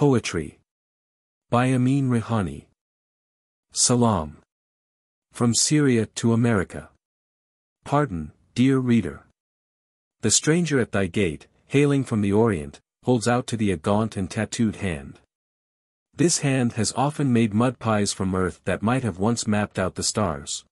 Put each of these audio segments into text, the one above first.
Poetry. By Ameen Rihani. Salaam. From Syria to America. Pardon, dear reader. The stranger at thy gate, hailing from the Orient, holds out to thee a gaunt and tattooed hand. This hand has often made mud pies from earth that might have once mapped out the stars.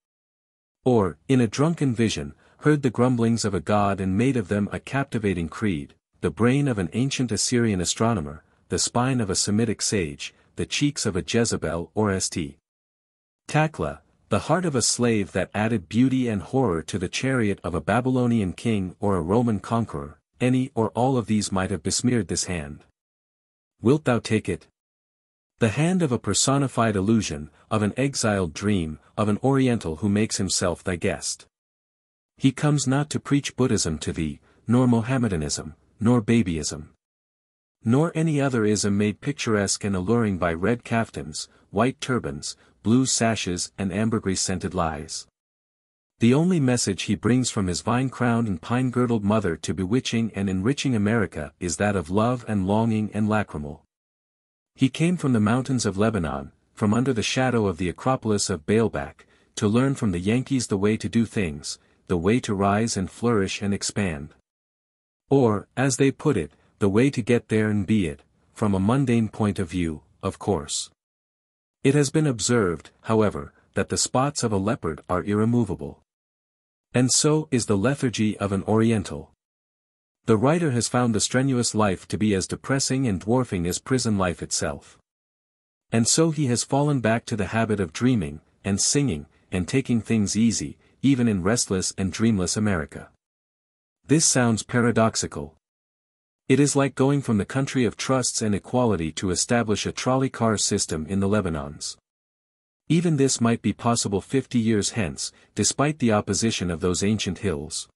Or, in a drunken vision, heard the grumblings of a god and made of them a captivating creed, the brain of an ancient Assyrian astronomer, the spine of a Semitic sage, the cheeks of a Jezebel or St. Takla, the heart of a slave that added beauty and horror to the chariot of a Babylonian king or a Roman conqueror, any or all of these might have besmeared this hand. Wilt thou take it? The hand of a personified illusion, of an exiled dream, of an Oriental who makes himself thy guest. He comes not to preach Buddhism to thee, nor Mohammedanism, nor babyism. Nor any other ism made picturesque and alluring by red kaftans, white turbans, blue sashes and ambergris-scented lies. The only message he brings from his vine-crowned and pine-girdled mother to bewitching and enriching America is that of love and longing and lachrymal. He came from the mountains of Lebanon, from under the shadow of the Acropolis of Baalbek, to learn from the Yankees the way to do things, the way to rise and flourish and expand. Or, as they put it, the way to get there and be it, from a mundane point of view, of course. It has been observed, however, that the spots of a leopard are irremovable. And so is the lethargy of an Oriental. The writer has found the strenuous life to be as depressing and dwarfing as prison life itself. And so he has fallen back to the habit of dreaming, and singing, and taking things easy, even in restless and dreamless America. This sounds paradoxical. It is like going from the country of trusts and equality to establish a trolley car system in the Lebanons. Even this might be possible 50 years hence, despite the opposition of those ancient hills.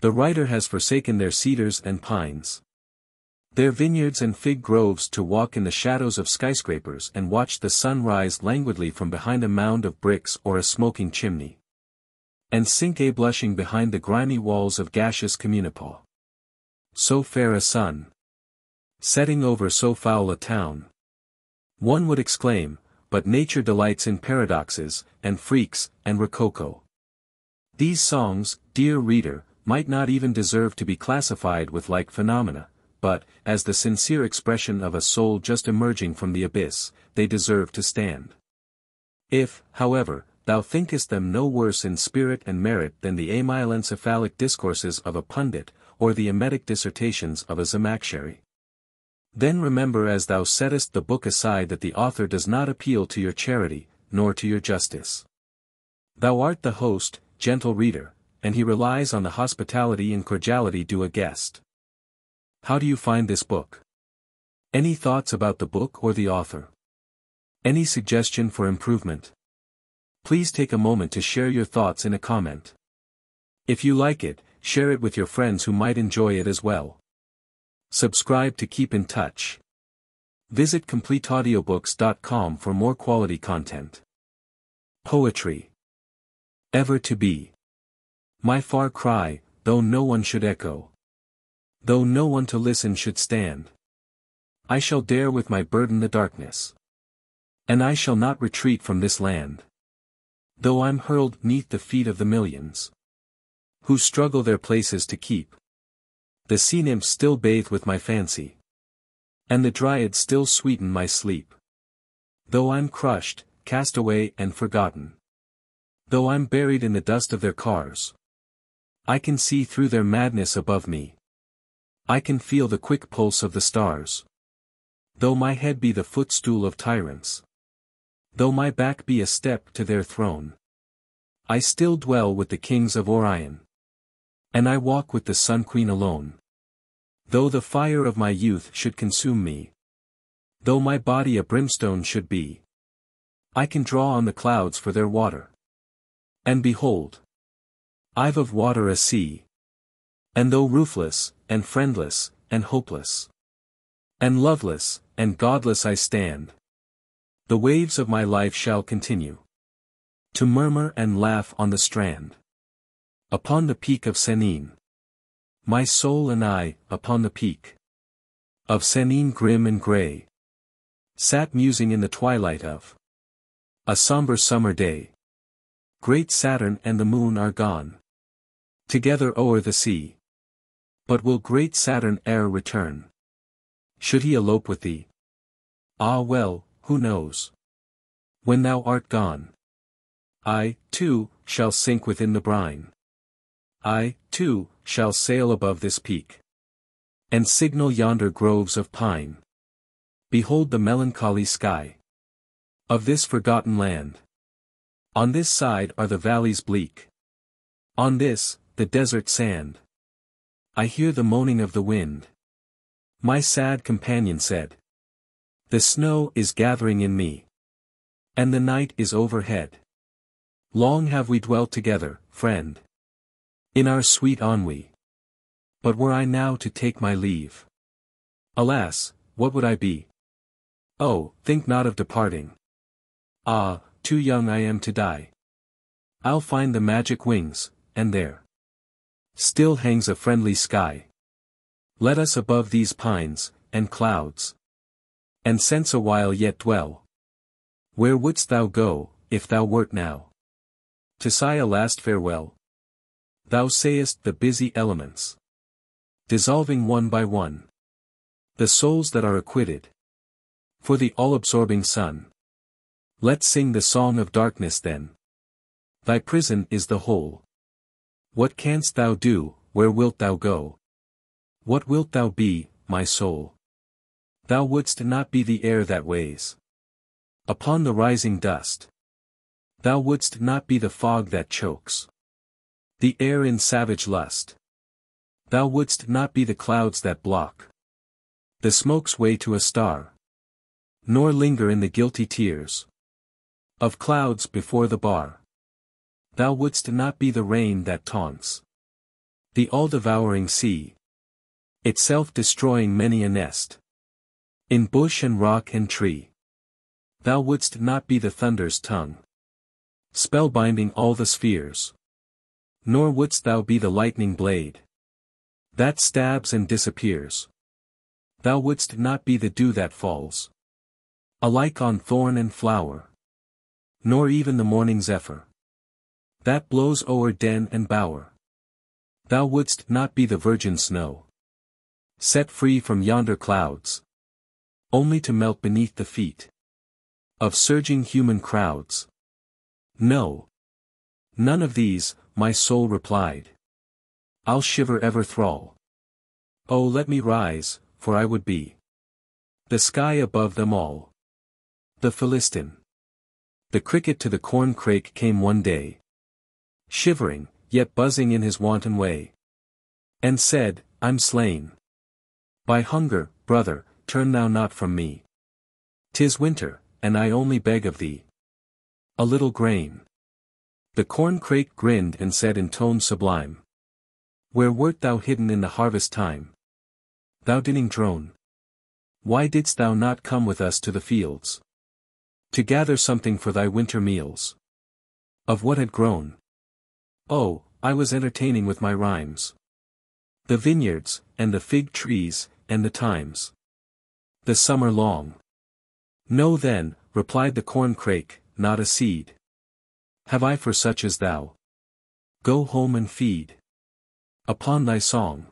The writer has forsaken their cedars and pines, their vineyards and fig groves to walk in the shadows of skyscrapers and watch the sun rise languidly from behind a mound of bricks or a smoking chimney, and sink blushing behind the grimy walls of gaseous communipaw. So fair a sun, setting over so foul a town. One would exclaim, but nature delights in paradoxes, and freaks, and rococo. These songs, dear reader, might not even deserve to be classified with like phenomena, but, as the sincere expression of a soul just emerging from the abyss, they deserve to stand. If, however, thou thinkest them no worse in spirit and merit than the amylencephalic discourses of a pundit, or the emetic dissertations of a Zamakshari, then remember as thou settest the book aside that the author does not appeal to your charity, nor to your justice. Thou art the host, gentle reader, and he relies on the hospitality and cordiality due a guest. How do you find this book? Any thoughts about the book or the author? Any suggestion for improvement? Please take a moment to share your thoughts in a comment. If you like it, share it with your friends who might enjoy it as well. Subscribe to keep in touch. Visit CompleteAudiobooks.com for more quality content. Poetry. Ever to be. My far cry, though no one should echo, though no one to listen should stand, I shall dare with my burden the darkness, and I shall not retreat from this land, though I'm hurled 'neath the feet of the millions, who struggle their places to keep. The sea nymphs still bathe with my fancy, and the dryads still sweeten my sleep. Though I'm crushed, cast away and forgotten, though I'm buried in the dust of their cars, I can see through their madness above me. I can feel the quick pulse of the stars. Though my head be the footstool of tyrants, though my back be a step to their throne, I still dwell with the kings of Orion, and I walk with the Sun Queen alone. Though the fire of my youth should consume me, though my body a brimstone should be, I can draw on the clouds for their water. And behold, I've of water a sea. And though roofless, and friendless, and hopeless, and loveless, and godless I stand, the waves of my life shall continue to murmur and laugh on the strand, upon the peak of Senine. My soul and I, upon the peak of Senine grim and grey, Sat musing in the twilight of a somber summer day. Great Saturn and the moon are gone together o'er the sea. But will great Saturn e'er return? Should he elope with thee? Ah well, who knows? When thou art gone, I, too, shall sink within the brine. I, too, shall sail above this peak, and signal yonder groves of pine. Behold the melancholy sky of this forgotten land. On this side are the valleys bleak. On this, the desert sand. I hear the moaning of the wind. My sad companion said, the snow is gathering in me, and the night is overhead. Long have we dwelt together, friend, in our sweet ennui. But were I now to take my leave, alas, what would I be? Oh, think not of departing. Ah, too young I am to die. I'll find the magic wings, and there still hangs a friendly sky. Let us above these pines, and clouds, and since a while yet dwell. Where wouldst thou go, if thou wert now to sigh a last farewell? Thou sayest the busy elements, dissolving one by one, the souls that are acquitted for the all-absorbing sun. Let's sing the song of darkness then. Thy prison is the whole. What canst thou do, where wilt thou go? What wilt thou be, my soul? Thou wouldst not be the air that weighs upon the rising dust. Thou wouldst not be the fog that chokes the air in savage lust. Thou wouldst not be the clouds that block the smoke's way to a star, nor linger in the guilty tears of clouds before the bar. Thou wouldst not be the rain that taunts the all-devouring sea, itself destroying many a nest in bush and rock and tree. Thou wouldst not be the thunder's tongue, spellbinding all the spheres, nor wouldst thou be the lightning blade that stabs and disappears. Thou wouldst not be the dew that falls alike on thorn and flower, nor even the morning zephyr that blows o'er den and bower. Thou wouldst not be the virgin snow, set free from yonder clouds, only to melt beneath the feet of surging human crowds. No. None of these, my soul replied. I'll shiver ever thrall. Oh, let me rise, for I would be the sky above them all. The Philistine. The cricket to the corn crake came one day, shivering, yet buzzing in his wanton way, and said, I'm slain by hunger, brother, turn thou not from me. 'Tis winter, and I only beg of thee a little grain. The corn crake grinned and said in tone sublime, where wert thou hidden in the harvest time? Thou didn't drone. Why didst thou not come with us to the fields, to gather something for thy winter meals? Of what had grown? Oh, I was entertaining with my rhymes the vineyards, and the fig trees, and the times, the summer long. No then, replied the corn crake, not a seed have I for such as thou. Go home and feed upon thy song,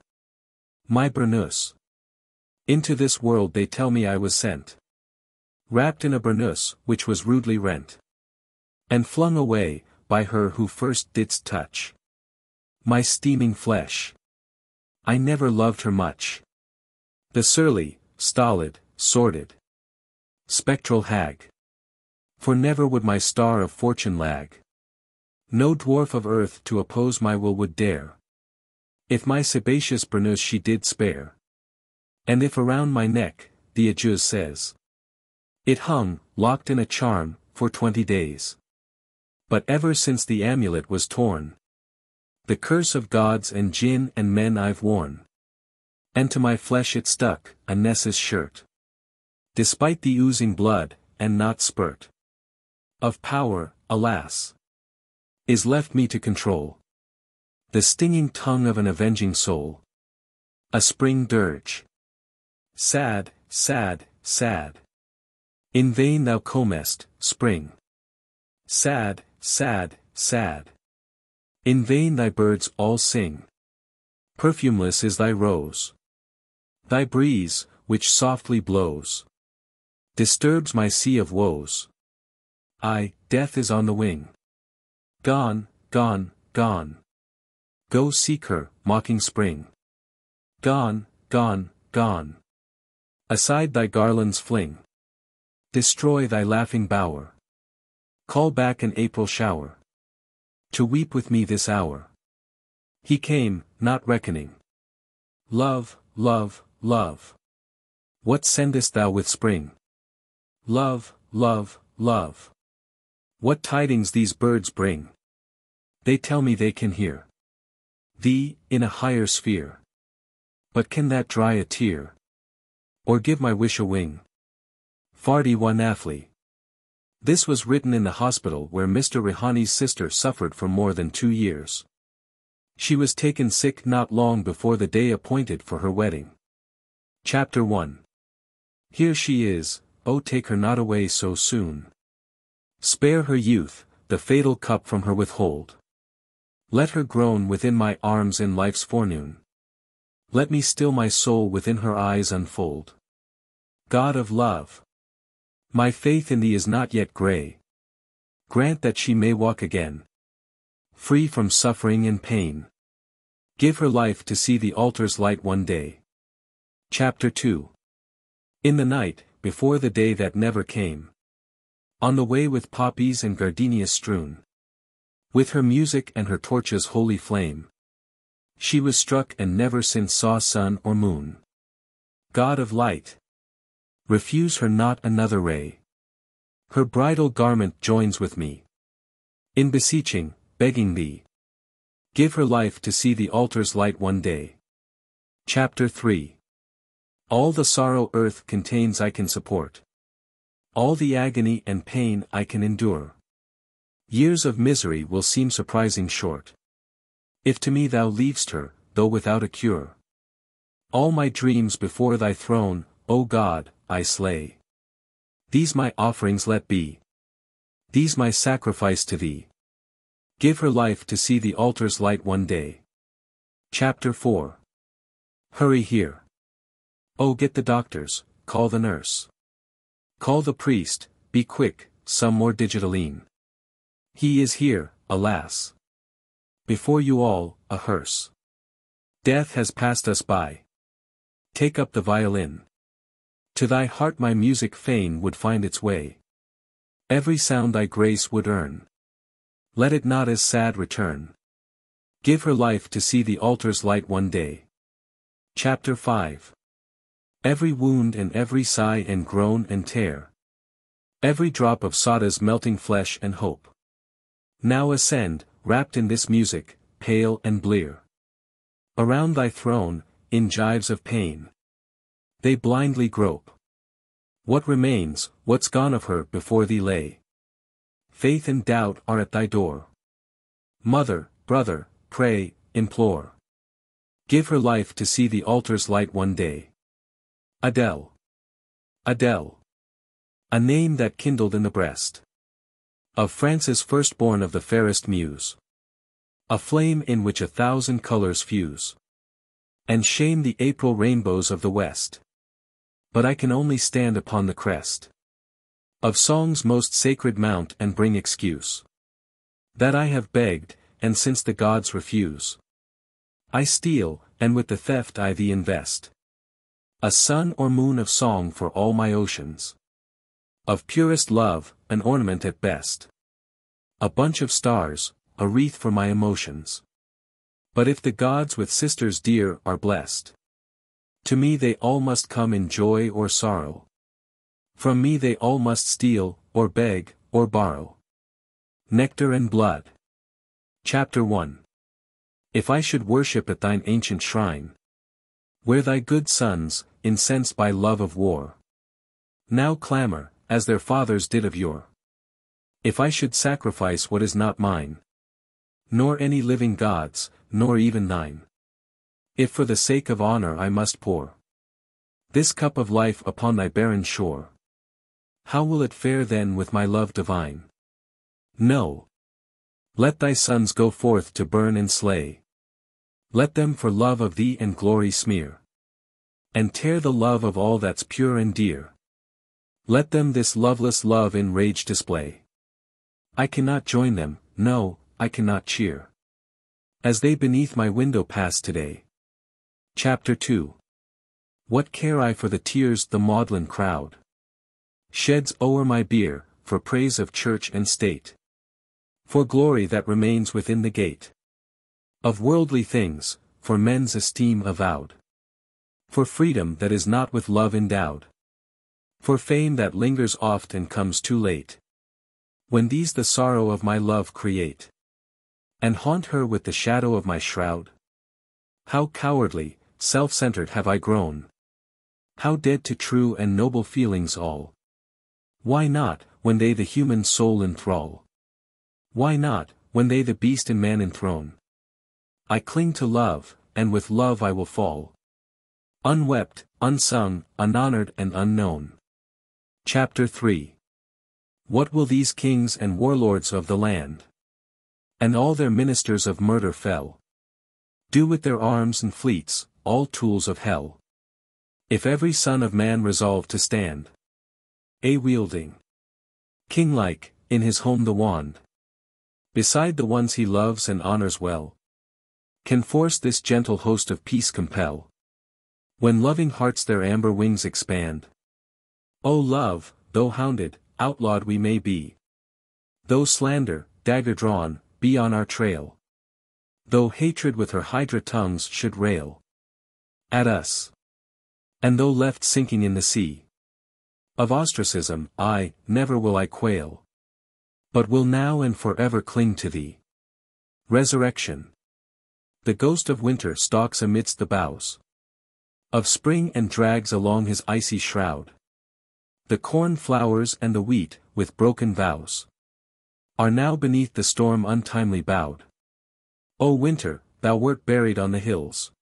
my burnous. Into this world they tell me I was sent, wrapped in a burnous which was rudely rent, and flung away, by her who first didst touch my steaming flesh. I never loved her much. The surly, stolid, sordid, spectral hag. For never would my star of fortune lag. No dwarf of earth to oppose my will would dare, if my sebaceous burnous she did spare. And if around my neck, the adieus says, it hung, locked in a charm, for 20 days. But ever since the amulet was torn, the curse of gods and jinn and men I've worn. And to my flesh it stuck, a Nessus shirt. Despite the oozing blood, and not spurt of power, alas, is left me to control the stinging tongue of an avenging soul. A spring dirge. Sad, sad, sad. In vain thou comest, spring. Sad, sad, sad. In vain thy birds all sing. Perfumeless is thy rose. Thy breeze, which softly blows, disturbs my sea of woes. Aye, death is on the wing. Gone, gone, gone. Go seek her, mocking spring. Gone, gone, gone. Aside thy garlands fling. Destroy thy laughing bower. Call back an April shower, to weep with me this hour. He came, not reckoning. Love, love, love. What sendest thou with spring? Love, love, love. What tidings these birds bring? They tell me they can hear thee, in a higher sphere. But can that dry a tear? Or give my wish a wing? Fardi wa Nafli. This was written in the hospital where Mr. Rihani's sister suffered for more than 2 years. She was taken sick not long before the day appointed for her wedding. Chapter 1. Here she is, oh take her not away so soon. Spare her youth, the fatal cup from her withhold. Let her groan within my arms in life's forenoon. Let me still my soul within her eyes unfold. God of love, my faith in thee is not yet grey. Grant that she may walk again, free from suffering and pain. Give her life to see the altar's light one day. Chapter 2. In the night, before the day that never came. On the way with poppies and gardenias strewn. With her music and her torch's holy flame. She was struck and never since saw sun or moon. God of light, refuse her not another ray. Her bridal garment joins with me, in beseeching, begging thee. Give her life to see the altar's light one day. Chapter 3. All the sorrow earth contains I can support. All the agony and pain I can endure. Years of misery will seem surprising short, if to me thou leav'st her, though without a cure. All my dreams before thy throne, O God, I slay. These my offerings let be. These my sacrifice to thee. Give her life to see the altar's light one day. Chapter 4. Hurry here. Oh, get the doctors, call the nurse. Call the priest, be quick, some more digitaline. He is here, alas. Before you all, a hearse. Death has passed us by. Take up the violin. To thy heart my music fain would find its way. Every sound thy grace would earn. Let it not as sad return. Give her life to see the altar's light one day. Chapter 5. Every wound and every sigh and groan and tear. Every drop of Sada's melting flesh and hope. Now ascend, wrapped in this music, pale and blear. Around thy throne, in gyves of pain. They blindly grope. What remains, what's gone of her before thee lay? Faith and doubt are at thy door. Mother, brother, pray, implore. Give her life to see the altar's light one day. Adele. Adele. A name that kindled in the breast of France's firstborn of the fairest muse. A flame in which 1,000 colors fuse, and shame the April rainbows of the West. But I can only stand upon the crest of song's most sacred mount and bring excuse that I have begged, and since the gods refuse, I steal, and with the theft I thee invest. A sun or moon of song for all my oceans. Of purest love, an ornament at best. A bunch of stars, a wreath for my emotions. But if the gods with sisters dear are blessed, to me they all must come in joy or sorrow. From me they all must steal, or beg, or borrow. Nectar and blood. Chapter 1. If I should worship at thine ancient shrine, where thy good sons, incensed by love of war, now clamor, as their fathers did of yore. If I should sacrifice what is not mine, nor any living gods, nor even thine. If for the sake of honor I must pour this cup of life upon thy barren shore, How will it fare then with my love divine? No. Let thy sons go forth to burn and slay. Let them for love of thee and glory smear. And tear the love of all that's pure and dear. Let them this loveless love in rage display. I cannot join them, no, I cannot cheer. As they beneath my window pass today. Chapter 2. What care I for the tears the maudlin crowd sheds o'er my bier, for praise of church and state, for glory that remains within the gate of worldly things, for men's esteem avowed, for freedom that is not with love endowed, for fame that lingers oft and comes too late, when these the sorrow of my love create, and haunt her with the shadow of my shroud? How cowardly, self-centered have I grown, how dead to true and noble feelings all. Why not, when they the human soul enthrall? Why not, when they the beast in man enthrone? I cling to love, and with love I will fall. Unwept, unsung, unhonored and unknown. Chapter 3. What will these kings and warlords of the land, and all their ministers of murder fell, do with their arms and fleets, all tools of hell? If every son of man resolve to stand, wielding, king-like, in his home the wand, beside the ones he loves and honors well, can force this gentle host of peace compel, when loving hearts their amber wings expand. O love, though hounded, outlawed we may be, though slander, dagger drawn, be on our trail, though hatred with her hydra tongues should rail at us, and though left sinking in the sea of ostracism, never will I quail, but will now and forever cling to thee. Resurrection. The ghost of winter stalks amidst the boughs of spring and drags along his icy shroud. The corn flowers and the wheat, with broken vows, are now beneath the storm untimely bowed. O winter, thou wert buried on the hills.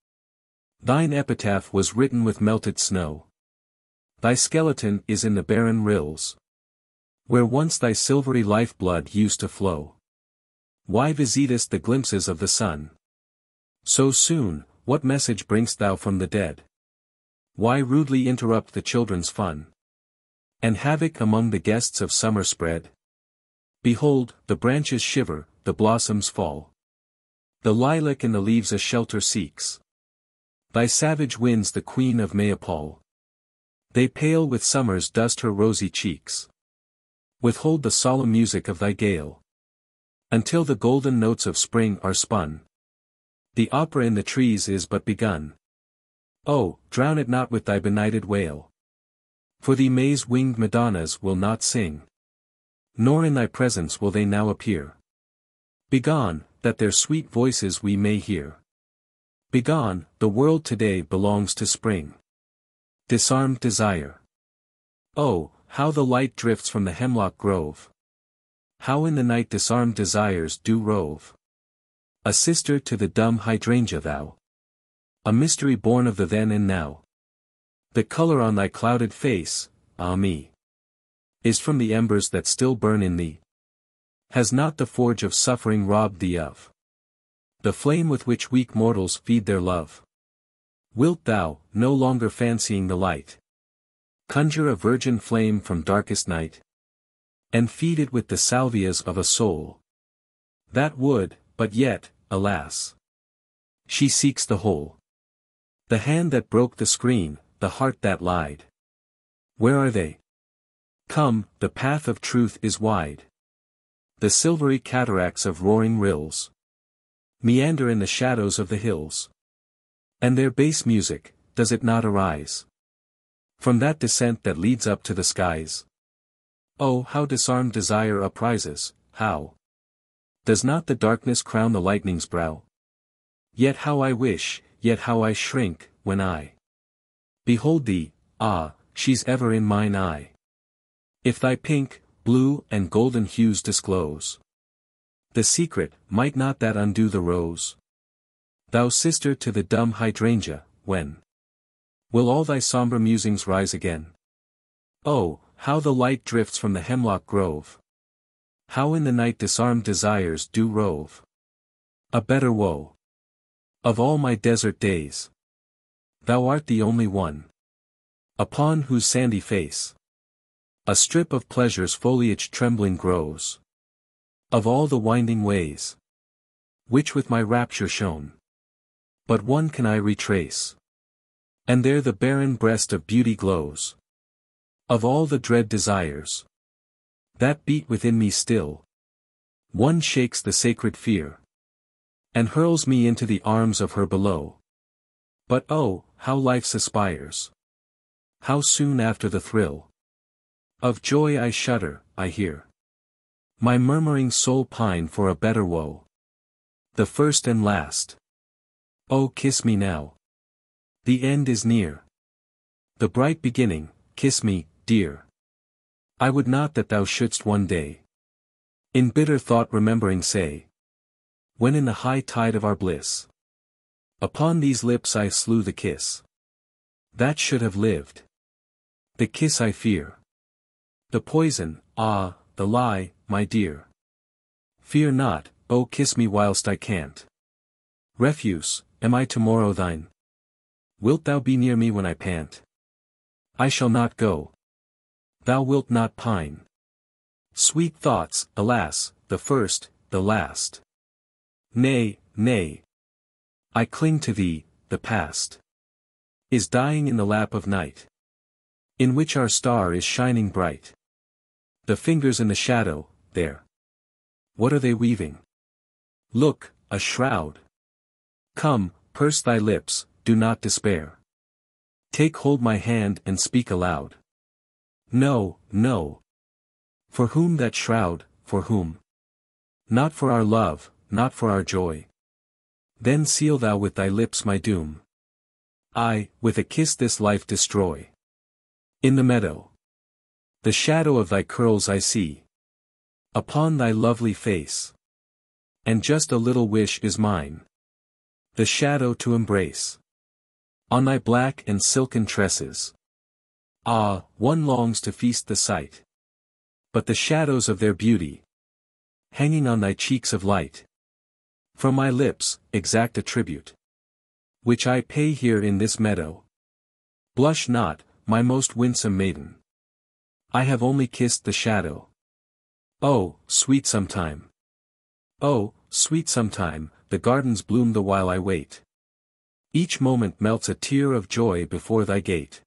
Thine epitaph was written with melted snow. Thy skeleton is in the barren rills, where once thy silvery life-blood used to flow. Why visitest the glimpses of the sun so soon? What message bringst thou from the dead? Why rudely interrupt the children's fun, and havoc among the guests of summer spread? Behold, the branches shiver, the blossoms fall. The lilac in the leaves a shelter seeks. Thy savage winds the queen of May appall. They pale with summer's dust her rosy cheeks. Withhold the solemn music of thy gale, until the golden notes of spring are spun. The opera in the trees is but begun. Oh, drown it not with thy benighted wail. For thee May's winged Madonnas will not sing, nor in thy presence will they now appear. Begone, that their sweet voices we may hear. Begone, the world today belongs to spring. Disarmed desire. Oh, how the light drifts from the hemlock grove. How in the night disarmed desires do rove. A sister to the dumb hydrangea thou. A mystery born of the then and now. The color on thy clouded face, ah me, is from the embers that still burn in thee. Has not the forge of suffering robbed thee of the flame with which weak mortals feed their love? Wilt thou, no longer fancying the light, conjure a virgin flame from darkest night, and feed it with the salvias of a soul that would, but yet, alas, she seeks the whole. The hand that broke the screen, the heart that lied. Where are they? Come, the path of truth is wide. The silvery cataracts of roaring rills meander in the shadows of the hills. And their bass music, does it not arise from that descent that leads up to the skies? Oh, how disarmed desire uprises, how does not the darkness crown the lightning's brow? Yet how I wish, yet how I shrink, when I behold thee, she's ever in mine eye. If thy pink, blue, and golden hues disclose the secret, might not that undo the rose? Thou sister to the dumb hydrangea, when will all thy somber musings rise again? Oh, how the light drifts from the hemlock grove. How in the night disarmed desires do rove. A better woe. Of all my desert days, thou art the only one, upon whose sandy face a strip of pleasure's foliage trembling grows. Of all the winding ways, which with my rapture shone, but one can I retrace, and there the barren breast of beauty glows. Of all the dread desires that beat within me still, one shakes the sacred fear, and hurls me into the arms of her below. But oh, how life aspires! How soon after the thrill of joy I shudder, I hear my murmuring soul pine for a better woe. The first and last. Oh, kiss me now. The end is near. The bright beginning, kiss me, dear. I would not that thou shouldst one day, in bitter thought remembering say, when in the high tide of our bliss, upon these lips I slew the kiss that should have lived. The kiss I fear. The poison, ah, the lie, my dear. Fear not, oh kiss me whilst I can't. Refuse, am I tomorrow thine? Wilt thou be near me when I pant? I shall not go. Thou wilt not pine. Sweet thoughts, alas, the first, the last. Nay, nay. I cling to thee, the past is dying in the lap of night, in which our star is shining bright. The fingers in the shadow, there. What are they weaving? Look, a shroud. Come, purse thy lips, do not despair. Take hold my hand and speak aloud. No, no. For whom that shroud, for whom? Not for our love, not for our joy. Then seal thou with thy lips my doom. I, with a kiss this life destroy. In the meadow, the shadow of thy curls I see upon thy lovely face, and just a little wish is mine, the shadow to embrace on thy black and silken tresses. Ah, one longs to feast the sight, but the shadows of their beauty, hanging on thy cheeks of light, from my lips, exact a tribute, which I pay here in this meadow. Blush not, my most winsome maiden. I have only kissed the shadow. Oh, sweet sometime. Oh, sweet sometime, the gardens bloom the while I wait. Each moment melts a tear of joy before thy gate.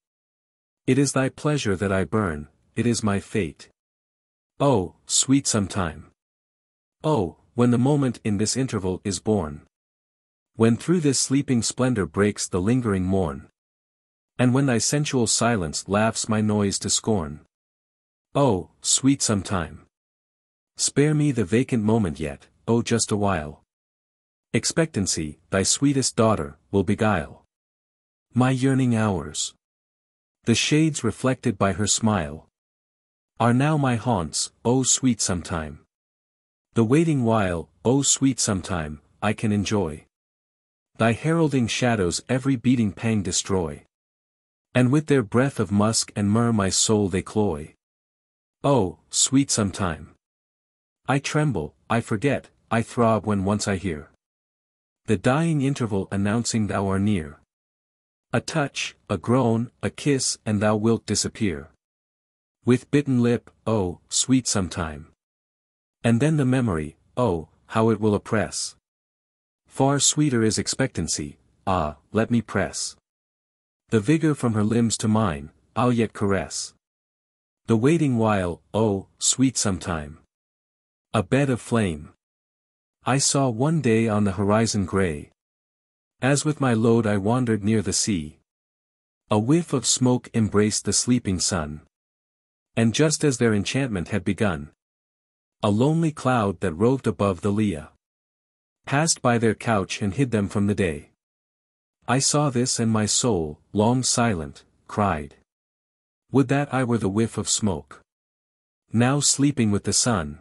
It is thy pleasure that I burn, it is my fate. Oh, sweet sometime. Oh, when the moment in this interval is born. When through this sleeping splendor breaks the lingering morn. And when thy sensual silence laughs my noise to scorn. Oh, sweet sometime. Spare me the vacant moment yet, oh just a while. Expectancy, thy sweetest daughter, will beguile my yearning hours. The shades reflected by her smile are now my haunts, oh sweet sometime. The waiting while, oh sweet sometime, I can enjoy. Thy heralding shadows every beating pang destroy. And with their breath of musk and myrrh my soul they cloy. Oh, sweet sometime. I tremble, I forget, I throb when once I hear the dying interval announcing thou art near. A touch, a groan, a kiss and thou wilt disappear. With bitten lip, oh, sweet sometime. And then the memory, oh, how it will oppress. Far sweeter is expectancy, ah, let me press the vigor from her limbs to mine, I'll yet caress the waiting while, oh, sweet sometime. A bed of flame I saw one day on the horizon gray, as with my load I wandered near the sea. A whiff of smoke embraced the sleeping sun. And just as their enchantment had begun, a lonely cloud that roved above the lea passed by their couch and hid them from the day. I saw this and my soul, long silent, cried. Would that I were the whiff of smoke. Now sleeping with the sun.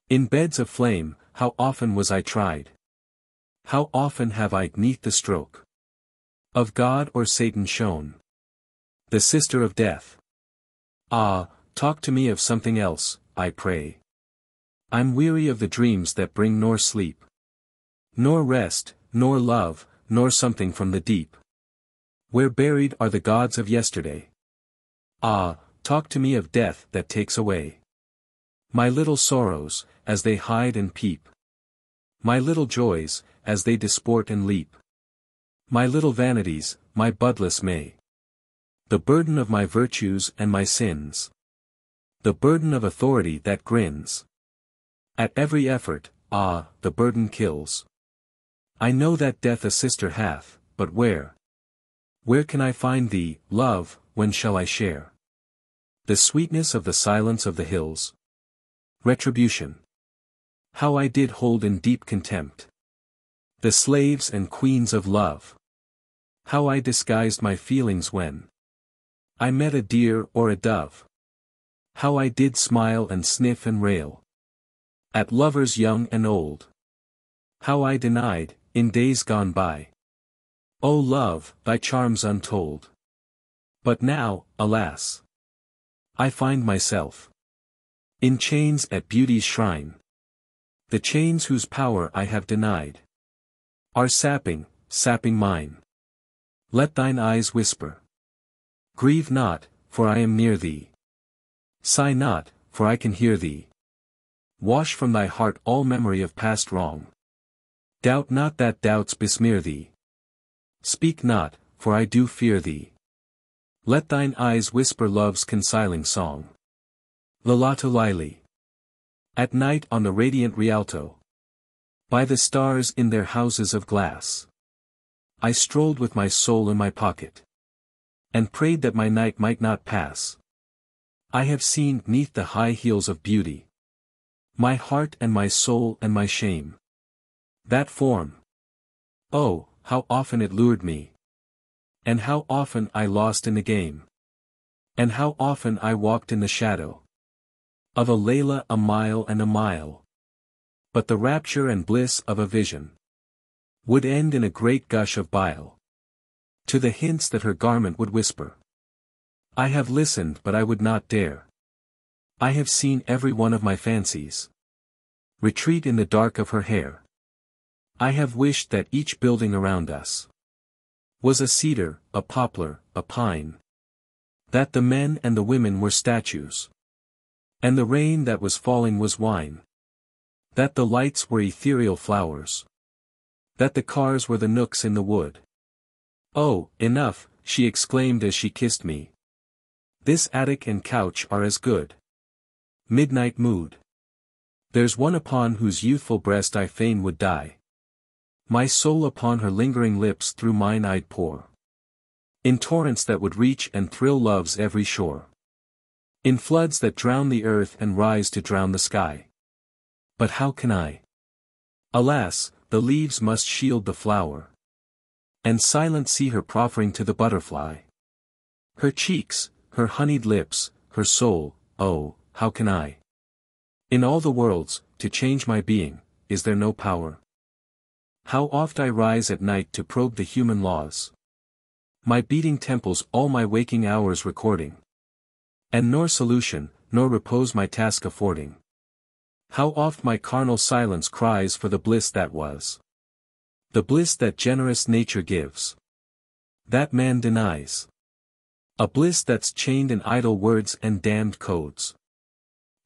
In beds of flame, how often was I tried. How often have I 'neath the stroke of God or Satan shown. The sister of death. Ah, talk to me of something else, I pray. I'm weary of the dreams that bring nor sleep, nor rest, nor love, nor something from the deep. Where buried are the gods of yesterday? Ah, talk to me of death that takes away my little sorrows, as they hide and peep. My little joys, as they disport and leap. My little vanities, my budless May. The burden of my virtues and my sins. The burden of authority that grins. At every effort, ah, the burden kills. I know that death a sister hath, but where? Where can I find thee, love, when shall I share the sweetness of the silence of the hills? Retribution. How I did hold in deep contempt the slaves and queens of love. How I disguised my feelings when I met a deer or a dove. How I did smile and sniff and rail at lovers young and old. How I denied, in days gone by, O love, thy charms untold. But now, alas, I find myself in chains at beauty's shrine. The chains whose power I have denied are sapping mine. Let thine eyes whisper. Grieve not, for I am near thee. Sigh not, for I can hear thee. Wash from thy heart all memory of past wrong. Doubt not that doubts besmear thee. Speak not, for I do fear thee. Let thine eyes whisper love's consiling song. Lalato Lili. At night on the radiant Rialto, by the stars in their houses of glass, I strolled with my soul in my pocket, and prayed that my night might not pass. I have seen 'neath the high heels of beauty my heart and my soul and my shame. That form. Oh, how often it lured me. And how often I lost in the game. And how often I walked in the shadow of a Layla a mile and a mile. But the rapture and bliss of a vision would end in a great gush of bile to the hints that her garment would whisper. I have listened but I would not dare. I have seen every one of my fancies retreat in the dark of her hair. I have wished that each building around us was a cedar, a poplar, a pine. That the men and the women were statues. And the rain that was falling was wine. That the lights were ethereal flowers. That the cars were the nooks in the wood. Oh, enough, she exclaimed as she kissed me. This attic and couch are as good. Midnight mood. There's one upon whose youthful breast I fain would die. My soul upon her lingering lips through mine I'd pour. In torrents that would reach and thrill love's every shore. In floods that drown the earth and rise to drown the sky. But how can I? Alas, the leaves must shield the flower. And silent see her proffering to the butterfly her cheeks, her honeyed lips, her soul. Oh, how can I? In all the worlds, to change my being, is there no power? How oft I rise at night to probe the human laws. My beating temples all my waking hours recording. And nor solution, nor repose my task affording. How oft my carnal silence cries for the bliss that was. The bliss that generous nature gives. That man denies. A bliss that's chained in idle words and damned codes.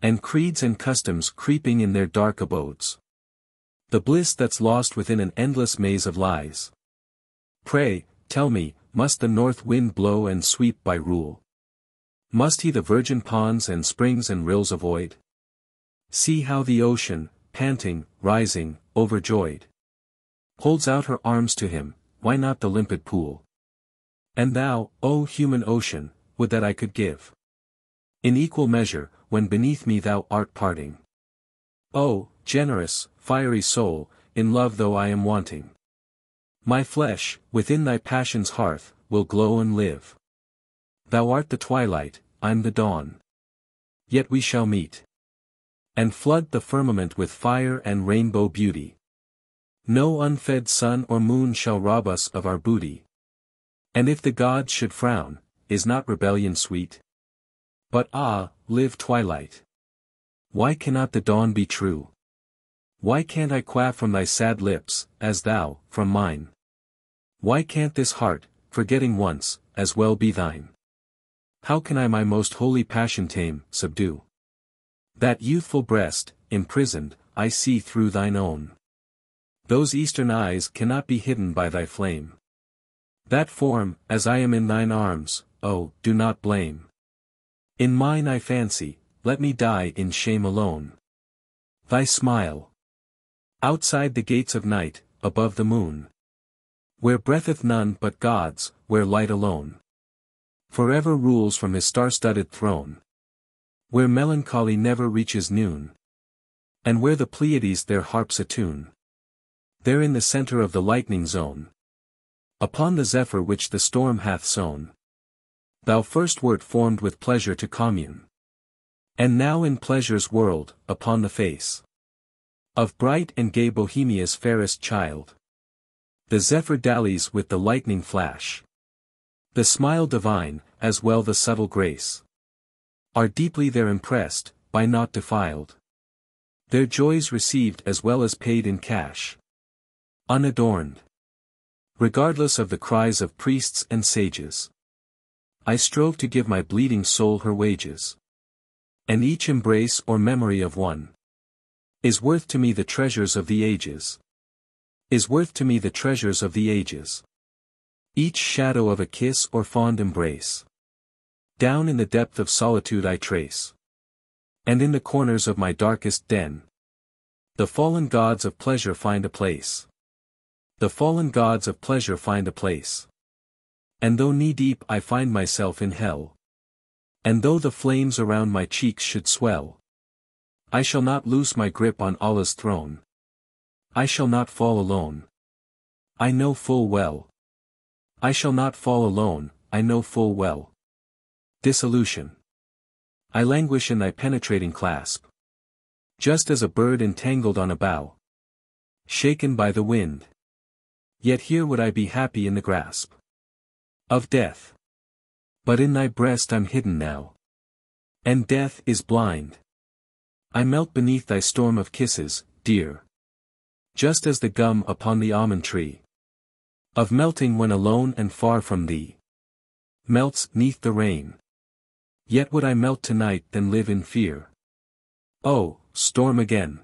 And creeds and customs creeping in their dark abodes. The bliss that's lost within an endless maze of lies. Pray, tell me, must the north wind blow and sweep by rule? Must he the virgin ponds and springs and rills avoid? See how the ocean, panting, rising, overjoyed, holds out her arms to him, why not the limpid pool? And thou, O human ocean, would that I could give in equal measure, when beneath me thou art parting. O, generous, fiery soul, in love though I am wanting. My flesh, within thy passion's hearth, will glow and live. Thou art the twilight, I'm the dawn. Yet we shall meet. And flood the firmament with fire and rainbow beauty. No unfed sun or moon shall rob us of our booty. And if the gods should frown, is not rebellion sweet? But ah, live twilight. Why cannot the dawn be true? Why can't I quaff from thy sad lips, as thou, from mine? Why can't this heart, forgetting once, as well be thine? How can I my most holy passion tame, subdue? That youthful breast, imprisoned, I see through thine own. Those eastern eyes cannot be hidden by thy flame. That form, as I am in thine arms, oh, do not blame. In mine I fancy, let me die in shame alone. Thy smile. Outside the gates of night, above the moon. Where breatheth none but God's, where light alone forever rules from his star-studded throne. Where melancholy never reaches noon. And where the Pleiades their harps attune. There in the center of the lightning zone. Upon the zephyr which the storm hath sown. Thou first wert formed with pleasure to commune. And now in pleasure's world, upon the face of bright and gay Bohemia's fairest child. The zephyr dallies with the lightning flash. The smile divine, as well the subtle grace. Are deeply there impressed, by naught defiled. Their joys received as well as paid in cash. Unadorned. Regardless of the cries of priests and sages. I strove to give my bleeding soul her wages. And each embrace or memory of one. Is worth to me the treasures of the ages. Is worth to me the treasures of the ages. Each shadow of a kiss or fond embrace. Down in the depth of solitude I trace. And in the corners of my darkest den. The fallen gods of pleasure find a place. The fallen gods of pleasure find a place. And though knee-deep I find myself in hell. And though the flames around my cheeks should swell. I shall not loose my grip on Allah's throne. I shall not fall alone. I know full well. I shall not fall alone, I know full well. Dissolution. I languish in thy penetrating clasp. Just as a bird entangled on a bough. Shaken by the wind. Yet here would I be happy in the grasp of death. But in thy breast I'm hidden now. And death is blind. I melt beneath thy storm of kisses, dear. Just as the gum upon the almond tree. Of melting when alone and far from thee. Melts 'neath the rain. Yet would I melt tonight than live in fear. Oh, storm again.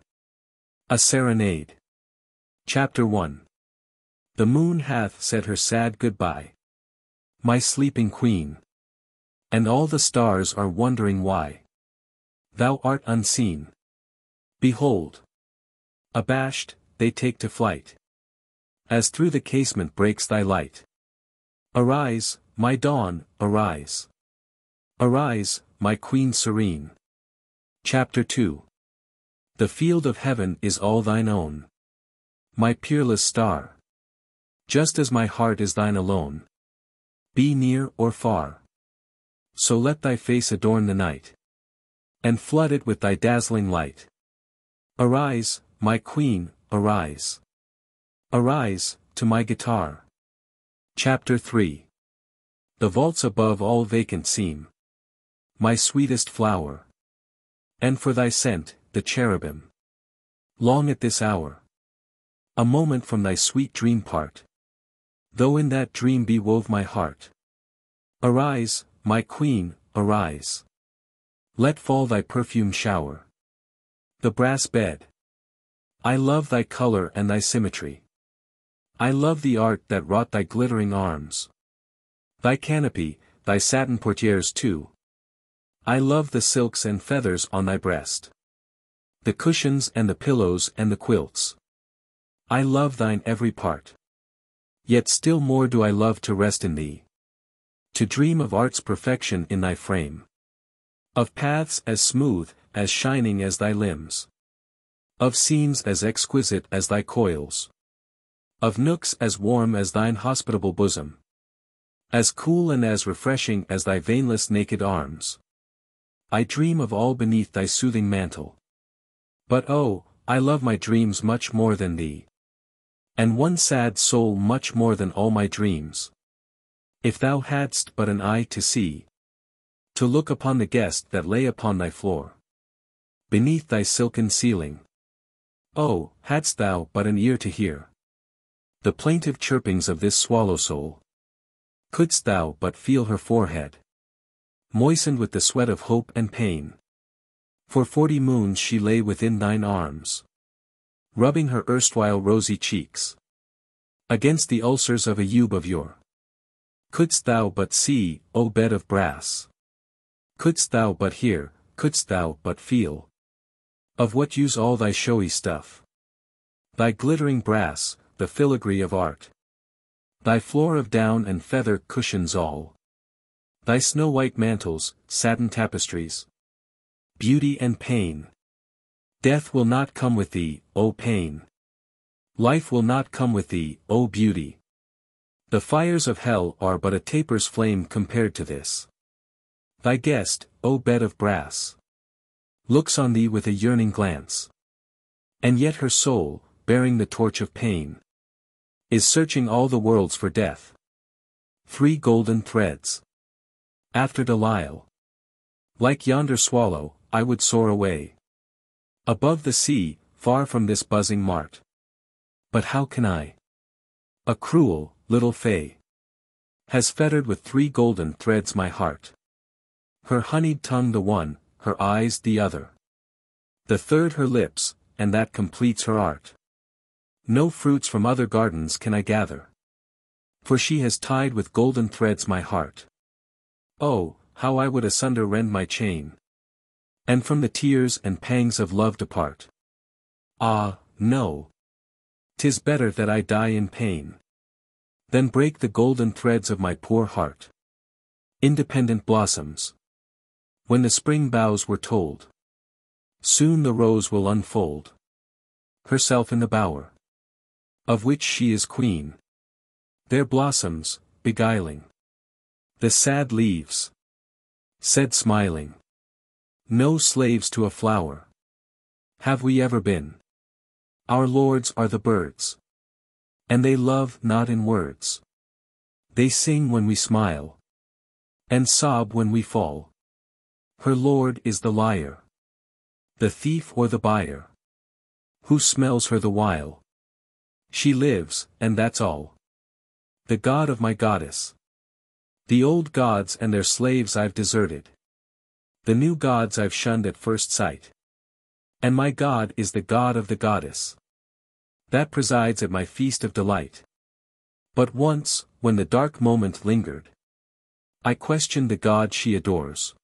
A Serenade. Chapter 1. The moon hath said her sad goodbye. My sleeping queen. And all the stars are wondering why. Thou art unseen. Behold. Abashed, they take to flight. As through the casement breaks thy light. Arise, my dawn, arise. Arise, my queen serene. Chapter 2. The field of heaven is all thine own. My peerless star. Just as my heart is thine alone. Be near or far. So let thy face adorn the night. And flood it with thy dazzling light. Arise, my queen, arise. Arise, to my guitar. Chapter 3. The vaults above all vacant seem. My sweetest flower. And for thy scent, the cherubim. Long at this hour. A moment from thy sweet dream part. Though in that dream be wove my heart. Arise, my queen, arise. Let fall thy perfume shower. The brass bed. I love thy color and thy symmetry. I love the art that wrought thy glittering arms. Thy canopy, thy satin portieres too. I love the silks and feathers on thy breast. The cushions and the pillows and the quilts. I love thine every part. Yet still more do I love to rest in thee. To dream of art's perfection in thy frame. Of paths as smooth, as shining as thy limbs. Of scenes as exquisite as thy coils. Of nooks as warm as thine hospitable bosom. As cool and as refreshing as thy veinless naked arms. I dream of all beneath thy soothing mantle. But oh, I love my dreams much more than thee. And one sad soul much more than all my dreams. If thou hadst but an eye to see. To look upon the guest that lay upon thy floor, beneath thy silken ceiling. Oh, hadst thou but an ear to hear the plaintive chirpings of this swallow soul. Couldst thou but feel her forehead moistened with the sweat of hope and pain. For 40 moons she lay within thine arms, rubbing her erstwhile rosy cheeks against the ulcers of a Yube of yore. Couldst thou but see, O bed of brass! Couldst thou but hear, couldst thou but feel, of what use all thy showy stuff? Thy glittering brass, the filigree of art. Thy floor of down and feather cushions all. Thy snow-white mantles, satin tapestries. Beauty and pain. Death will not come with thee, O pain. Life will not come with thee, O beauty. The fires of hell are but a taper's flame compared to this. Thy guest, O bed of brass, looks on thee with a yearning glance. And yet her soul, bearing the torch of pain, is searching all the worlds for death. 3 golden threads. After Delisle, like yonder swallow, I would soar away above the sea, far from this buzzing mart. But how can I? A cruel, little fay has fettered with 3 golden threads my heart. Her honeyed tongue the one, her eyes the other. The third her lips, and that completes her art. No fruits from other gardens can I gather, for she has tied with golden threads my heart. Oh, how I would asunder rend my chain, and from the tears and pangs of love depart. Ah, no! 'Tis better that I die in pain than break the golden threads of my poor heart. Independent blossoms. When the spring boughs were told, soon the rose will unfold herself in the bower, of which she is queen. There blossoms, beguiling the sad leaves, said smiling, no slaves to a flower have we ever been. Our lords are the birds, and they love not in words. They sing when we smile, and sob when we fall. Her lord is the liar, the thief or the buyer, who smells her the while. She lives, and that's all. The god of my goddess. The old gods and their slaves I've deserted. The new gods I've shunned at first sight. And my god is the god of the goddess that presides at my feast of delight. But once, when the dark moment lingered, I questioned the god she adores.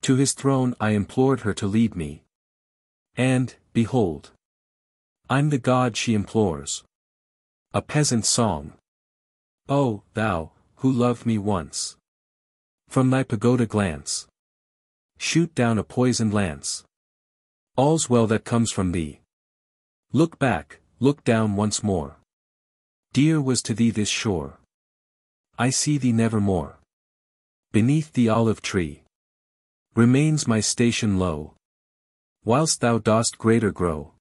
To his throne I implored her to lead me. And, behold, I'm the god she implores. A peasant's song. Oh, thou, who loved me once, from thy pagoda glance, shoot down a poisoned lance. All's well that comes from thee. Look back, look down once more. Dear was to thee this shore. I see thee nevermore. Beneath the olive tree remains my station low, whilst thou dost greater grow.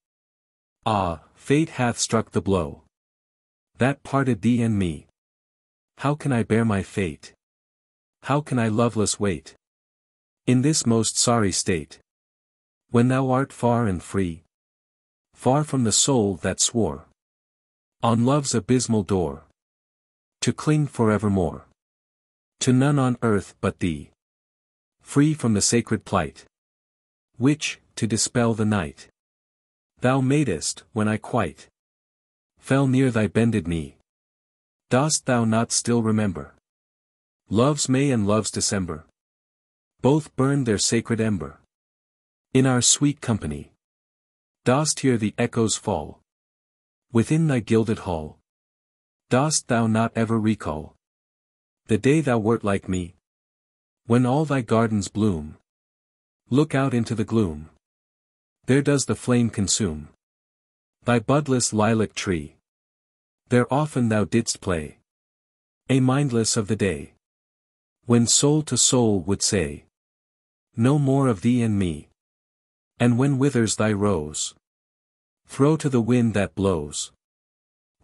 Ah, fate hath struck the blow that parted thee and me. How can I bear my fate? How can I loveless wait in this most sorry state, when thou art far and free, far from the soul that swore on love's abysmal door to cling forevermore to none on earth but thee, free from the sacred plight which, to dispel the night, thou madest when I quite fell near thy bended knee. Dost thou not still remember love's May and love's December? Both burned their sacred ember in our sweet company. Dost hear the echoes fall within thy gilded hall? Dost thou not ever recall the day thou wert like me, when all thy gardens bloom? Look out into the gloom. There does the flame consume thy budless lilac tree. There often thou didst play, a mindless of the day, when soul to soul would say, no more of thee and me. And when withers thy rose, throw to the wind that blows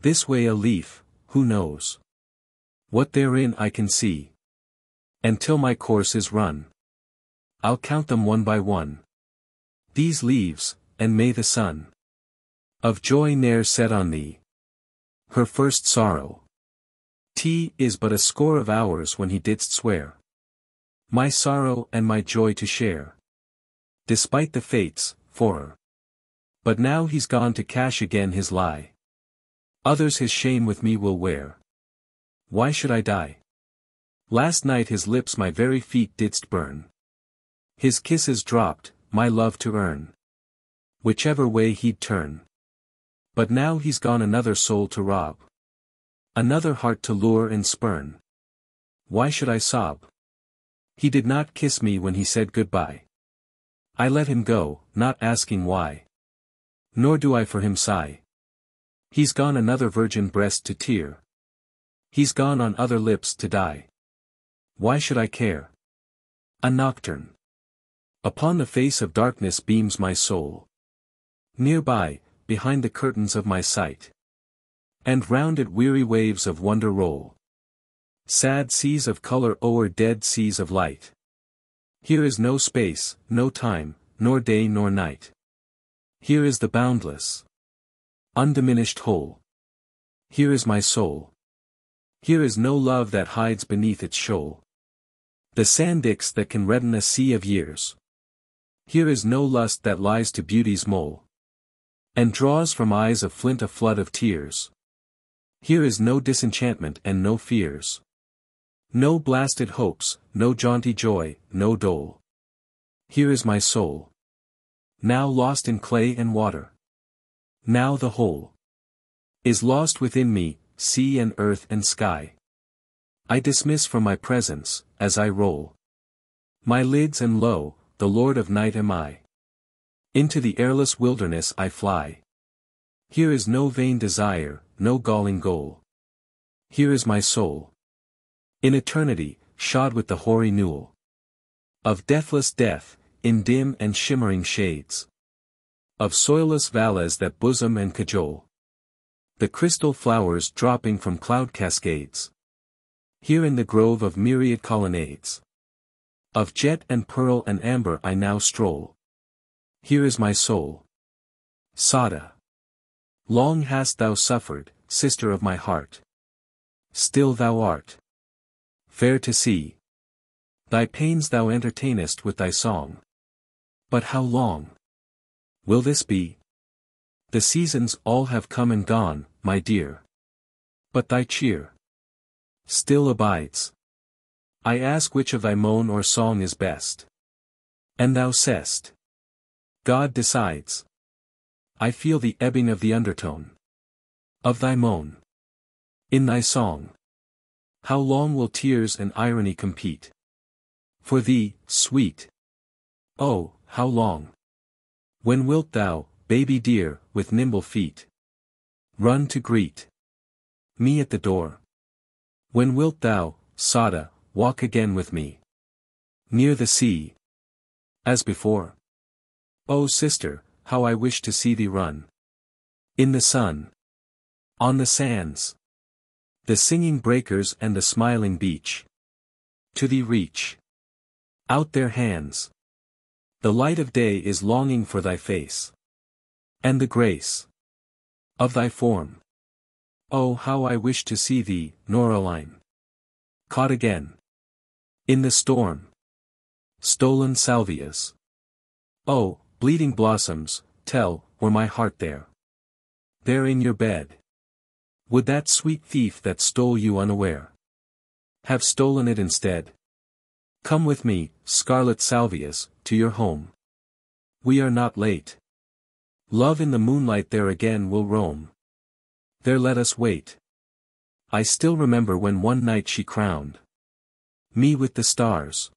this way a leaf, who knows what therein I can see, until my course is run. I'll count them one by one. These leaves, and may the sun of joy ne'er set on thee. Her first sorrow. Is but a score of hours when he didst swear my sorrow and my joy to share. Despite the fates, for her. But now he's gone to cash again his lie. Others his shame with me will wear. Why should I die? Last night his lips my very feet didst burn. His kisses dropped, my love to earn. Whichever way he'd turn. But now he's gone another soul to rob. Another heart to lure and spurn. Why should I sob? He did not kiss me when he said goodbye. I let him go, not asking why. Nor do I for him sigh. He's gone another virgin breast to tear. He's gone on other lips to die. Why should I care? A nocturne. Upon the face of darkness beams my soul. Nearby, behind the curtains of my sight. And round it weary waves of wonder roll. Sad seas of color o'er dead seas of light. Here is no space, no time, nor day nor night. Here is the boundless, undiminished whole. Here is my soul. Here is no love that hides beneath its shoal. The sanddicks that can redden a sea of years. Here is no lust that lies to beauty's mole. And draws from eyes of flint a flood of tears. Here is no disenchantment and no fears. No blasted hopes, no jaunty joy, no dole. Here is my soul. Now lost in clay and water. Now the whole is lost within me, sea and earth and sky. I dismiss from my presence, as I roll my lids and lo, the Lord of night am I. Into the airless wilderness I fly. Here is no vain desire, no galling goal. Here is my soul. In eternity, shod with the hoary newel of deathless death, in dim and shimmering shades of soilless valleys that bosom and cajole the crystal flowers dropping from cloud cascades. Here in the grove of myriad colonnades of jet and pearl and amber I now stroll. Here is my soul. Sada. Long hast thou suffered, sister of my heart. Still thou art fair to see. Thy pains thou entertainest with thy song. But how long will this be? The seasons all have come and gone, my dear. But thy cheer still abides. I ask which of thy moan or song is best. And thou say'st, God decides. I feel the ebbing of the undertone of thy moan in thy song. How long will tears and irony compete for thee, sweet? Oh, how long? When wilt thou, baby dear, with nimble feet run to greet me at the door? When wilt thou, Sada, walk again with me near the sea as before? Oh sister, how I wish to see thee run in the sun, on the sands, the singing breakers and the smiling beach. To thee reach out their hands. The light of day is longing for thy face. And the grace of thy form. Oh, how I wish to see thee, Noraline, caught again in the storm. Stolen salvias. Oh, bleeding blossoms, tell, were my heart there? There in your bed. Would that sweet thief that stole you unaware have stolen it instead? Come with me, scarlet salvias, to your home. We are not late. Love in the moonlight there again will roam. There let us wait. I still remember when one night she crowned me with the stars.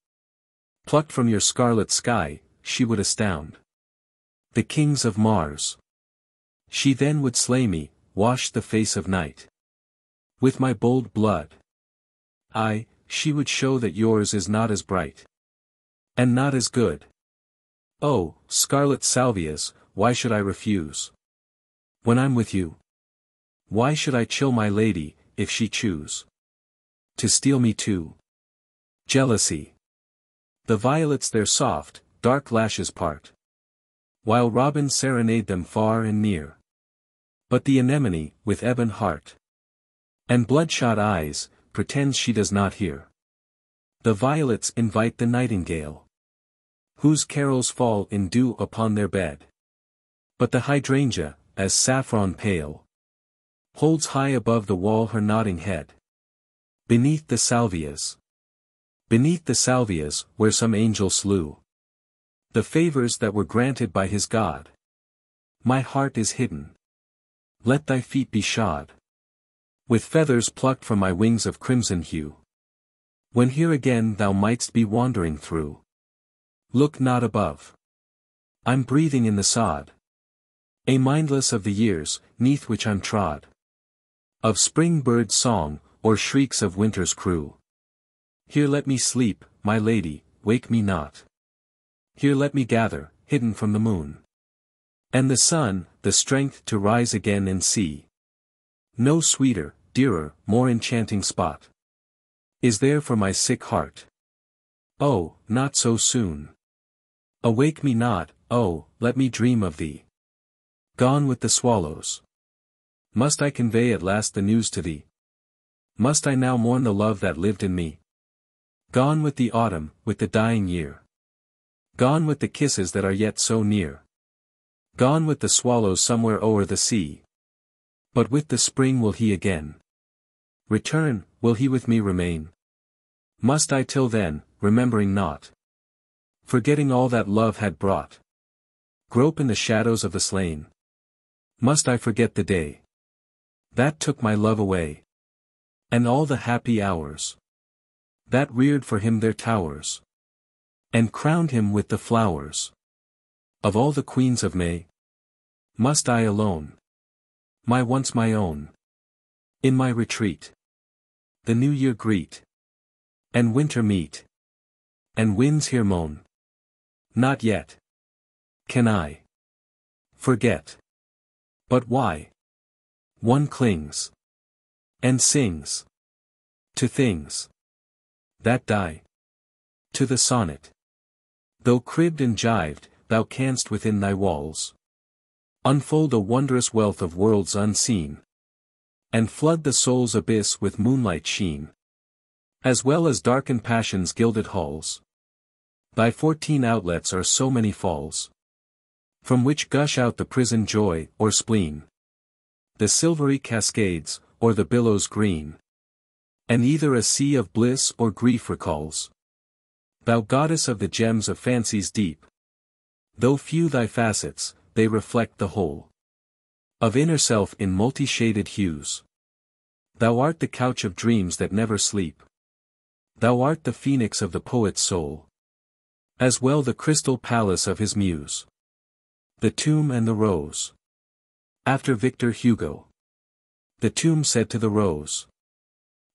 Plucked from your scarlet sky, she would astound the kings of Mars. She then would slay me, wash the face of night with my bold blood. She would show that yours is not as bright and not as good. Oh, scarlet salvias, why should I refuse when I'm with you? Why should I chill my lady, if she choose to steal me too? Jealousy. The violets their soft, dark lashes part, while robins serenade them far and near. But the anemone, with ebon heart and bloodshot eyes, pretends she does not hear. The violets invite the nightingale, whose carols fall in dew upon their bed. But the hydrangea, as saffron pale, holds high above the wall her nodding head. Beneath the salvias, where some angel slew the favors that were granted by his God, my heart is hidden. Let thy feet be shod with feathers plucked from my wings of crimson hue. When here again thou mightst be wandering through, look not above. I'm breathing in the sod, mindless of the years, 'neath which I'm trod, of spring bird's song, or shrieks of winter's crew. Here let me sleep, my lady, wake me not. Here let me gather, hidden from the moon and the sun, the strength to rise again and see. No sweeter, dearer, more enchanting spot is there for my sick heart. Oh, not so soon. Awake me not, oh, let me dream of thee. Gone with the swallows. Must I convey at last the news to thee? Must I now mourn the love that lived in me? Gone with the autumn, with the dying year. Gone with the kisses that are yet so near. Gone with the swallows somewhere o'er the sea. But with the spring will he again return, will he with me remain? Must I till then, remembering naught, forgetting all that love had brought, grope in the shadows of the slain? Must I forget the day that took my love away, and all the happy hours that reared for him their towers, and crowned him with the flowers of all the queens of May? Must I alone, my once my own, in my retreat, the new year greet, and winter meet, and winds here moan? Not yet can I forget. But why? One clings and sings to things that die, to the sonnet. Though cribbed and jived, thou canst within thy walls unfold a wondrous wealth of worlds unseen, and flood the soul's abyss with moonlight sheen, as well as darken passion's gilded halls. Thy 14 outlets are so many falls, from which gush out the prison joy or spleen, the silvery cascades, or the billows green, and either a sea of bliss or grief recalls. Thou goddess of the gems of fancy's deep, though few thy facets, they reflect the whole of inner self in multi-shaded hues. Thou art the couch of dreams that never sleep. Thou art the phoenix of the poet's soul, as well the crystal palace of his muse. The tomb and the rose. After Victor Hugo. The tomb said to the rose,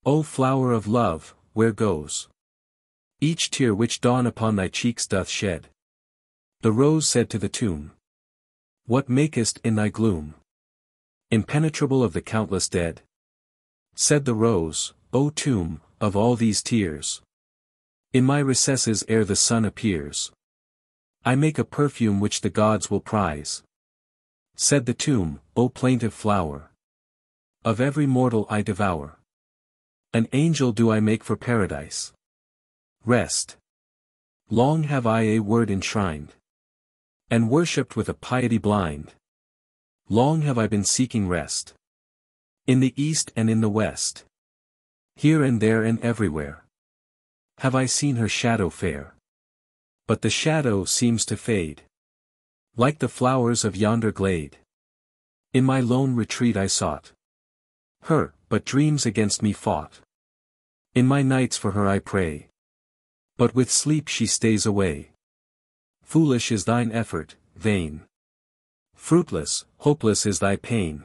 O flower of love, where goes each tear which dawn upon thy cheeks doth shed? The rose said to the tomb, What makest in thy gloom, impenetrable of the countless dead? Said the rose, O tomb, of all these tears, in my recesses ere the sun appears, I make a perfume which the gods will prize. Said the tomb, O plaintive flower, of every mortal I devour, an angel do I make for paradise. Rest. Long have I a word enshrined, and worshipped with a piety blind. Long have I been seeking rest, in the east and in the west. Here and there and everywhere have I seen her shadow fair. But the shadow seems to fade, like the flowers of yonder glade. In my lone retreat I sought her, but dreams against me fought. In my nights for her I pray, but with sleep she stays away. Foolish is thine effort, vain. Fruitless, hopeless is thy pain.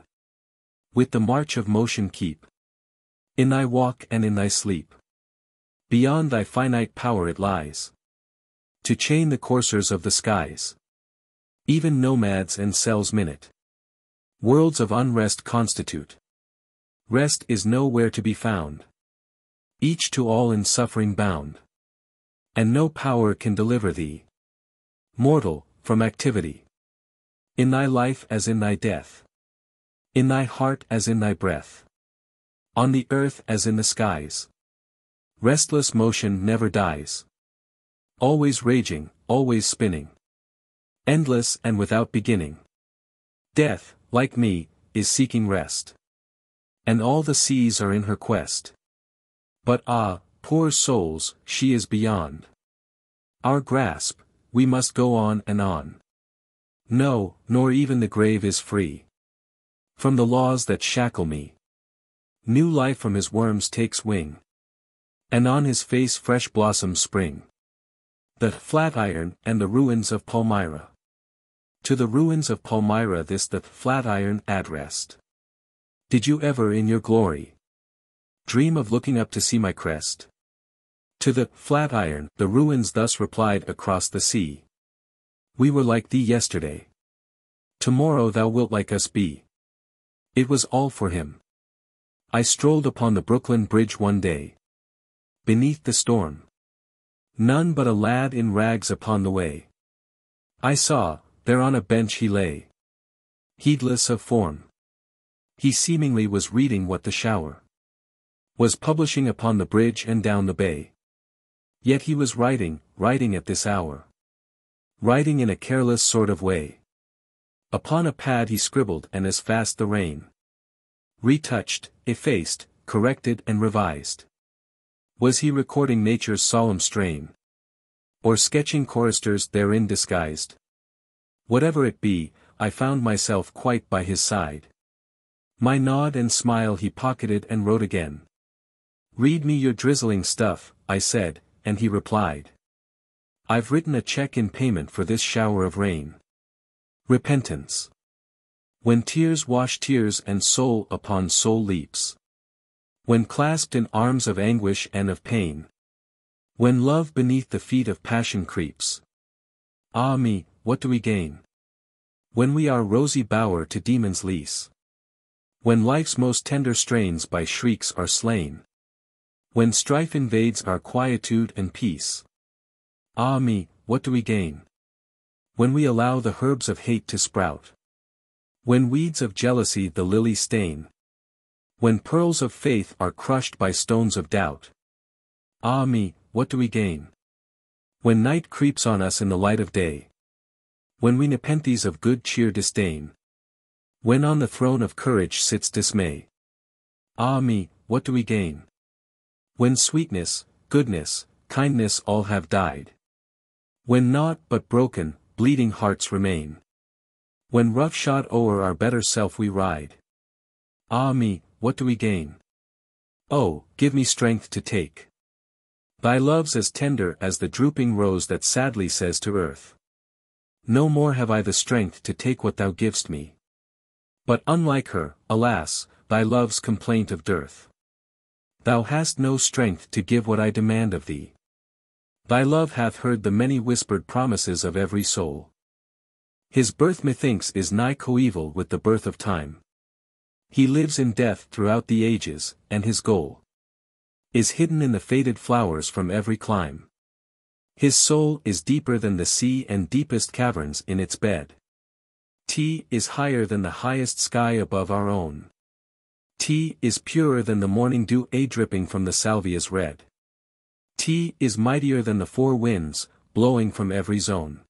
With the march of motion keep, in thy walk and in thy sleep. Beyond thy finite power it lies, to chain the coursers of the skies. Even nomads and cells minute worlds of unrest constitute. Rest is nowhere to be found, each to all in suffering bound. And no power can deliver thee, mortal, from activity. In thy life as in thy death. In thy heart as in thy breath. On the earth as in the skies. Restless motion never dies. Always raging, always spinning. Endless and without beginning. Death, like me, is seeking rest. And all the seas are in her quest. But ah, poor souls, she is beyond our grasp, we must go on and on. No, nor even the grave is free from the laws that shackle me. New life from his worms takes wing. And on his face fresh blossoms spring. The Flatiron and the ruins of Palmyra. To the ruins of Palmyra this the Flatiron addressed. Did you ever in your glory dream of looking up to see my crest? To the Flatiron the ruins thus replied across the sea. We were like thee yesterday. Tomorrow thou wilt like us be. It was all for him. I strolled upon the Brooklyn Bridge one day. Beneath the storm. None but a lad in rags upon the way. I saw, there on a bench he lay. Heedless of form. He seemingly was reading what the shower was publishing upon the bridge and down the bay. Yet he was writing at this hour. Writing in a careless sort of way. Upon a pad he scribbled and as fast the rain retouched, effaced, corrected and revised. Was he recording nature's solemn strain? Or sketching choristers therein disguised? Whatever it be, I found myself quite by his side. My nod and smile he pocketed and wrote again. Read me your drizzling stuff, I said, and he replied. I've written a check in payment for this shower of rain. Repentance. When tears wash tears and soul upon soul leaps. When clasped in arms of anguish and of pain. When love beneath the feet of passion creeps. Ah me, what do we gain? When we our rosy bower to demons lease. When life's most tender strains by shrieks are slain. When strife invades our quietude and peace. Ah me, what do we gain? When we allow the herbs of hate to sprout. When weeds of jealousy the lily stain. When pearls of faith are crushed by stones of doubt. Ah me, what do we gain? When night creeps on us in the light of day. When we nepenthes of good cheer disdain. When on the throne of courage sits dismay. Ah me, what do we gain? When sweetness, goodness, kindness all have died. When naught but broken, bleeding hearts remain. When roughshod o'er our better self we ride. Ah me, what do we gain? Oh, give me strength to take. Thy love's as tender as the drooping rose that sadly says to earth. No more have I the strength to take what thou givest me. But unlike her, alas, thy love's complaint of dearth. Thou hast no strength to give what I demand of thee. Thy love hath heard the many whispered promises of every soul. His birth methinks is nigh coeval with the birth of time. He lives in death throughout the ages, and his goal is hidden in the faded flowers from every clime. His soul is deeper than the sea and deepest caverns in its bed. T is higher than the highest sky above our own. T is purer than the morning dew dripping from the salvia's red. T is mightier than the four winds, blowing from every zone.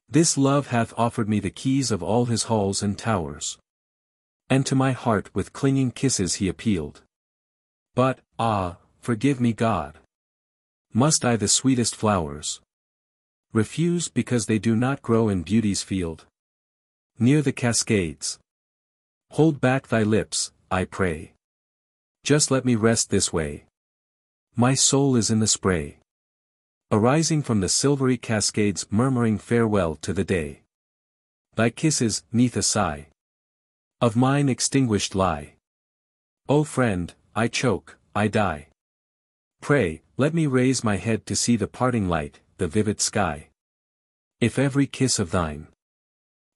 This love hath offered me the keys of all his halls and towers. And to my heart with clinging kisses he appealed. But, ah, forgive me God. Must I the sweetest flowers refuse because they do not grow in beauty's field? Near the cascades. Hold back thy lips, I pray. Just let me rest this way. My soul is in the spray. Arising from the silvery cascades murmuring farewell to the day. Thy kisses, 'neath a sigh of mine extinguished lie. O friend, I choke, I die. Pray, let me raise my head to see the parting light, the vivid sky. If every kiss of thine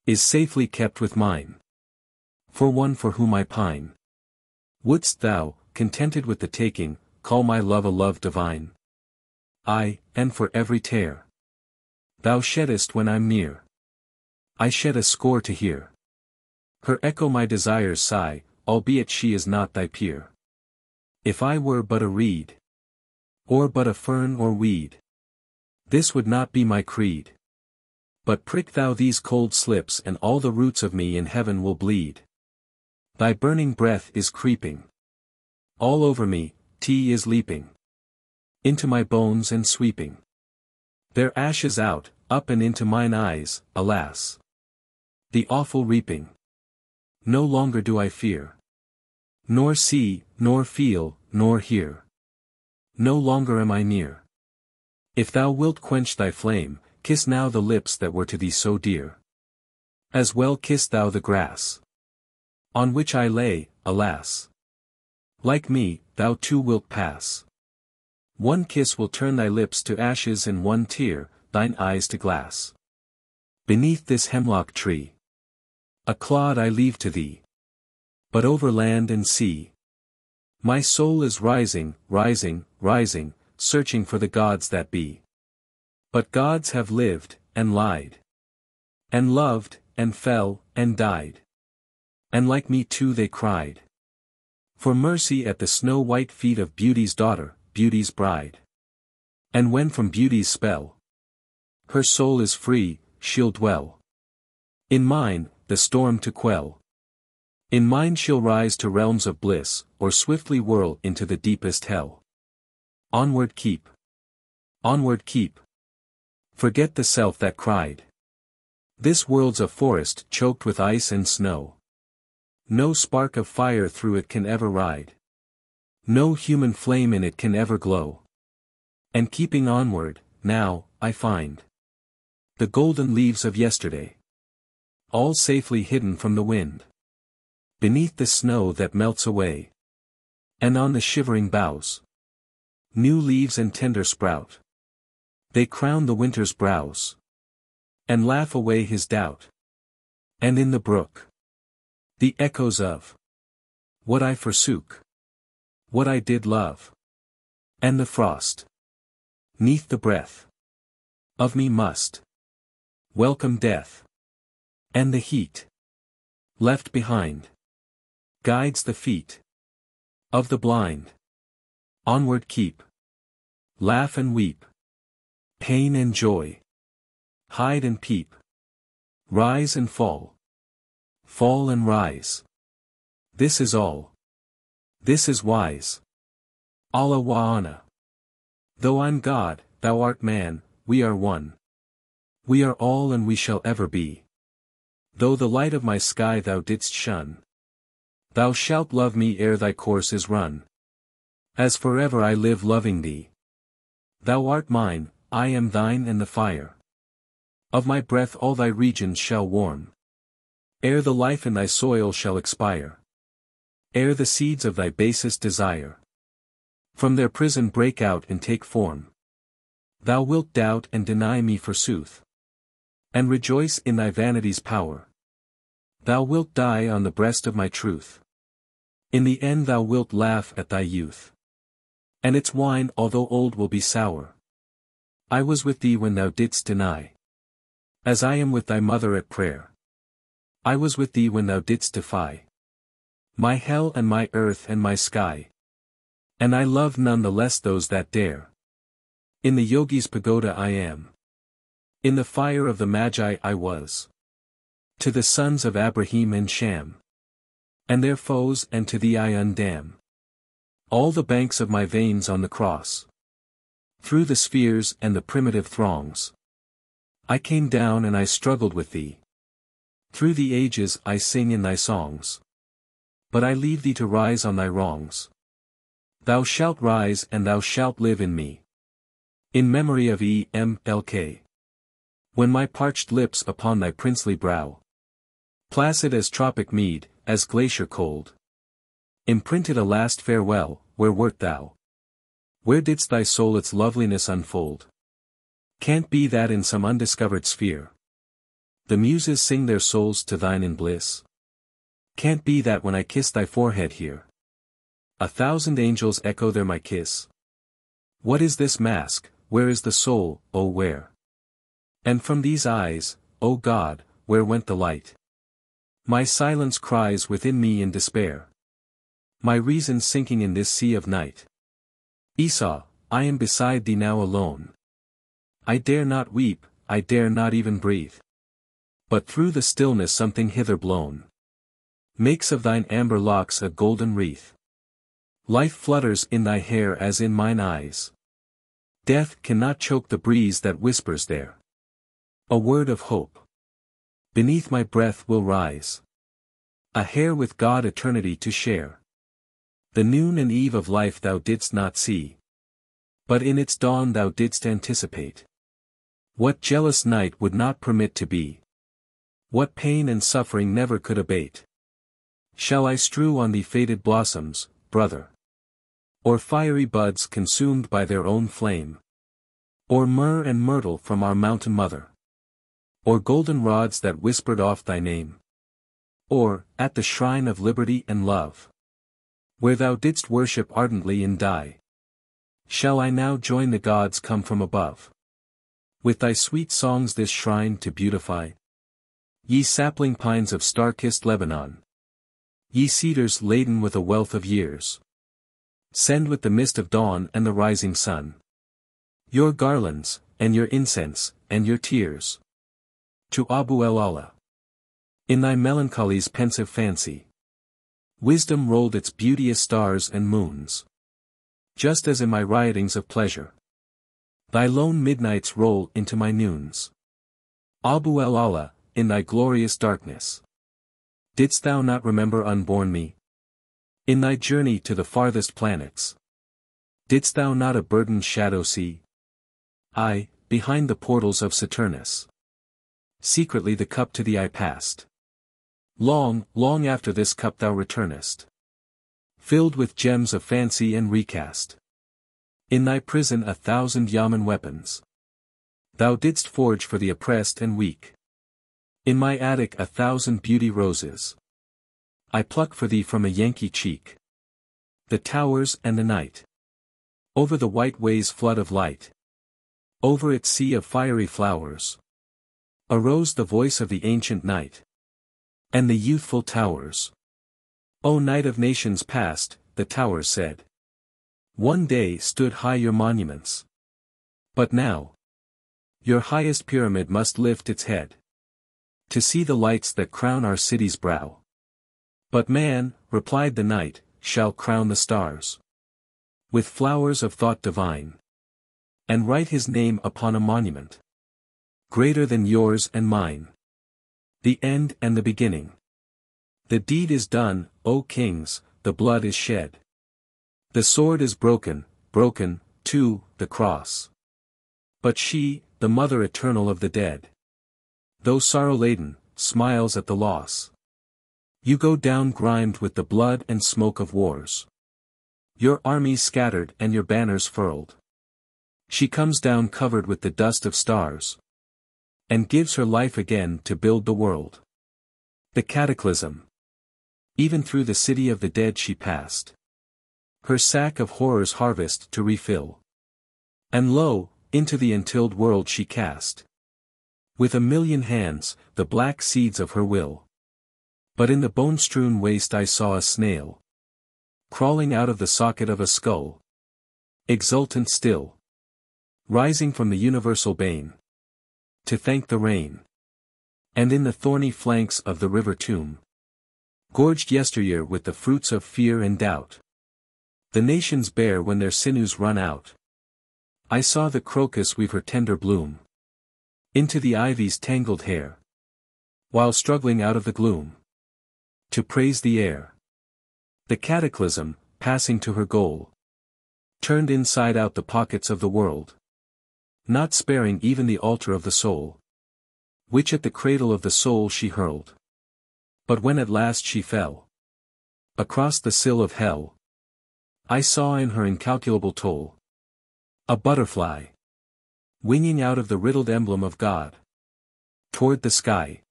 is safely kept with mine. For one for whom I pine. Wouldst thou, contented with the taking, call my love a love divine? Aye, and for every tear thou sheddest when I'm near. I shed a score to hear her echo my desires sigh, albeit she is not thy peer. If I were but a reed, or but a fern or weed, this would not be my creed. But prick thou these cold slips and all the roots of me in heaven will bleed. Thy burning breath is creeping all over me, tea is leaping into my bones and sweeping their ashes out, up and into mine eyes, alas! The awful reaping. No longer do I fear, nor see, nor feel, nor hear. No longer am I near. If thou wilt quench thy flame, kiss now the lips that were to thee so dear. As well kiss thou the grass on which I lay, alas! Like me, thou too wilt pass. One kiss will turn thy lips to ashes and one tear, thine eyes to glass. Beneath this hemlock tree, a clod I leave to thee. But over land and sea, my soul is rising, rising, rising, searching for the gods that be. But gods have lived, and lied, and loved, and fell, and died. And like me too they cried for mercy at the snow-white feet of Beauty's daughter, Beauty's bride. And when from Beauty's spell her soul is free, she'll dwell in mine, the storm to quell. In mine she'll rise to realms of bliss, or swiftly whirl into the deepest hell. Onward keep. Onward keep. Forget the self that cried. This world's a forest choked with ice and snow. No spark of fire through it can ever ride. No human flame in it can ever glow. And keeping onward, now, I find the golden leaves of yesterday, all safely hidden from the wind, beneath the snow that melts away. And on the shivering boughs, new leaves and tender sprout. They crown the winter's brows, and laugh away his doubt. And in the brook, the echoes of what I forsook, what I did love, and the frost, 'neath the breath of me must welcome death. And the heat left behind guides the feet of the blind. Onward keep. Laugh and weep. Pain and joy. Hide and peep. Rise and fall. Fall and rise. This is all. This is wise. Allah wa'ana. Though I'm God, thou art man, we are one. We are all and we shall ever be. Though the light of my sky thou didst shun, thou shalt love me ere thy course is run. As forever I live loving thee. Thou art mine, I am thine, and the fire of my breath all thy regions shall warm. Ere the life in thy soil shall expire. Ere the seeds of thy basest desire from their prison break out and take form. Thou wilt doubt and deny me forsooth, and rejoice in thy vanity's power. Thou wilt die on the breast of my truth. In the end thou wilt laugh at thy youth, and its wine although old will be sour. I was with thee when thou didst deny, as I am with thy mother at prayer. I was with thee when thou didst defy my hell and my earth and my sky. And I love none the less those that dare. In the yogi's pagoda I am. In the fire of the magi I was. To the sons of Abraham and Sham, and their foes, and to thee I undam all the banks of my veins on the cross. Through the spheres and the primitive throngs I came down and I struggled with thee. Through the ages I sing in thy songs. But I leave thee to rise on thy wrongs. Thou shalt rise and thou shalt live in me. In memory of E.M.L.K. When my parched lips upon thy princely brow, placid as tropic mead, as glacier cold, imprinted a last farewell, where wert thou? Where didst thy soul its loveliness unfold? Can't be that in some undiscovered sphere the muses sing their souls to thine in bliss? Can't be that when I kiss thy forehead here 1,000 angels echo there my kiss? What is this mask, where is the soul, oh where? And from these eyes, O God, where went the light? My silence cries within me in despair. My reason sinking in this sea of night. Esau, I am beside thee now alone. I dare not weep, I dare not even breathe. But through the stillness something hither blown makes of thine amber locks a golden wreath. Life flutters in thy hair as in mine eyes. Death cannot choke the breeze that whispers there a word of hope. Beneath my breath will rise a hair with God eternity to share. The noon and eve of life thou didst not see, but in its dawn thou didst anticipate. What jealous night would not permit to be? What pain and suffering never could abate? Shall I strew on thee faded blossoms, brother? Or fiery buds consumed by their own flame? Or myrrh and myrtle from our mountain mother? Or golden rods that whispered oft thy name? Or, at the shrine of liberty and love, where thou didst worship ardently and die, shall I now join the gods come from above, with thy sweet songs this shrine to beautify? Ye sapling pines of star-kissed Lebanon, ye cedars laden with a wealth of years, send with the mist of dawn and the rising sun your garlands, and your incense, and your tears, to Abu el-Allah. In thy melancholy's pensive fancy, wisdom rolled its beauteous stars and moons, just as in my riotings of pleasure, thy lone midnights roll into my noons. Abu el-Allah, in thy glorious darkness, didst thou not remember unborn me? In thy journey to the farthest planets, didst thou not a burdened shadow see? I, behind the portals of Saturnus, secretly the cup to thee I passed. Long, long after this cup thou returnest, filled with gems of fancy and recast. In thy prison 1,000 Yaman weapons thou didst forge for the oppressed and weak. In my attic 1,000 beauty roses I pluck for thee from a Yankee cheek. The towers and the night, over the white way's flood of light, over its sea of fiery flowers, arose the voice of the ancient night, and the youthful towers. O night of nations past, the towers said, one day stood high your monuments. But now, your highest pyramid must lift its head, to see the lights that crown our city's brow. But man, replied the night, shall crown the stars with flowers of thought divine, and write his name upon a monument greater than yours and mine. The end and the beginning. The deed is done, O kings, the blood is shed. The sword is broken, broken, too, the cross. But she, the mother eternal of the dead, though sorrow-laden, smiles at the loss. You go down grimed with the blood and smoke of wars. Your armies scattered and your banners furled. She comes down covered with the dust of stars, and gives her life again to build the world. The cataclysm. Even through the city of the dead she passed, her sack of horrors harvest to refill. And lo, into the untilled world she cast, with 1,000,000 hands, the black seeds of her will. But in the bone-strewn waste I saw a snail, crawling out of the socket of a skull, exultant still, rising from the universal bane, to thank the rain. And in the thorny flanks of the river tomb, gorged yesteryear with the fruits of fear and doubt, the nations bear when their sinews run out, I saw the crocus weave her tender bloom into the ivy's tangled hair, while struggling out of the gloom to praise the air. The cataclysm, passing to her goal, turned inside out the pockets of the world, not sparing even the altar of the soul, which at the cradle of the soul she hurled. But when at last she fell across the sill of hell, I saw in her incalculable toll a butterfly, winging out of the riddled emblem of God toward the sky,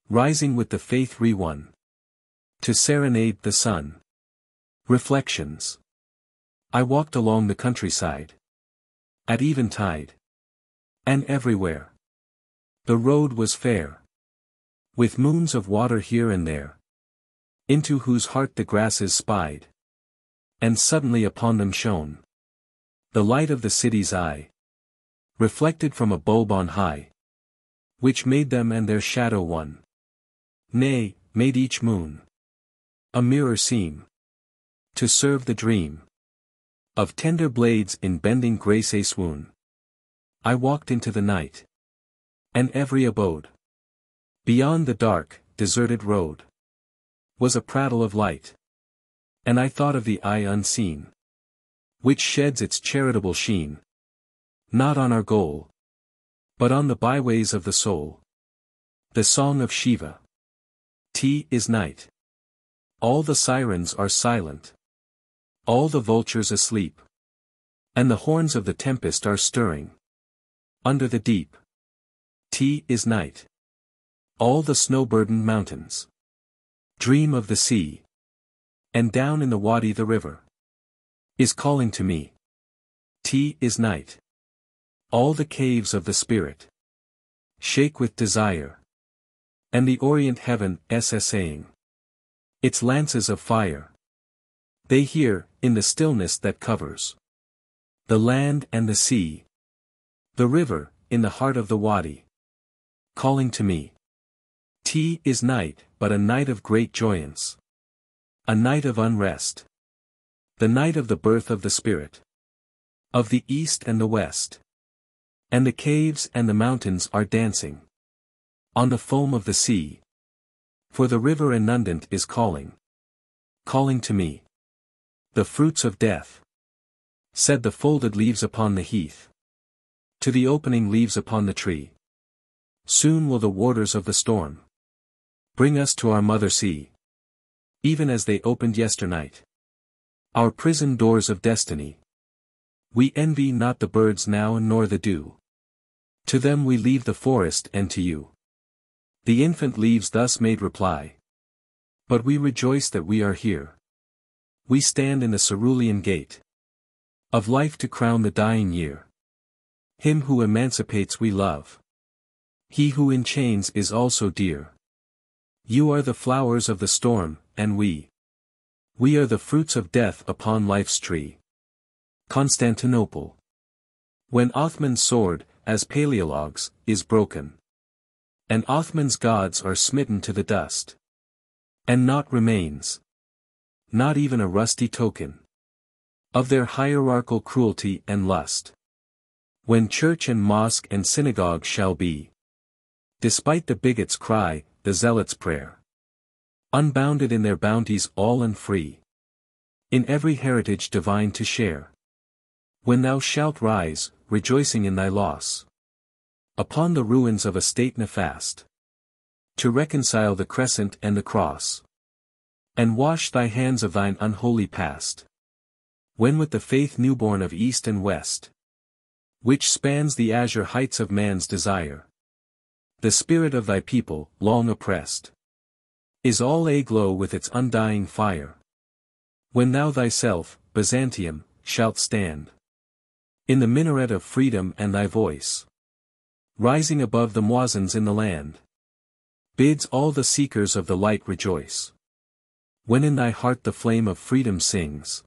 rising with the faith re-won to serenade the sun. Reflections. I walked along the countryside, At eventide. And everywhere. The road was fair. With moons of water here and there. Into whose heart the grasses spied. And suddenly upon them shone the light of the city's eye, reflected from a bulb on high, which made them and their shadow one. Nay, made each moon a mirror seem to serve the dream of tender blades in bending grace a swoon. I walked into the night, and every abode beyond the dark, deserted road was a prattle of light. And I thought of the eye unseen, which sheds its charitable sheen, not on our goal, but on the byways of the soul. The song of Shiva. Is night. All the sirens are silent. All the vultures asleep. And the horns of the tempest are stirring. Under the deep. Is night. All the snow-burdened mountains dream of the sea. And down in the wadi the river is calling to me. Is night. All the caves of the spirit shake with desire. And the orient heaven saying its lances of fire. They hear, in the stillness that covers the land and the sea, the river, in the heart of the wadi, calling to me. Is night, but a night of great joyance. A night of unrest. The night of the birth of the Spirit. Of the East and the West. And the caves and the mountains are dancing on the foam of the sea. For the river inundant is calling. Calling to me. The fruits of death. Said the folded leaves upon the heath. To the opening leaves upon the tree. Soon will the warders of the storm bring us to our mother sea. Even as they opened yesternight our prison doors of destiny. We envy not the birds now nor the dew. To them we leave the forest and to you the infant leaves thus made reply. But we rejoice that we are here. We stand in the cerulean gate of life to crown the dying year. Him who emancipates we love. He who in chains is also dear. You are the flowers of the storm, and we are the fruits of death upon life's tree. Constantinople. When Othman's sword, as Paleologues, is broken, and Othman's gods are smitten to the dust, and naught remains, not even a rusty token, of their hierarchical cruelty and lust. When church and mosque and synagogue shall be, despite the bigot's cry, the zealot's prayer, unbounded in their bounties all and free, in every heritage divine to share. When thou shalt rise, rejoicing in thy loss, upon the ruins of a state nefast, to reconcile the crescent and the cross, and wash thy hands of thine unholy past. When with the faith newborn of East and West, which spans the azure heights of man's desire, the spirit of thy people, long oppressed, is all aglow with its undying fire. When thou thyself, Byzantium, shalt stand in the minaret of freedom and thy voice, rising above the muezzins in the land, bids all the seekers of the light rejoice. When in thy heart the flame of freedom sings,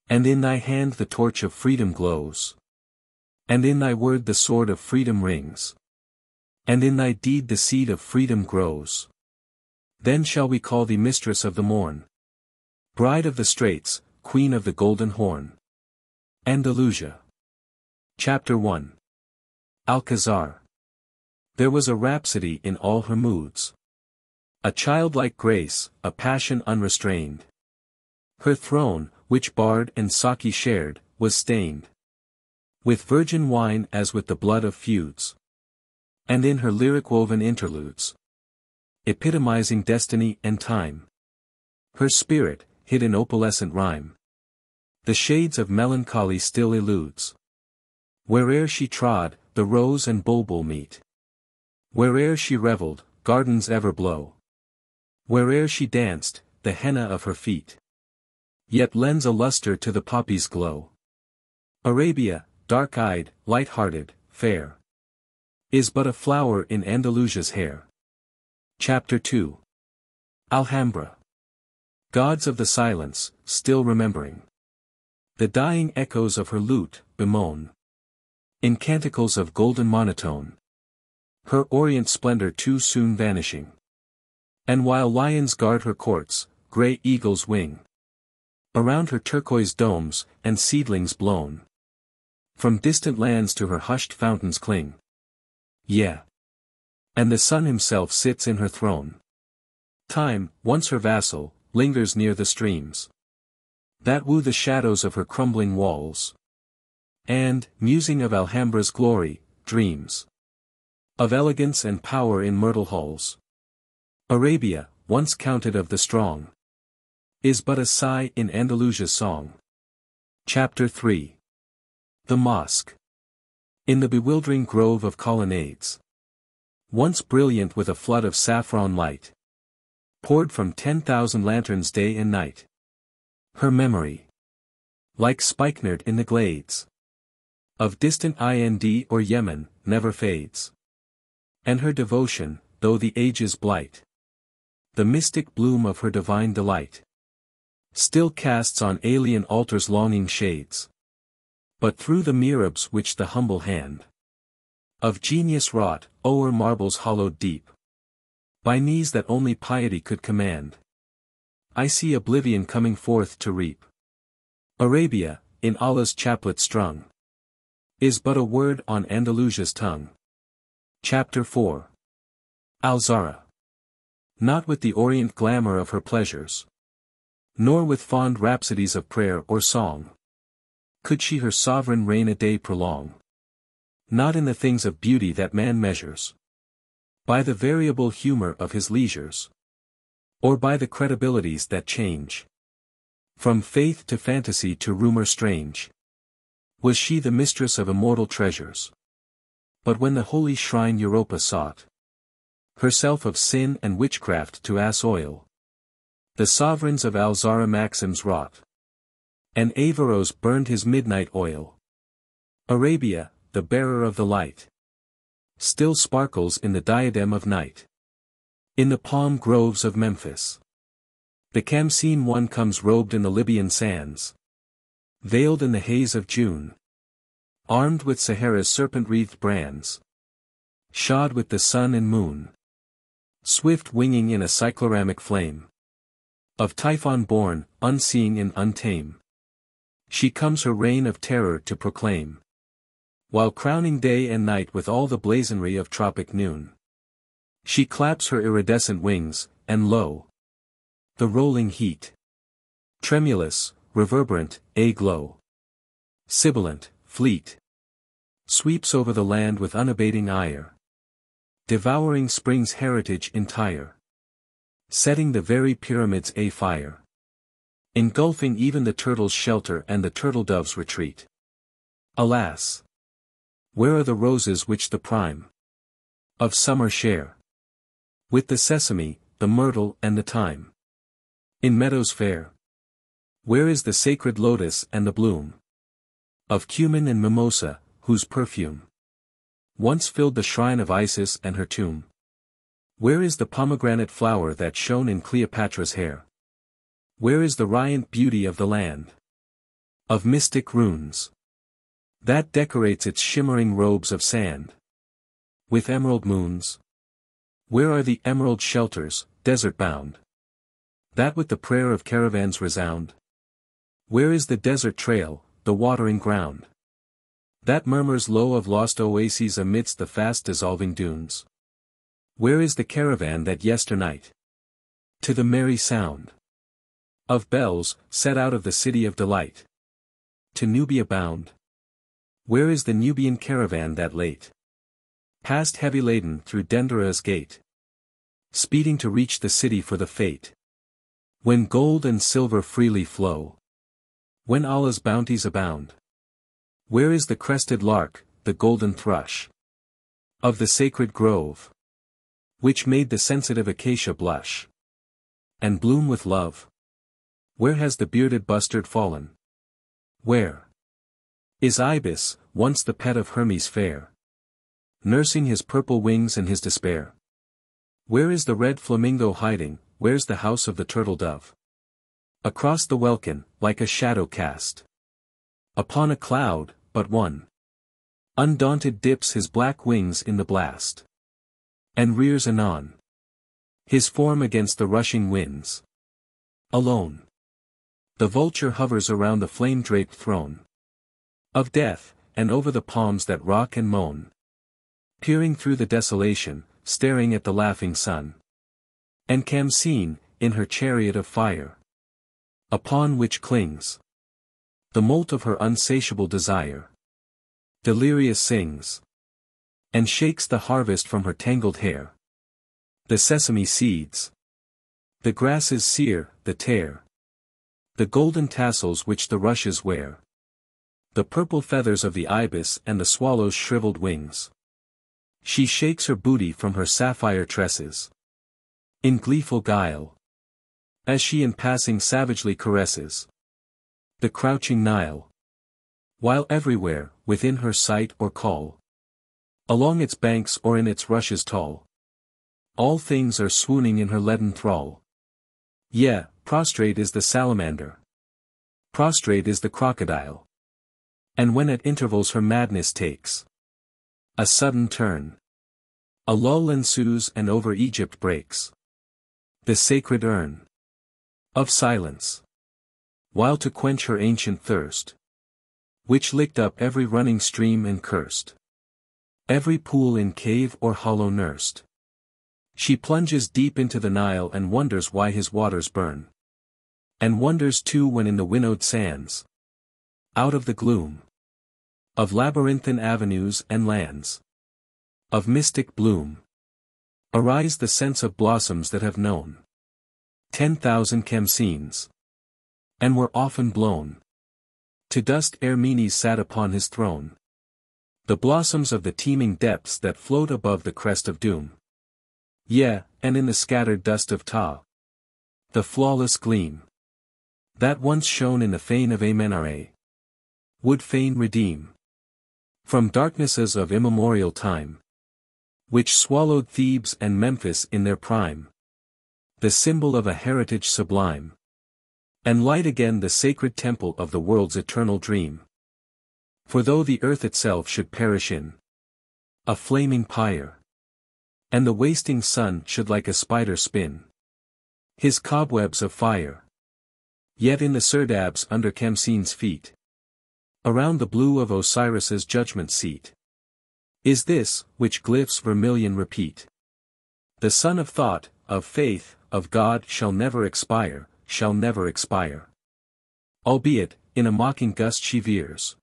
and in thy hand the torch of freedom glows, and in thy word the sword of freedom rings, and in thy deed the seed of freedom grows, then shall we call thee mistress of the morn, bride of the straits, queen of the golden horn. Andalusia. Chapter 1. Alcazar. There was a rhapsody in all her moods. A childlike grace, a passion unrestrained. Her throne, which bard and Saki shared, was stained with virgin wine as with the blood of feuds. And in her lyric woven interludes, epitomizing destiny and time, her spirit, hid in opalescent rhyme, the shades of melancholy still eludes. Where'er she trod, the rose and bulbul meet. Where'er she revelled, gardens ever blow. Where'er she danced, the henna of her feet yet lends a luster to the poppy's glow. Arabia, dark-eyed, light-hearted, fair, is but a flower in Andalusia's hair. Chapter 2. Alhambra. Gods of the silence, still remembering. The dying echoes of her lute, bemoan. In canticles of golden monotone. Her orient splendor too soon vanishing. And while lions guard her courts, grey eagles wing. Around her turquoise domes, and seedlings blown. From distant lands to her hushed fountains cling. Yeah. And the sun himself sits in her throne. Time, once her vassal, lingers near the streams that woo the shadows of her crumbling walls. And, musing of Alhambra's glory, dreams of elegance and power in myrtle halls. Arabia, once counted of the strong, is but a sigh in Andalusia's song. Chapter 3. The Mosque. In the bewildering grove of colonnades, once brilliant with a flood of saffron light, poured from 10,000 lanterns day and night. Her memory, like spikenard in the glades of distant Ind or Yemen, never fades. And her devotion, though the ages blight the mystic bloom of her divine delight, still casts on alien altars longing shades. But through the mihrabs which the humble hand of genius wrought, o'er marbles hollowed deep, by knees that only piety could command, I see oblivion coming forth to reap. Arabia, in Allah's chaplet strung, is but a word on Andalusia's tongue. Chapter 4. Al-Zahra. Not with the orient glamour of her pleasures, nor with fond rhapsodies of prayer or song, could she her sovereign reign a day prolong. Not in the things of beauty that man measures, by the variable humor of his leisures, or by the credibilities that change from faith to fantasy to rumor strange, was she the mistress of immortal treasures. But when the holy shrine Europa sought herself of sin and witchcraft to assoil, the sovereigns of Al-Zahra maxims wrought, and Averroes burned his midnight oil. Arabia, the bearer of the light, still sparkles in the diadem of night. In the palm groves of Memphis, the Khamseen one comes robed in the Libyan sands, veiled in the haze of June, armed with Sahara's serpent-wreathed brands, shod with the sun and moon, swift winging in a cycloramic flame of Typhon born, unseeing and untame. She comes her reign of terror to proclaim, while crowning day and night with all the blazonry of tropic noon. She claps her iridescent wings, and lo! The rolling heat, tremulous, reverberant, aglow, sibilant, fleet, sweeps over the land with unabating ire, devouring spring's heritage entire, setting the very pyramids afire, engulfing even the turtle's shelter and the turtle-dove's retreat. Alas! Where are the roses which the prime of summer share with the sesame, the myrtle and the thyme? In meadows fair, where is the sacred lotus and the bloom of cumin and mimosa, whose perfume once filled the shrine of Isis and her tomb? Where is the pomegranate flower that shone in Cleopatra's hair? Where is the riant beauty of the land of mystic runes that decorates its shimmering robes of sand with emerald moons? Where are the emerald shelters, desert-bound, that with the prayer of caravans resound? Where is the desert trail, the watering ground, that murmurs low of lost oases amidst the fast-dissolving dunes? Where is the caravan that yesternight, to the merry sound of bells, set out of the city of delight, to Nubia bound? Where is the Nubian caravan that late passed heavy-laden through Dendera's gate, speeding to reach the city for the fate when gold and silver freely flow, when Allah's bounties abound? Where is the crested lark, the golden thrush of the sacred grove, which made the sensitive acacia blush and bloom with love? Where has the bearded bustard fallen? Where Is ibis, once the pet of Hermes fair, nursing his purple wings and his despair? Where is the red flamingo hiding, where's the house of the turtle dove? Across the welkin, like a shadow cast upon a cloud, but one, undaunted dips his black wings in the blast, and rears anon his form against the rushing winds. Alone, the vulture hovers around the flame-draped throne of death, and over the palms that rock and moan, peering through the desolation, staring at the laughing sun. And Khamsin, in her chariot of fire, upon which clings the moult of her unsatiable desire, delirious sings, and shakes the harvest from her tangled hair. The sesame seeds, the grasses sere, the tare, the golden tassels which the rushes wear, the purple feathers of the ibis and the swallow's shriveled wings. She shakes her booty from her sapphire tresses, in gleeful guile, as she in passing savagely caresses the crouching Nile, while everywhere, within her sight or call, along its banks or in its rushes tall, all things are swooning in her leaden thrall. Yea, prostrate is the salamander, prostrate is the crocodile. And when at intervals her madness takes a sudden turn, a lull ensues and over Egypt breaks the sacred urn of silence, while to quench her ancient thirst, which licked up every running stream and cursed every pool in cave or hollow nursed, she plunges deep into the Nile and wonders why his waters burn, and wonders too when in the winnowed sands, out of the gloom of labyrinthine avenues and lands of mystic bloom, arise the scents of blossoms that have known 10,000 Khamsins, and were often blown to dust ere Menes sat upon his throne. The blossoms of the teeming depths that float above the crest of doom. Yea, and in the scattered dust of Ta, the flawless gleam that once shone in the fane of Amenare would fain redeem from darknesses of immemorial time, which swallowed Thebes and Memphis in their prime, the symbol of a heritage sublime, and light again the sacred temple of the world's eternal dream. For though the earth itself should perish in a flaming pyre, and the wasting sun should like a spider spin his cobwebs of fire, yet in the serdabs under Khamsin's feet, around the blue of Osiris's judgment seat, is this, which glyphs vermilion repeat. The sun of thought, of faith, of God shall never expire, shall never expire. Albeit, in a mocking gust she veers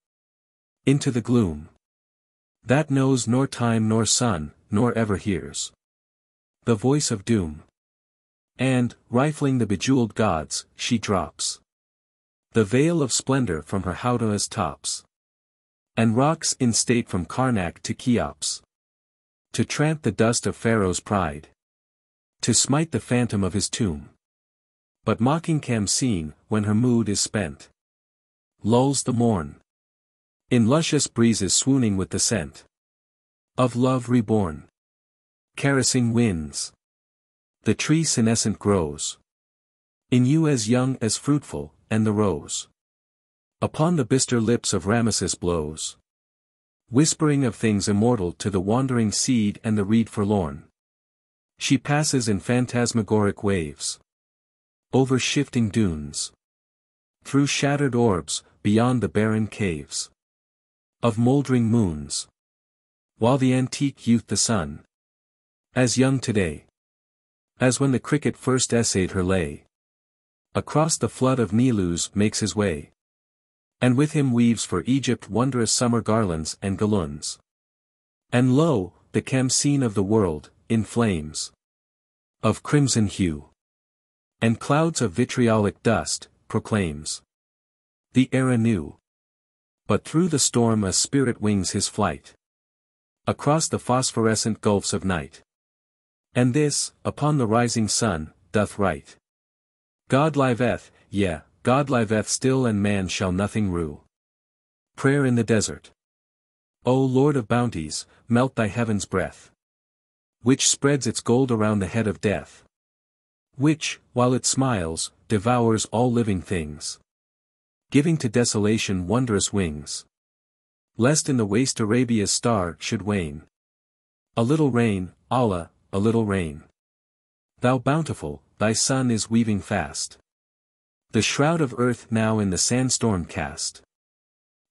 into the gloom that knows nor time nor sun, nor ever hears the voice of doom. And, rifling the bejeweled gods, she drops the veil of splendor from her howdah's tops, and rocks in state from Karnak to Cheops, to tramp the dust of Pharaoh's pride, to smite the phantom of his tomb. But mocking Khamsin, when her mood is spent, lulls the morn in luscious breezes swooning with the scent of love reborn. Caressing winds, the tree senescent grows in you as young as fruitful, and the rose upon the bistre lips of Ramesses blows, whispering of things immortal to the wandering seed and the reed forlorn. She passes in phantasmagoric waves over shifting dunes, through shattered orbs, beyond the barren caves of mouldering moons, while the antique youth the sun, as young today as when the cricket first essayed her lay, across the flood of Nilus makes his way, and with him weaves for Egypt wondrous summer garlands and galloons. And lo, the Khamsin of the world, in flames of crimson hue and clouds of vitriolic dust, proclaims the era new. But through the storm a spirit wings his flight across the phosphorescent gulfs of night. And this, upon the rising sun, doth write. God liveth, yea, God liveth still, and man shall nothing rue. Prayer in the desert. O Lord of bounties, melt thy heaven's breath, which spreads its gold around the head of death, which, while it smiles, devours all living things, giving to desolation wondrous wings, lest in the waste Arabia's star should wane. A little rain, Allah, a little rain. Thou bountiful, thy sun is weaving fast the shroud of earth now in the sandstorm cast.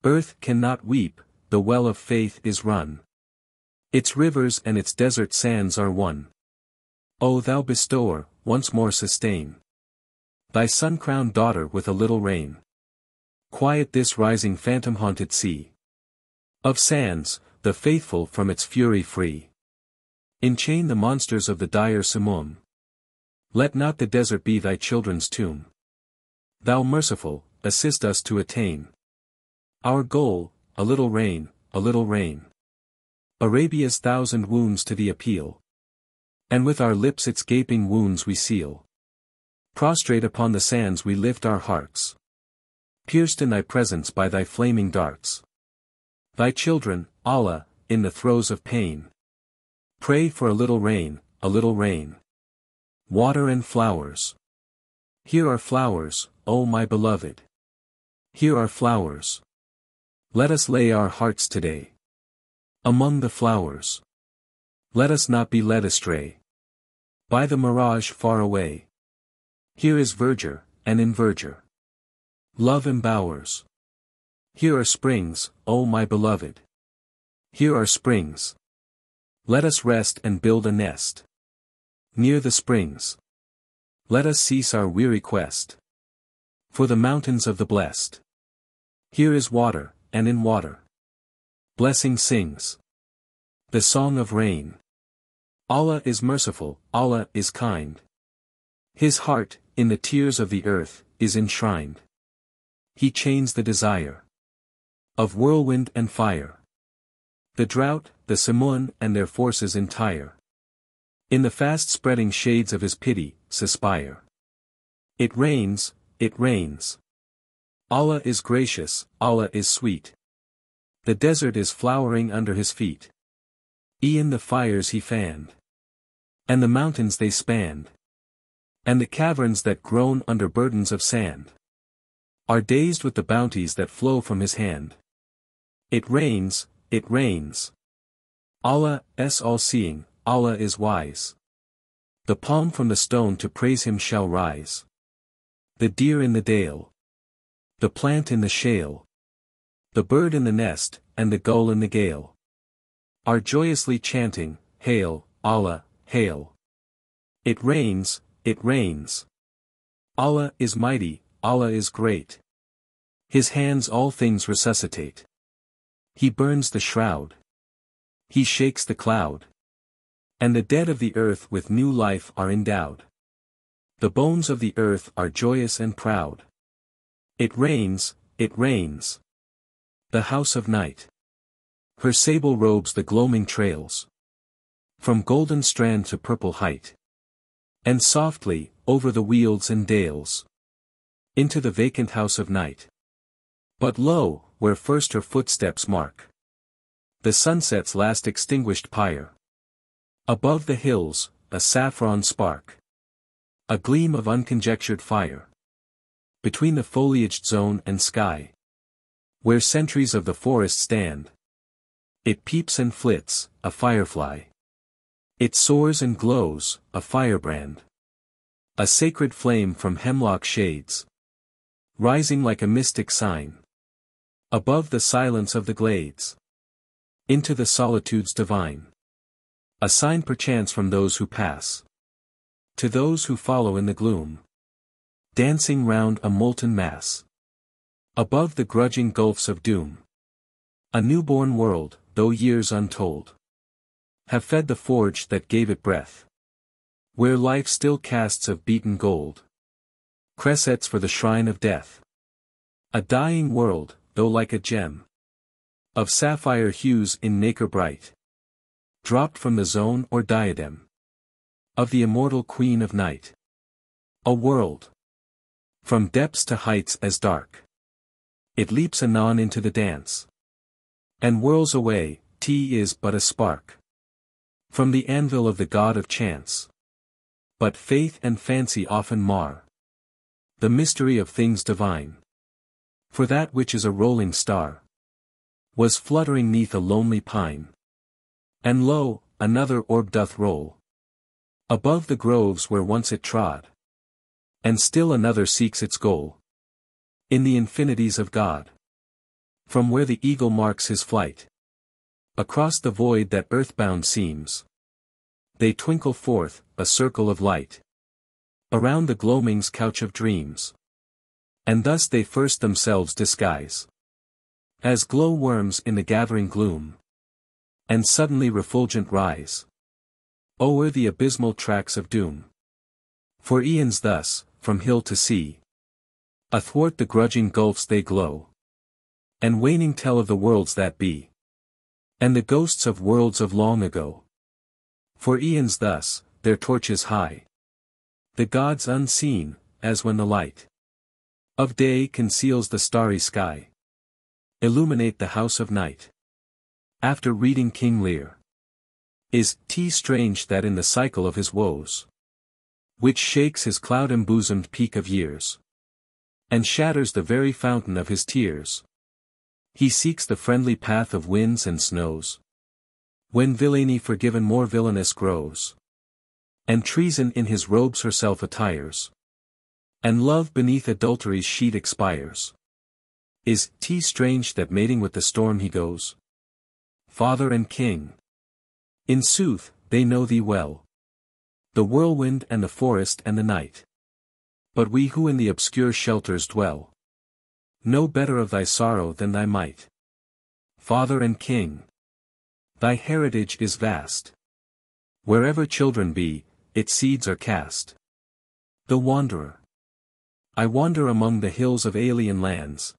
Earth cannot weep, the well of faith is run. Its rivers and its desert sands are one. O thou bestower, once more sustain thy sun-crowned daughter with a little rain. Quiet this rising phantom-haunted sea of sands, the faithful from its fury free. Enchain the monsters of the dire Simoom. Let not the desert be thy children's tomb. Thou merciful, assist us to attain our goal, a little rain, a little rain. Arabia's thousand wounds to thee appeal, and with our lips its gaping wounds we seal. Prostrate upon the sands we lift our hearts, pierced in thy presence by thy flaming darts. Thy children, Allah, in the throes of pain, pray for a little rain, a little rain. Water and flowers. Here are flowers, O my beloved. Here are flowers. Let us lay our hearts today among the flowers. Let us not be led astray by the mirage far away. Here is verdure, and in verdure love embowers. Here are springs, O my beloved. Here are springs. Let us rest and build a nest near the springs. Let us cease our weary quest for the mountains of the blessed. Here is water, and in water blessing sings the song of rain. Allah is merciful, Allah is kind. His heart, in the tears of the earth, is enshrined. He chains the desire of whirlwind and fire, the drought, the Simoon and their forces entire. In the fast-spreading shades of his pity, suspire. It rains, it rains. Allah is gracious, Allah is sweet. The desert is flowering under his feet. E'en the fires he fanned, and the mountains they spanned, and the caverns that groan under burdens of sand, are dazed with the bounties that flow from his hand. It rains, it rains. Allah is all-seeing, Allah is wise. The palm from the stone to praise him shall rise. The deer in the dale, the plant in the shale, the bird in the nest, and the gull in the gale, are joyously chanting, Hail, Allah, hail. It rains, it rains. Allah is mighty, Allah is great. His hands all things resuscitate. He burns the shroud. He shakes the cloud. And the dead of the earth with new life are endowed. The bones of the earth are joyous and proud. It rains, it rains. The house of night. Her sable robes the gloaming trails, from golden strand to purple height. And softly, over the wealds and dales, into the vacant house of night. But lo, where first her footsteps mark the sunset's last extinguished pyre. Above the hills, a saffron spark, a gleam of unconjectured fire. Between the foliaged zone and sky, where centuries of the forest stand, it peeps and flits, a firefly. It soars and glows, a firebrand. A sacred flame from hemlock shades, rising like a mystic sign, above the silence of the glades, into the solitudes divine. A sign perchance from those who pass, to those who follow in the gloom, dancing round a molten mass, above the grudging gulfs of doom. A newborn world, though years untold, have fed the forge that gave it breath, where life still casts of beaten gold cressets for the shrine of death. A dying world, though like a gem of sapphire hues in nacre bright, dropped from the zone or diadem of the immortal queen of night. A world from depths to heights as dark, It leaps anon into the dance. And whirls away, tea is but a spark. From the anvil of the god of chance. But faith and fancy often mar the mystery of things divine. For that which is a rolling star was fluttering neath a lonely pine. And lo, another orb doth roll above the groves where once it trod. And still another seeks its goal in the infinities of God. From where the eagle marks his flight across the void that earthbound seems, they twinkle forth, a circle of light, around the gloaming's couch of dreams. And thus they first themselves disguise as glow worms in the gathering gloom, and suddenly refulgent rise o'er the abysmal tracks of doom. For eons thus, from hill to sea, athwart the grudging gulfs they glow, and waning tell of the worlds that be, and the ghosts of worlds of long ago. For eons thus, their torches high, the gods unseen, as when the light of day conceals the starry sky, illuminate the house of night. After reading King Lear, is 'tis strange that in the cycle of his woes, which shakes his cloud-embosomed peak of years, and shatters the very fountain of his tears, he seeks the friendly path of winds and snows, when villainy forgiven more villainous grows, and treason in his robes herself attires, and love beneath adultery's sheet expires. Is 'tis strange that mating with the storm he goes, father and king? In sooth, they know thee well, the whirlwind and the forest and the night. But we who in the obscure shelters dwell, know better of thy sorrow than thy might. Father and king, thy heritage is vast. Wherever children be, its seeds are cast. The wanderer, I wander among the hills of alien lands,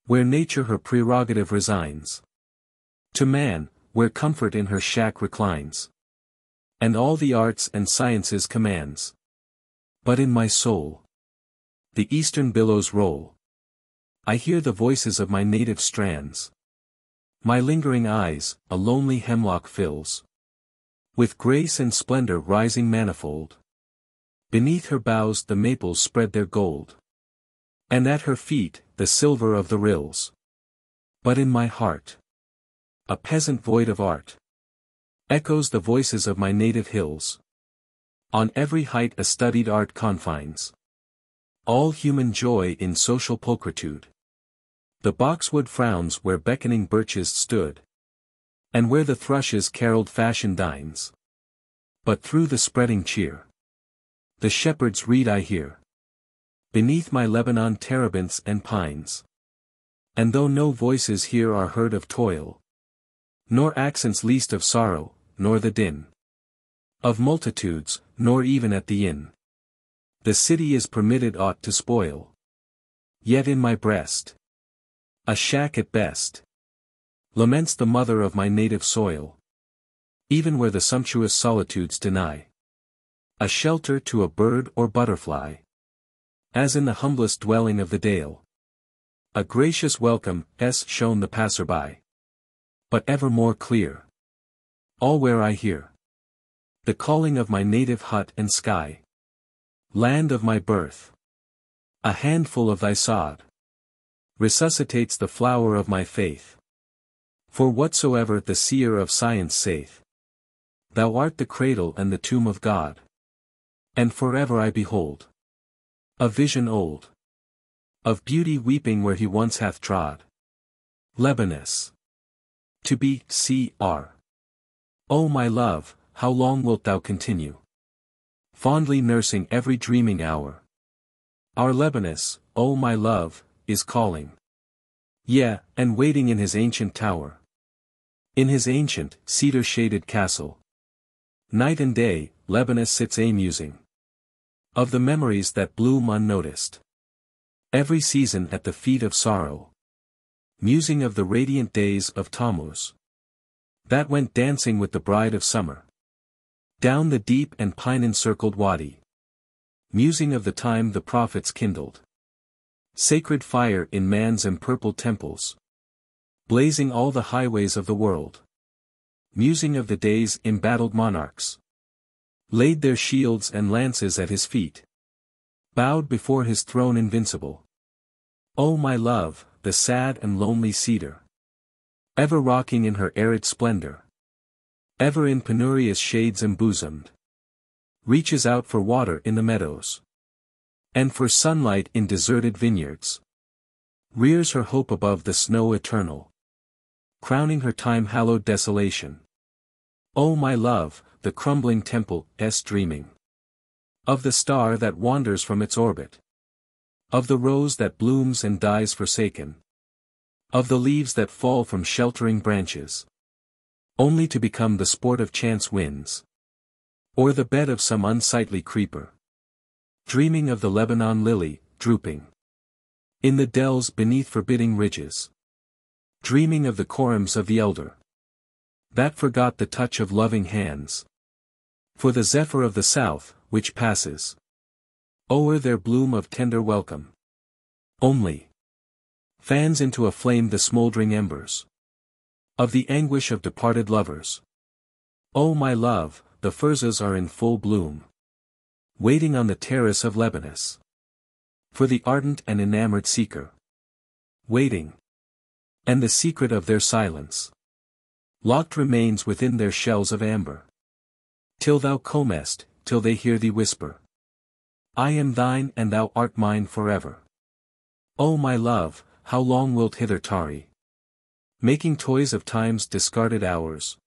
where nature her prerogative resigns to man, where comfort in her shack reclines, and all the arts and sciences commands. But in my soul, the eastern billows roll. I hear the voices of my native strands. My lingering eyes, a lonely hemlock fills, with grace and splendor rising manifold. Beneath her boughs the maples spread their gold, and at her feet, the silver of the rills. But in my heart, a peasant void of art, echoes the voices of my native hills. On every height a studied art confines all human joy in social pulchritude. The boxwood frowns where beckoning birches stood, and where the thrushes carolled fashion dines. But through the spreading cheer, the shepherd's reed I hear, beneath my Lebanon terebinths and pines. And though no voices here are heard of toil, nor accents least of sorrow, nor the din of multitudes, nor even at the inn, the city is permitted aught to spoil. Yet in my breast, a shack at best, laments the mother of my native soil, even where the sumptuous solitudes deny a shelter to a bird or butterfly. As in the humblest dwelling of the dale, a gracious welcome is shown the passerby, but ever more clear, all where I hear the calling of my native hut and sky. Land of my birth, a handful of thy sod resuscitates the flower of my faith. For whatsoever the seer of science saith, thou art the cradle and the tomb of God. And forever I behold a vision old of beauty weeping where he once hath trod. Lebanese. To be, C.R. O my love, how long wilt thou continue fondly nursing every dreaming hour? Our Lebanese, O my love, is calling. Yea, and waiting in his ancient tower, in his ancient, cedar-shaded castle. Night and day, Lebanese sits amusing of the memories that bloom unnoticed every season at the feet of sorrow, musing of the radiant days of Tammuz that went dancing with the bride of summer down the deep and pine-encircled wadi, musing of the time the prophets kindled Sacred fire in man's empurpled temples. Blazing all the highways of the world. Musing of the days embattled monarchs. Laid their shields and lances at his feet. Bowed before his throne invincible. O my love, the sad and lonely cedar. Ever rocking in her arid splendor. Ever in penurious shades embosomed. Reaches out for water in the meadows. And for sunlight in deserted vineyards. Rears her hope above the snow eternal. Crowning her time-hallowed desolation. O my love, the crumbling temple, dreaming. Of the star that wanders from its orbit. Of the rose that blooms and dies forsaken. Of the leaves that fall from sheltering branches. Only to become the sport of chance winds. Or the bed of some unsightly creeper. Dreaming of the Lebanon lily, drooping. In the dells beneath forbidding ridges. Dreaming of the corums of the elder. That forgot the touch of loving hands. For the zephyr of the south, which passes. O'er their bloom of tender welcome. Only. Fans into a flame the smoldering embers. Of the anguish of departed lovers. O my love, the furzas are in full bloom. Waiting on the terrace of Lebanus. For the ardent and enamored seeker. Waiting. And the secret of their silence. Locked remains within their shells of amber. Till thou comest, till they hear thee whisper. I am thine and thou art mine forever. O my love, how long wilt hither tarry? Making toys of time's discarded hours.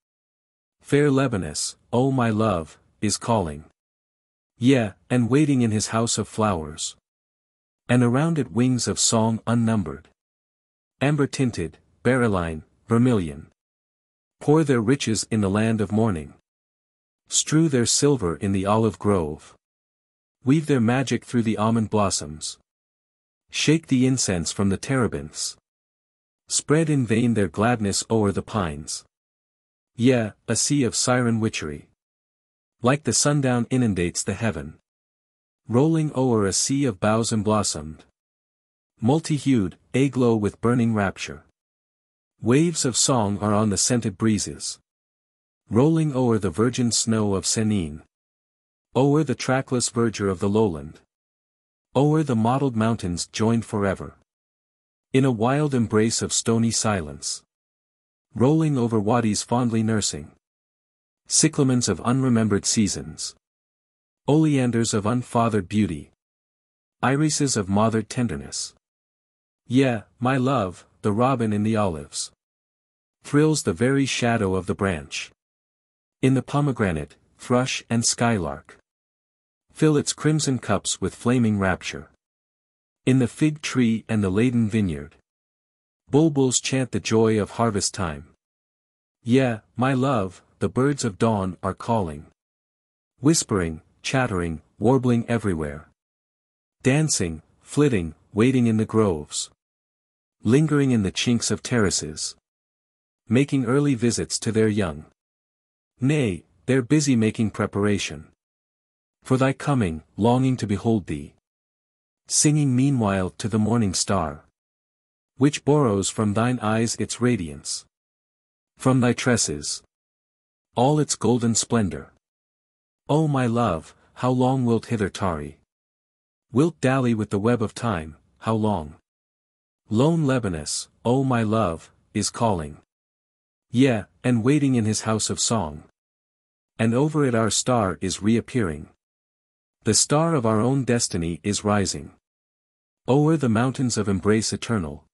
Fair Lebanus, O my love, is calling. Yea, and waiting in his house of flowers. And around it wings of song unnumbered. Amber-tinted, beryline, vermilion. Pour their riches in the land of morning. Strew their silver in the olive grove. Weave their magic through the almond blossoms. Shake the incense from the terebinths. Spread in vain their gladness o'er the pines. Yea, a sea of siren witchery. Like the sundown inundates the heaven. Rolling o'er a sea of boughs emblossomed. Multi-hued, aglow with burning rapture. Waves of song are on the scented breezes. Rolling o'er the virgin snow of Senin. O'er the trackless verdure of the lowland. O'er the mottled mountains joined forever. In a wild embrace of stony silence. Rolling over wadis fondly nursing. Cyclamens of unremembered seasons. Oleanders of unfathered beauty. Irises of mothered tenderness. Yea, my love, the robin in the olives. Thrills the very shadow of the branch. In the pomegranate, thrush and skylark. Fill its crimson cups with flaming rapture. In the fig tree and the laden vineyard. Bulbuls chant the joy of harvest time. Yea, my love, the birds of dawn are calling. Whispering, chattering, warbling everywhere. Dancing, flitting, waiting in the groves. Lingering in the chinks of terraces. Making early visits to their young. Nay, they're busy making preparation. For thy coming, longing to behold thee. Singing meanwhile to the morning star. Which borrows from thine eyes its radiance. From thy tresses. All its golden splendor. O my love, how long wilt hither tarry? Wilt dally with the web of time, how long? Lone Lebanus, O my love, is calling. Yea, and waiting in his house of song. And over it our star is reappearing. The star of our own destiny is rising. O'er the mountains of embrace eternal.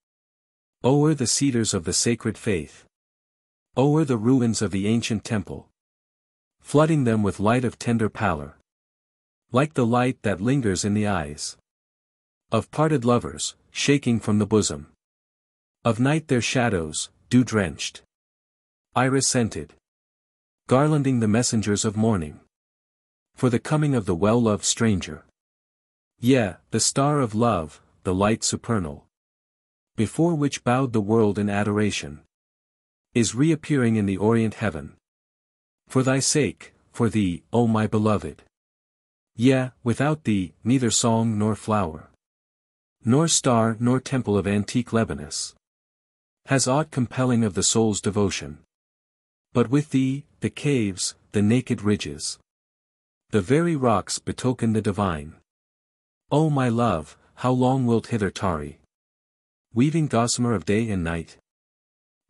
O'er the cedars of the sacred faith. O'er the ruins of the ancient temple. Flooding them with light of tender pallor. Like the light that lingers in the eyes. Of parted lovers, shaking from the bosom. Of night their shadows, dew-drenched. Iris-scented. Garlanding the messengers of morning. For the coming of the well-loved stranger. Yea, the star of love, the light supernal. Before which bowed the world in adoration. Is reappearing in the orient heaven. For thy sake, for thee, O my beloved. Yea, without thee, neither song nor flower. Nor star nor temple of antique Lebanese has aught compelling of the soul's devotion. But with thee, the caves, the naked ridges, the very rocks betoken the divine. O my love, how long wilt hither tarry, weaving gossamer of day and night?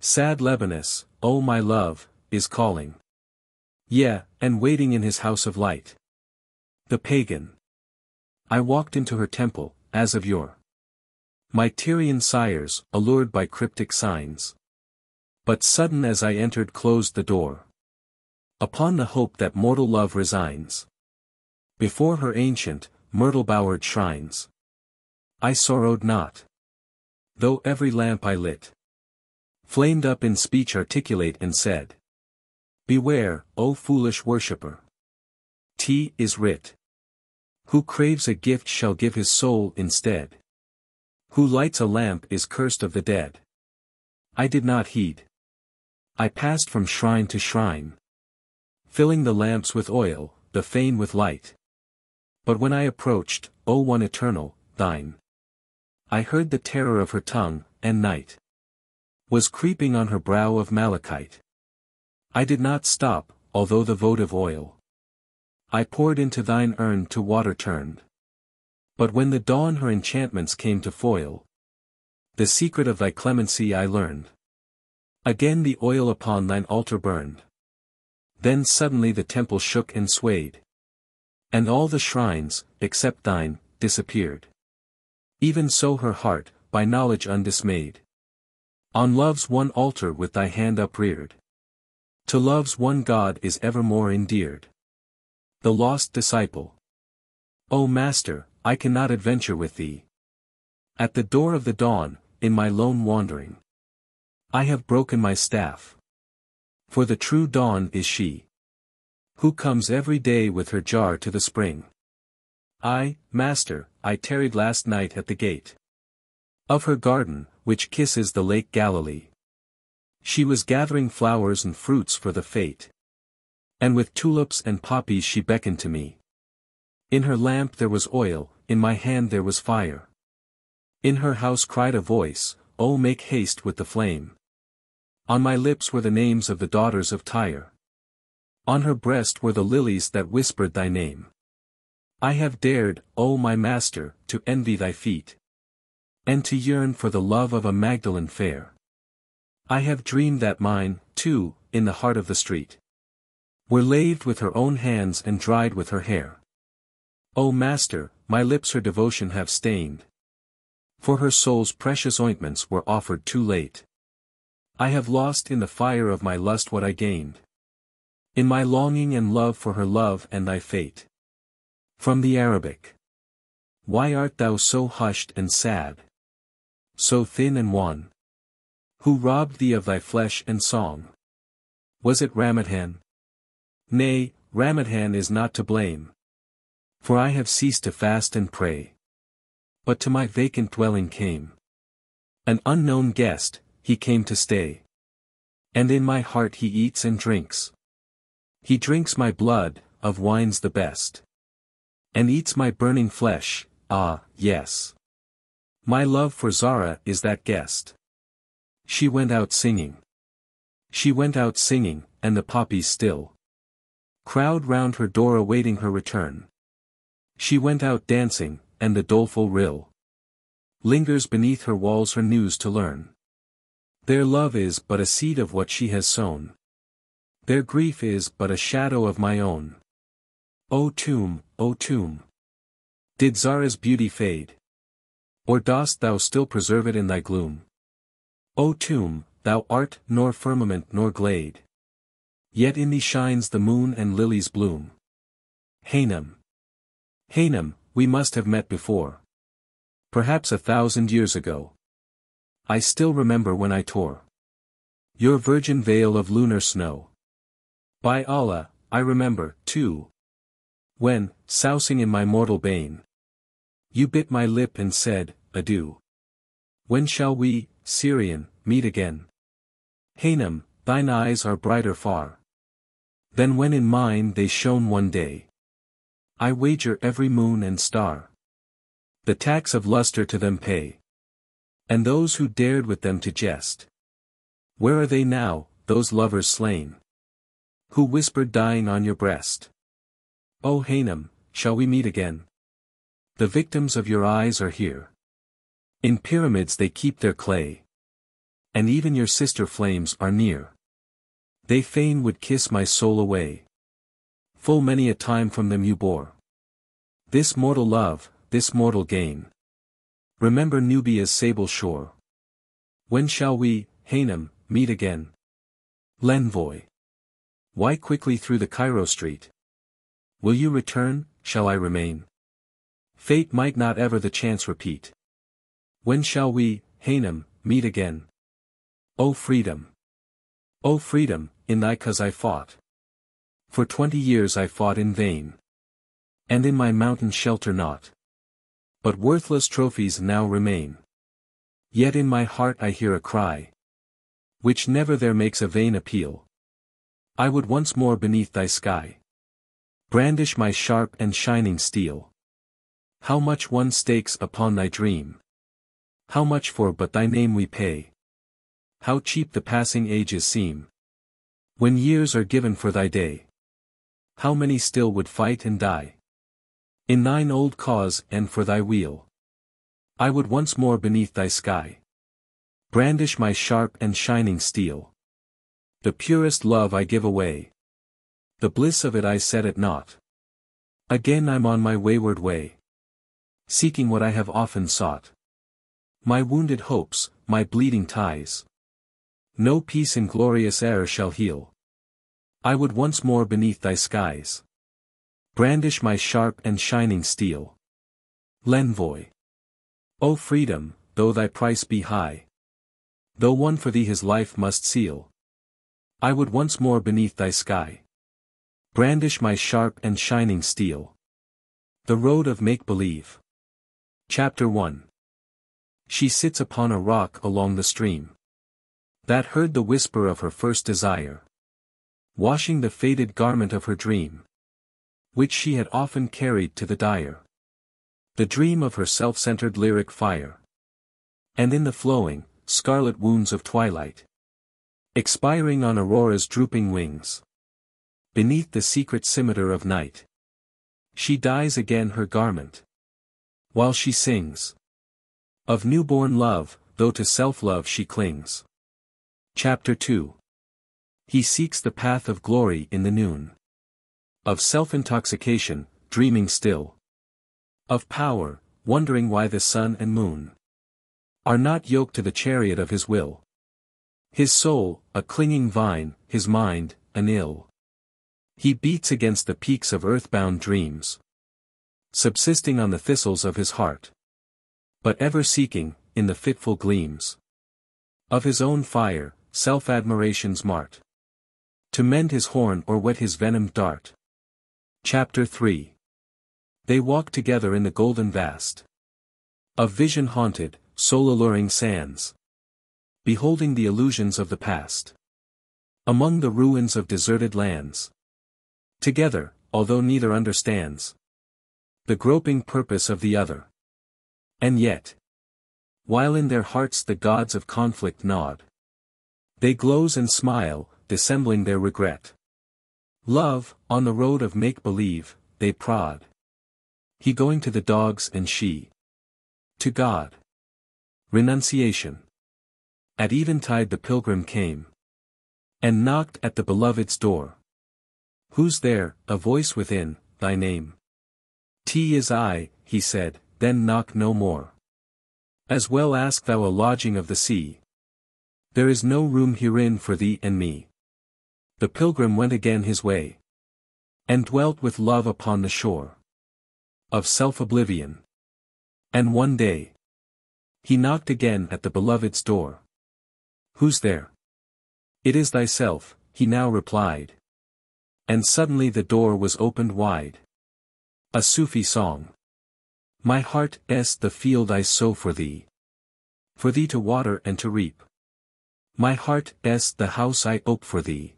Sad Lebanese, O my love, is calling. Yea, and waiting in his house of light. The pagan. I walked into her temple, as of yore. My Tyrian sires, allured by cryptic signs. But sudden as I entered closed the door. Upon the hope that mortal love resigns. Before her ancient, myrtle-bowered shrines. I sorrowed not. Though every lamp I lit flamed up in speech articulate and said, Beware, O foolish worshipper. 'Tis writ. Who craves a gift shall give his soul instead. Who lights a lamp is cursed of the dead. I did not heed. I passed from shrine to shrine, filling the lamps with oil, the fane with light. But when I approached, O One Eternal, thine, I heard the terror of her tongue, and night was creeping on her brow of malachite. I did not stop, although the votive oil I poured into thine urn to water turned. But when the dawn her enchantments came to foil, the secret of thy clemency I learned. Again the oil upon thine altar burned. Then suddenly the temple shook and swayed. And all the shrines, except thine, disappeared. Even so her heart, by knowledge undismayed, on love's one altar with thy hand upreared. To love's one God is evermore endeared. The lost disciple. O Master, I cannot adventure with thee. At the door of the dawn, in my lone wandering, I have broken my staff. For the true dawn is she, who comes every day with her jar to the spring. I, Master, I tarried last night at the gate of her garden, which kisses the lake Galilee. She was gathering flowers and fruits for the fete. And with tulips and poppies she beckoned to me. In her lamp there was oil, in my hand there was fire. In her house cried a voice, O make haste with the flame. On my lips were the names of the daughters of Tyre. On her breast were the lilies that whispered thy name. I have dared, O my Master, to envy thy feet, and to yearn for the love of a Magdalene fair. I have dreamed that mine, too, in the heart of the street, were laved with her own hands and dried with her hair. O Master, my lips her devotion have stained, for her soul's precious ointments were offered too late. I have lost in the fire of my lust what I gained, in my longing and love for her love and thy fate. From the Arabic. Why art thou so hushed and sad, so thin and wan? Who robbed thee of thy flesh and song? Was it Ramadan? Nay, Ramadan is not to blame, for I have ceased to fast and pray. But to my vacant dwelling came an unknown guest, he came to stay. And in my heart he eats and drinks. He drinks my blood, of wines the best, and eats my burning flesh, ah, yes. My love for Zara is that guest. She went out singing. She went out singing, and the poppies still crowd round her door awaiting her return. She went out dancing, and the doleful rill lingers beneath her walls her news to learn. Their love is but a seed of what she has sown. Their grief is but a shadow of my own. O tomb, did Zara's beauty fade? Or dost thou still preserve it in thy gloom? O tomb, thou art nor firmament nor glade, yet in thee shines the moon and lilies bloom. Hanem, we must have met before. Perhaps 1,000 years ago. I still remember when I tore your virgin veil of lunar snow. By Allah, I remember, too, when, sousing in my mortal bane, you bit my lip and said, adieu. When shall we, Syrian, meet again? Hanem, thine eyes are brighter far than when in mine they shone one day. I wager every moon and star The tax of lustre to them pay. And those who dared with them to jest. Where are they now, those lovers slain? Who whispered dying on your breast? O Hanem, shall we meet again? The victims of your eyes are here. In pyramids they keep their clay. And even your sister flames are near. They fain would kiss my soul away. Full many a time from them you bore. This mortal love, this mortal gain. Remember Nubia's sable shore. When shall we, Hanem, meet again? L'envoy. Why quickly through the Cairo street? Will you return, shall I remain? Fate might not ever the chance repeat. When shall we, Hanem, meet again? O freedom! O freedom, in thy cause I fought. For 20 years I fought in vain. And in my mountain shelter not. But worthless trophies now remain. Yet in my heart I hear a cry, which never there makes a vain appeal. I would once more beneath thy sky brandish my sharp and shining steel. How much one stakes upon thy dream! How much for but thy name we pay! How cheap the passing ages seem, when years are given for thy day! How many still would fight and die in thine old cause and for thy weal! I would once more beneath thy sky brandish my sharp and shining steel. The purest love I give away. The bliss of it I set at naught. Again I'm on my wayward way, seeking what I have often sought. My wounded hopes, my bleeding ties, no peace in glorious air shall heal. I would once more beneath thy skies brandish my sharp and shining steel. L'envoy. O freedom, though thy price be high, though one for thee his life must seal, I would once more beneath thy sky brandish my sharp and shining steel. The Road of Make-Believe. Chapter 1. She sits upon a rock along the stream that heard the whisper of her first desire, washing the faded garment of her dream, which she had often carried to the dyer. The dream of her self-centered lyric fire. And in the flowing, scarlet wounds of twilight, expiring on Aurora's drooping wings, beneath the secret scimitar of night, she dyes again her garment, while she sings of newborn love, though to self-love she clings. Chapter 2. He seeks the path of glory in the noon, of self-intoxication, dreaming still, of power, wondering why the sun and moon are not yoked to the chariot of his will. His soul, a clinging vine, his mind, an ill. He beats against the peaks of earthbound dreams, subsisting on the thistles of his heart, but ever seeking, in the fitful gleams of his own fire, self-admiration's mart, to mend his horn or whet his venomed dart. Chapter 3. They walk together in the golden vast of vision-haunted, soul-alluring sands, beholding the illusions of the past among the ruins of deserted lands. Together, although neither understands the groping purpose of the other. And yet, while in their hearts the gods of conflict nod, they gloze and smile, dissembling their regret. Love, on the road of make-believe, they prod. He going to the dogs and she to God. Renunciation. At eventide the pilgrim came and knocked at the beloved's door. Who's there? A voice within, thy name. "'T is I," he said, "then knock no more. As well ask thou a lodging of the sea. There is no room herein for thee and me." The pilgrim went again his way, and dwelt with love upon the shore of self-oblivion. And one day, he knocked again at the beloved's door. "Who's there?" "It is thyself," he now replied. And suddenly the door was opened wide. A Sufi song. My heart est the field I sow for thee to water and to reap. My heart est the house I ope for thee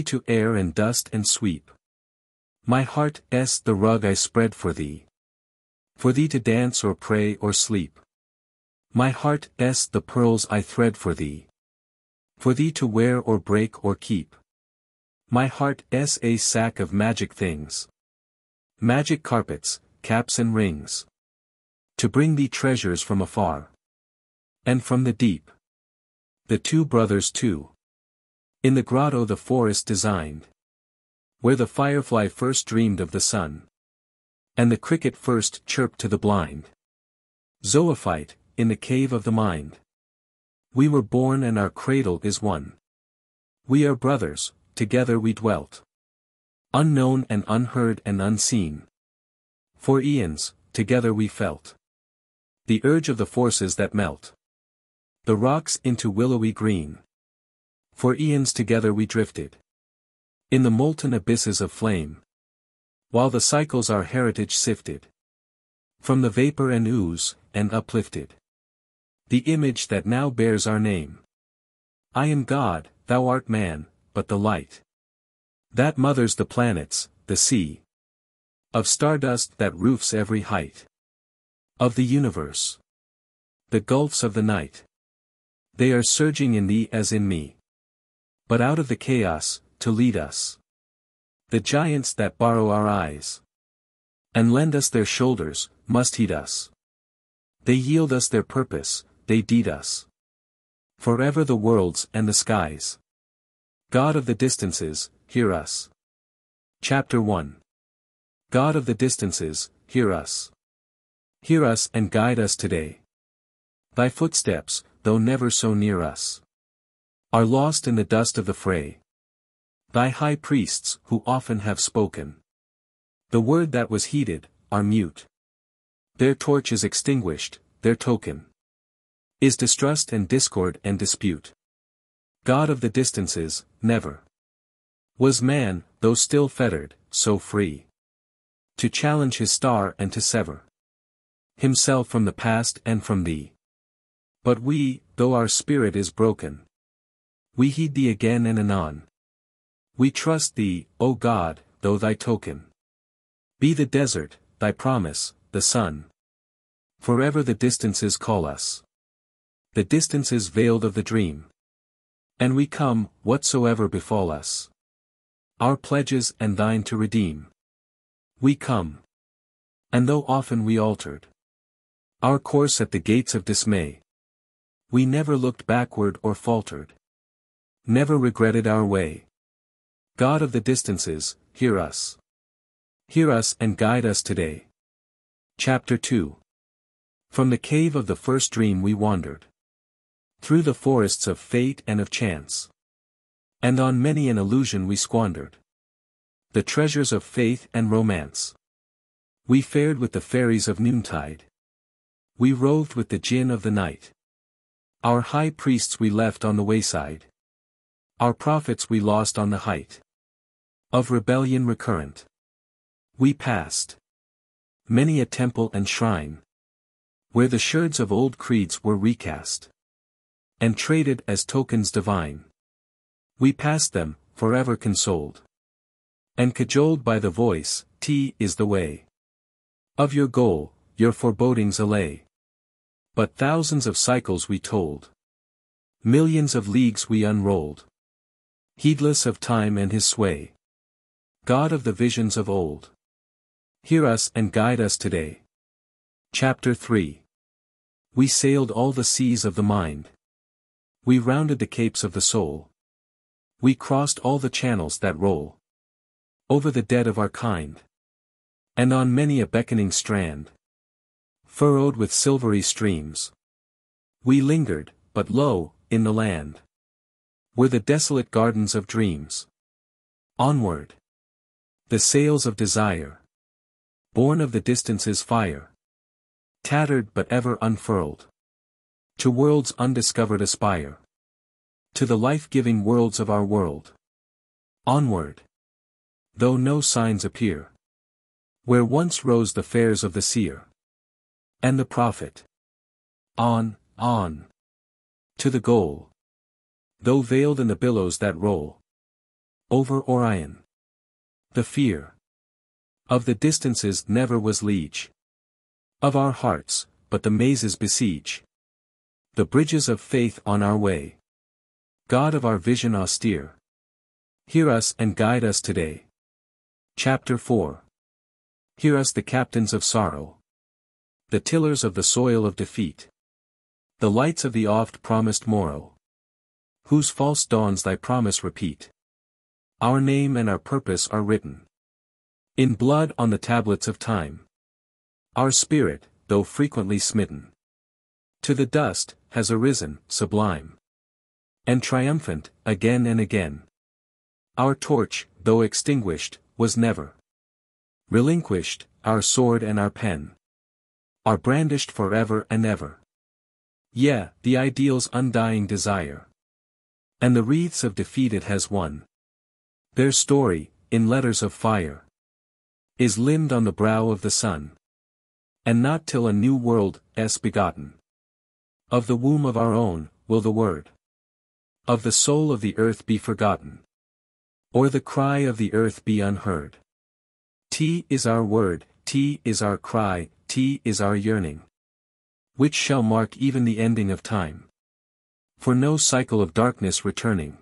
to air and dust and sweep. My heart est the rug I spread for thee For thee to dance or pray or sleep. My heart s the pearls I thread for thee. For thee to wear or break or keep. My heart s a sack of magic things. Magic carpets, caps and rings. To bring thee treasures from afar. And from the deep. The two brothers too. In the grotto the forest designed. Where the firefly first dreamed of the sun. And the cricket first chirped to the blind. Zoophyte, in the cave of the mind. We were born and our cradle is one. We are brothers, together we dwelt. Unknown and unheard and unseen. For eons, together we felt. The urge of the forces that melt. The rocks into willowy green. For eons together we drifted. In the molten abysses of flame. While the cycles our heritage sifted. From the vapor and ooze, and uplifted. The image that now bears our name. I am God, thou art man, but the light. That mothers the planets, the sea. Of stardust that roofs every height. Of the universe. The gulfs of the night. They are surging in thee as in me. But out of the chaos, to lead us. The giants that borrow our eyes. And lend us their shoulders, must heed us. They yield us their purpose, they deed us. Forever the worlds and the skies. God of the distances, hear us. Chapter 1. God of the distances, hear us. Hear us and guide us today. Thy footsteps, though never so near us, are lost in the dust of the fray. Thy high priests, who often have spoken the word that was heeded, are mute. Their torch is extinguished, their token is distrust and discord and dispute. God of the distances, never was man, though still fettered, so free to challenge his star and to sever himself from the past and from thee. But we, though our spirit is broken, we heed thee again and anon. We trust thee, O God, though thy token be the desert, thy promise, the sun. Forever the distances call us. The distances veiled of the dream. And we come, whatsoever befall us. Our pledges and thine to redeem. We come. And though often we altered our course at the gates of dismay, we never looked backward or faltered. Never regretted our way. God of the distances, hear us. Hear us and guide us today. Chapter 2. From the cave of the first dream we wandered. Through the forests of fate and of chance. And on many an illusion we squandered. The treasures of faith and romance. We fared with the fairies of noontide. We roved with the jinn of the night. Our high priests we left on the wayside. Our prophets we lost on the height of rebellion recurrent. We passed many a temple and shrine, where the sherds of old creeds were recast, and traded as tokens divine. We passed them, forever consoled, and cajoled by the voice, T is the way of your goal, your forebodings allay. But thousands of cycles we told, millions of leagues we unrolled, heedless of time and his sway. God of the visions of old, hear us and guide us today. Chapter 3. We sailed all the seas of the mind. We rounded the capes of the soul. We crossed all the channels that roll over the dead of our kind. And on many a beckoning strand, furrowed with silvery streams, we lingered, but lo, in the land were the desolate gardens of dreams. Onward, the sails of desire, born of the distance's fire, tattered but ever unfurled, to worlds undiscovered aspire, to the life-giving worlds of our world. Onward, though no signs appear, where once rose the fairs of the seer and the prophet. On, to the goal, though veiled in the billows that roll over Orion. The fear of the distances never was liege. of our hearts, but the mazes besiege the bridges of faith on our way. God of our vision austere, hear us and guide us today. Chapter 4. Hear us, the captains of sorrow, the tillers of the soil of defeat, the lights of the oft-promised morrow, whose false dawns thy promise repeat. Our name and our purpose are written in blood on the tablets of time. Our spirit, though frequently smitten to the dust, has arisen, sublime and triumphant, again and again. Our torch, though extinguished, was never relinquished, our sword and our pen are brandished forever and ever. Yea, the ideal's undying desire and the wreaths of defeat it has won. Their story, in letters of fire, is limned on the brow of the sun. And not till a new world is begotten of the womb of our own, will the word of the soul of the earth be forgotten, or the cry of the earth be unheard. T is our word, T is our cry, T is our yearning, which shall mark even the ending of time. For no cycle of darkness returning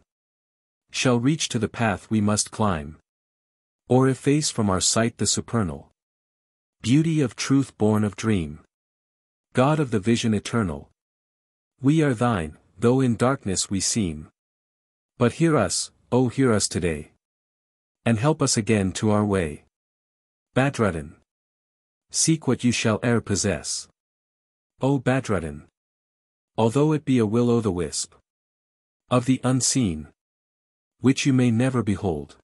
shall reach to the path we must climb, or efface from our sight the supernal beauty of truth born of dream. God of the vision eternal, we are thine, though in darkness we seem. But hear us, O hear us today, and help us again to our way. Badruddin, seek what you shall e'er possess. O Badruddin, although it be a will-o'-the-wisp of the unseen, which you may never behold,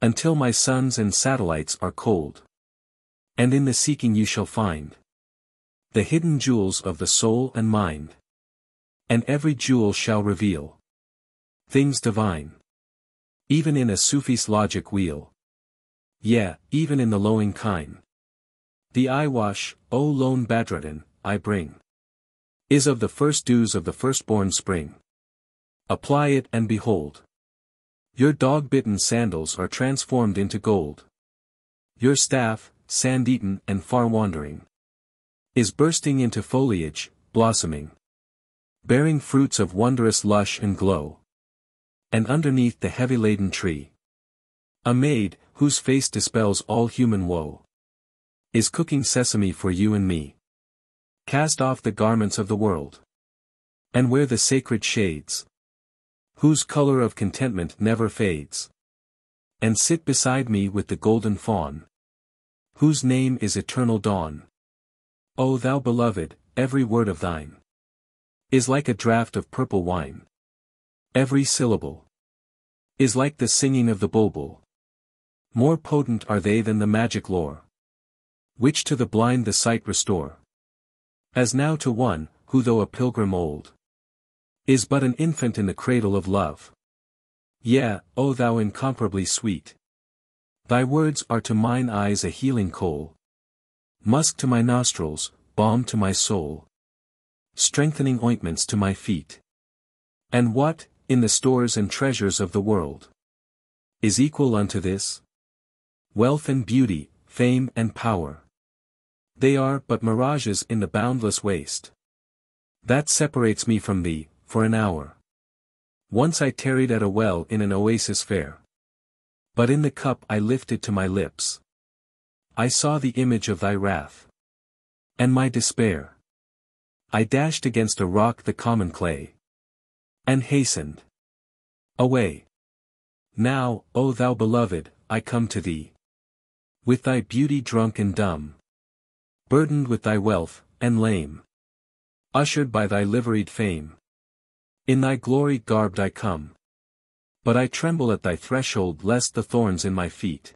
until my suns and satellites are cold. And in the seeking you shall find the hidden jewels of the soul and mind, and every jewel shall reveal things divine, even in a Sufi's logic wheel. Yea, even in the lowing kine. The eyewash, O lone Badruddin, I bring, is of the first dews of the firstborn spring. Apply it and behold, your dog-bitten sandals are transformed into gold. Your staff, sand-eaten and far-wandering, is bursting into foliage, blossoming, bearing fruits of wondrous lush and glow. And underneath the heavy-laden tree, a maid, whose face dispels all human woe, is cooking sesame for you and me. Cast off the garments of the world, and wear the sacred shades, whose color of contentment never fades. And sit beside me with the golden fawn, whose name is eternal dawn. O thou beloved, every word of thine is like a draught of purple wine. Every syllable is like the singing of the bulbul. More potent are they than the magic lore, which to the blind the sight restore. As now to one, who though a pilgrim old, is but an infant in the cradle of love. Yea, O thou incomparably sweet, thy words are to mine eyes a healing kohl, musk to my nostrils, balm to my soul, strengthening ointments to my feet. And what, in the stores and treasures of the world, is equal unto this? Wealth and beauty, fame and power, they are but mirages in the boundless waste that separates me from thee, for an hour. Once I tarried at a well in an oasis fair, but in the cup I lifted to my lips, I saw the image of thy wrath, and my despair. I dashed against a rock the common clay, and hastened away. Now, O thou beloved, I come to thee, with thy beauty drunk and dumb, burdened with thy wealth, and lame, ushered by thy liveried fame. In thy glory garbed I come, but I tremble at thy threshold lest the thorns in my feet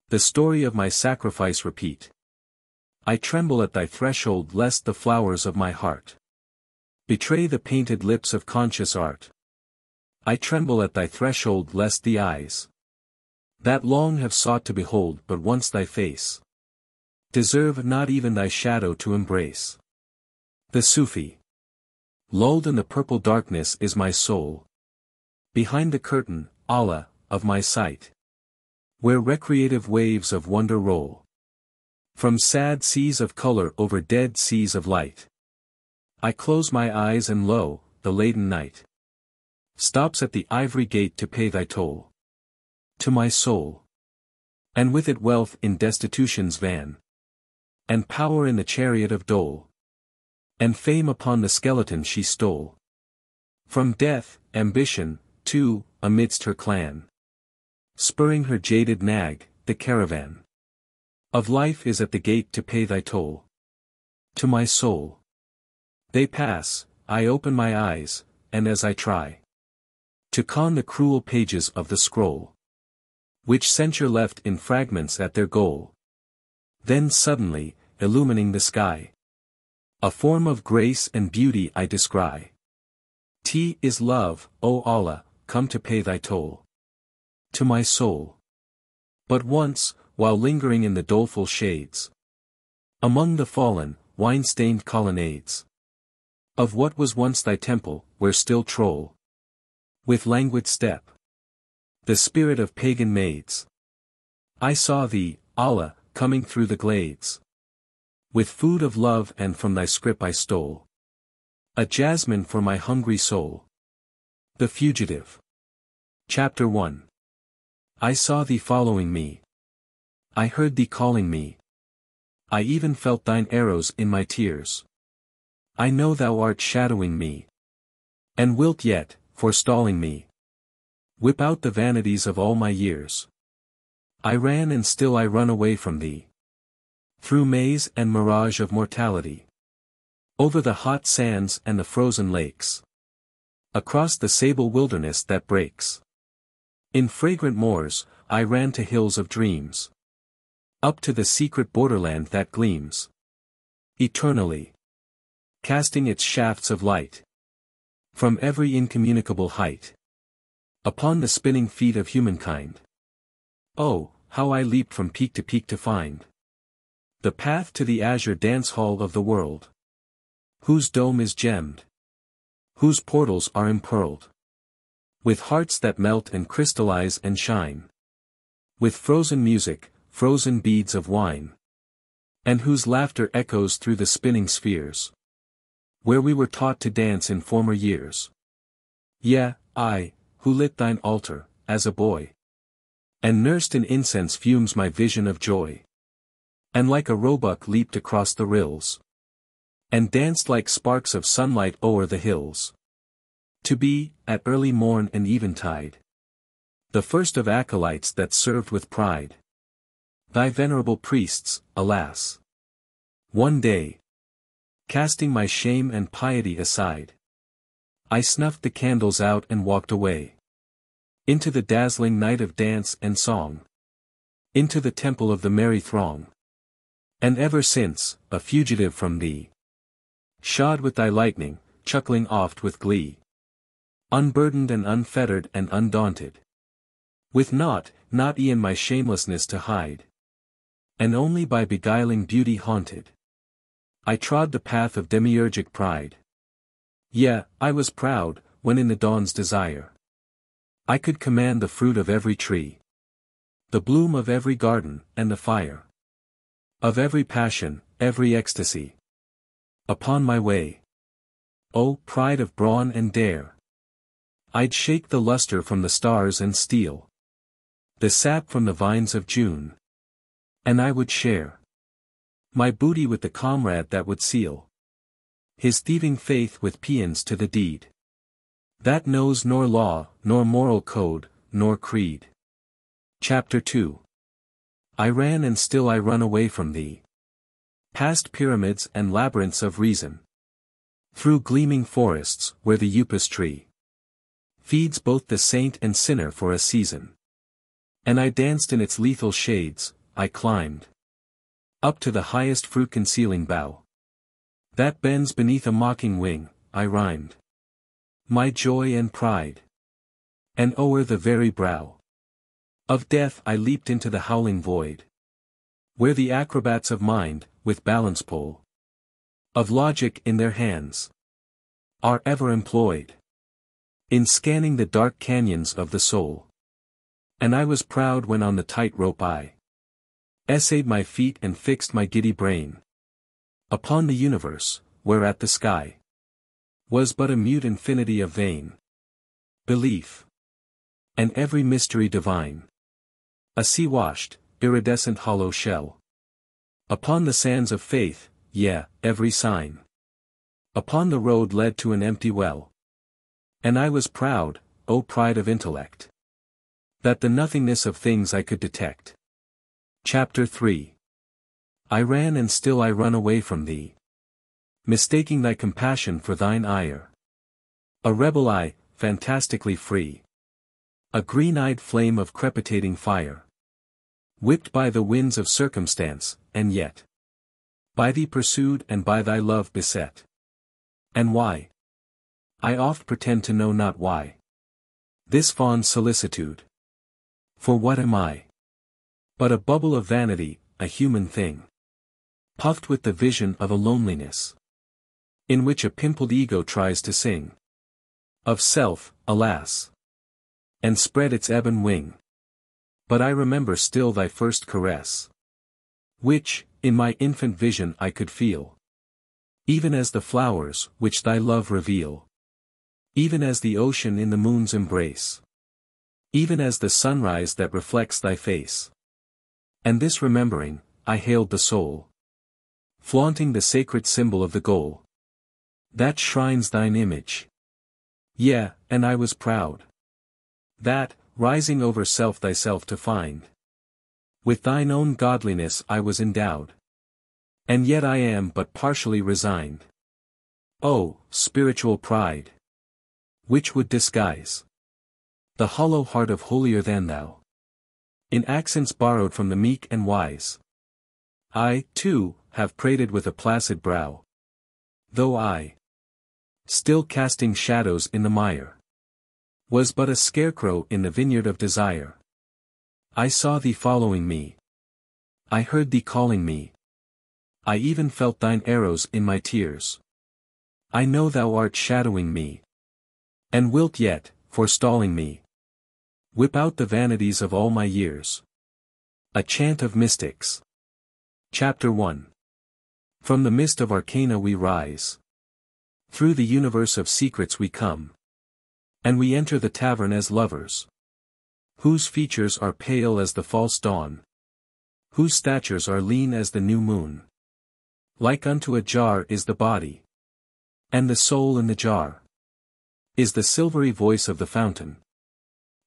the story of my sacrifice repeat. I tremble at thy threshold lest the flowers of my heart betray the painted lips of conscious art. I tremble at thy threshold lest the eyes that long have sought to behold but once thy face deserve not even thy shadow to embrace. The Sufi, lulled in the purple darkness is my soul. Behind the curtain, Allah, of my sight, where recreative waves of wonder roll. From sad seas of color over dead seas of light. I close my eyes and lo, the laden night stops at the ivory gate to pay thy toll. To my soul. And with it wealth in destitution's van. And power in the chariot of dole. And fame upon the skeleton she stole. From death, ambition, too, amidst her clan. Spurring her jaded nag, the caravan of life is at the gate to pay thy toll. To my soul. They pass, I open my eyes, and as I try to con the cruel pages of the scroll, which censure left in fragments at their goal, then suddenly, illumining the sky, a form of grace and beauty I descry. T is love, O Allah, come to pay thy toll. To my soul. But once, while lingering in the doleful shades, among the fallen, wine-stained colonnades, of what was once thy temple, where still troll, with languid step, the spirit of pagan maids, I saw thee, Allah, coming through the glades, with food of love, and from thy scrip I stole a jasmine for my hungry soul. The Fugitive. Chapter 1. I saw thee following me. I heard thee calling me. I even felt thine arrows in my tears. I know thou art shadowing me, and wilt yet, forestalling me, whip out the vanities of all my years. I ran and still I run away from thee, through maze and mirage of mortality, over the hot sands and the frozen lakes, across the sable wilderness that breaks. In fragrant moors, I ran to hills of dreams, up to the secret borderland that gleams eternally, casting its shafts of light from every incommunicable height upon the spinning feet of humankind. Oh, how I leaped from peak to find the path to the azure dance hall of the world, whose dome is gemmed, whose portals are impearled with hearts that melt and crystallize and shine, with frozen music, frozen beads of wine, and whose laughter echoes through the spinning spheres, where we were taught to dance in former years. Yea, I, who lit thine altar, as a boy, and nursed in incense fumes my vision of joy, and like a roebuck leaped across the rills, and danced like sparks of sunlight o'er the hills, to be, at early morn and eventide, the first of acolytes that served with pride thy venerable priests, alas. One day, casting my shame and piety aside, I snuffed the candles out and walked away into the dazzling night of dance and song, into the temple of the merry throng, and ever since, a fugitive from thee, shod with thy lightning, chuckling oft with glee, unburdened and unfettered and undaunted, with naught, not e'en my shamelessness to hide, and only by beguiling beauty haunted, I trod the path of demiurgic pride. Yea, I was proud, when in the dawn's desire I could command the fruit of every tree, the bloom of every garden, and the fire of every passion, every ecstasy upon my way. O pride of brawn and dare! I'd shake the luster from the stars and steal the sap from the vines of June, and I would share my booty with the comrade that would seal his thieving faith with paeans to the deed that knows nor law, nor moral code, nor creed. Chapter 2. I ran and still I run away from thee, past pyramids and labyrinths of reason, through gleaming forests where the upas tree feeds both the saint and sinner for a season. And I danced in its lethal shades, I climbed up to the highest fruit-concealing bough that bends beneath a mocking wing, I rhymed my joy and pride. And o'er the very brow of death I leaped into the howling void, where the acrobats of mind, with balance pole of logic in their hands, are ever employed in scanning the dark canyons of the soul. And I was proud when on the tight-rope I Essayed my feet and fixed my giddy brain upon the universe, whereat the sky was but a mute infinity of vain belief, and every mystery divine a sea-washed, iridescent hollow shell. Upon the sands of faith, yeah, every sign upon the road led to an empty well. And I was proud, O pride of intellect, that the nothingness of things I could detect. Chapter 3. I ran and still I run away from thee, mistaking thy compassion for thine ire. A rebel I, fantastically free. A green-eyed flame of crepitating fire. Whipped by the winds of circumstance, and yet by thee pursued and by thy love beset. And why? I oft pretend to know not why. This fond solicitude. For what am I? But a bubble of vanity, a human thing, puffed with the vision of a loneliness, in which a pimpled ego tries to sing of self, alas, and spread its ebon wing. But I remember still thy first caress, which, in my infant vision I could feel, even as the flowers which thy love reveal, even as the ocean in the moon's embrace, even as the sunrise that reflects thy face. And this remembering, I hailed the soul, flaunting the sacred symbol of the goal that shrines thine image. Yeah, and I was proud that, rising over self thyself to find, with thine own godliness I was endowed. And yet I am but partially resigned. Oh, spiritual pride, which would disguise the hollow heart of holier than thou, in accents borrowed from the meek and wise. I, too, have prated with a placid brow, though I, still casting shadows in the mire, was but a scarecrow in the vineyard of desire. I saw thee following me. I heard thee calling me. I even felt thine arrows in my tears. I know thou art shadowing me, and wilt yet, forestalling me, whip out the vanities of all my years. A Chant of Mystics. Chapter 1. From the mist of arcana we rise. Through the universe of secrets we come. And we enter the tavern as lovers, whose features are pale as the false dawn, whose statures are lean as the new moon. Like unto a jar is the body, and the soul in the jar is the silvery voice of the fountain,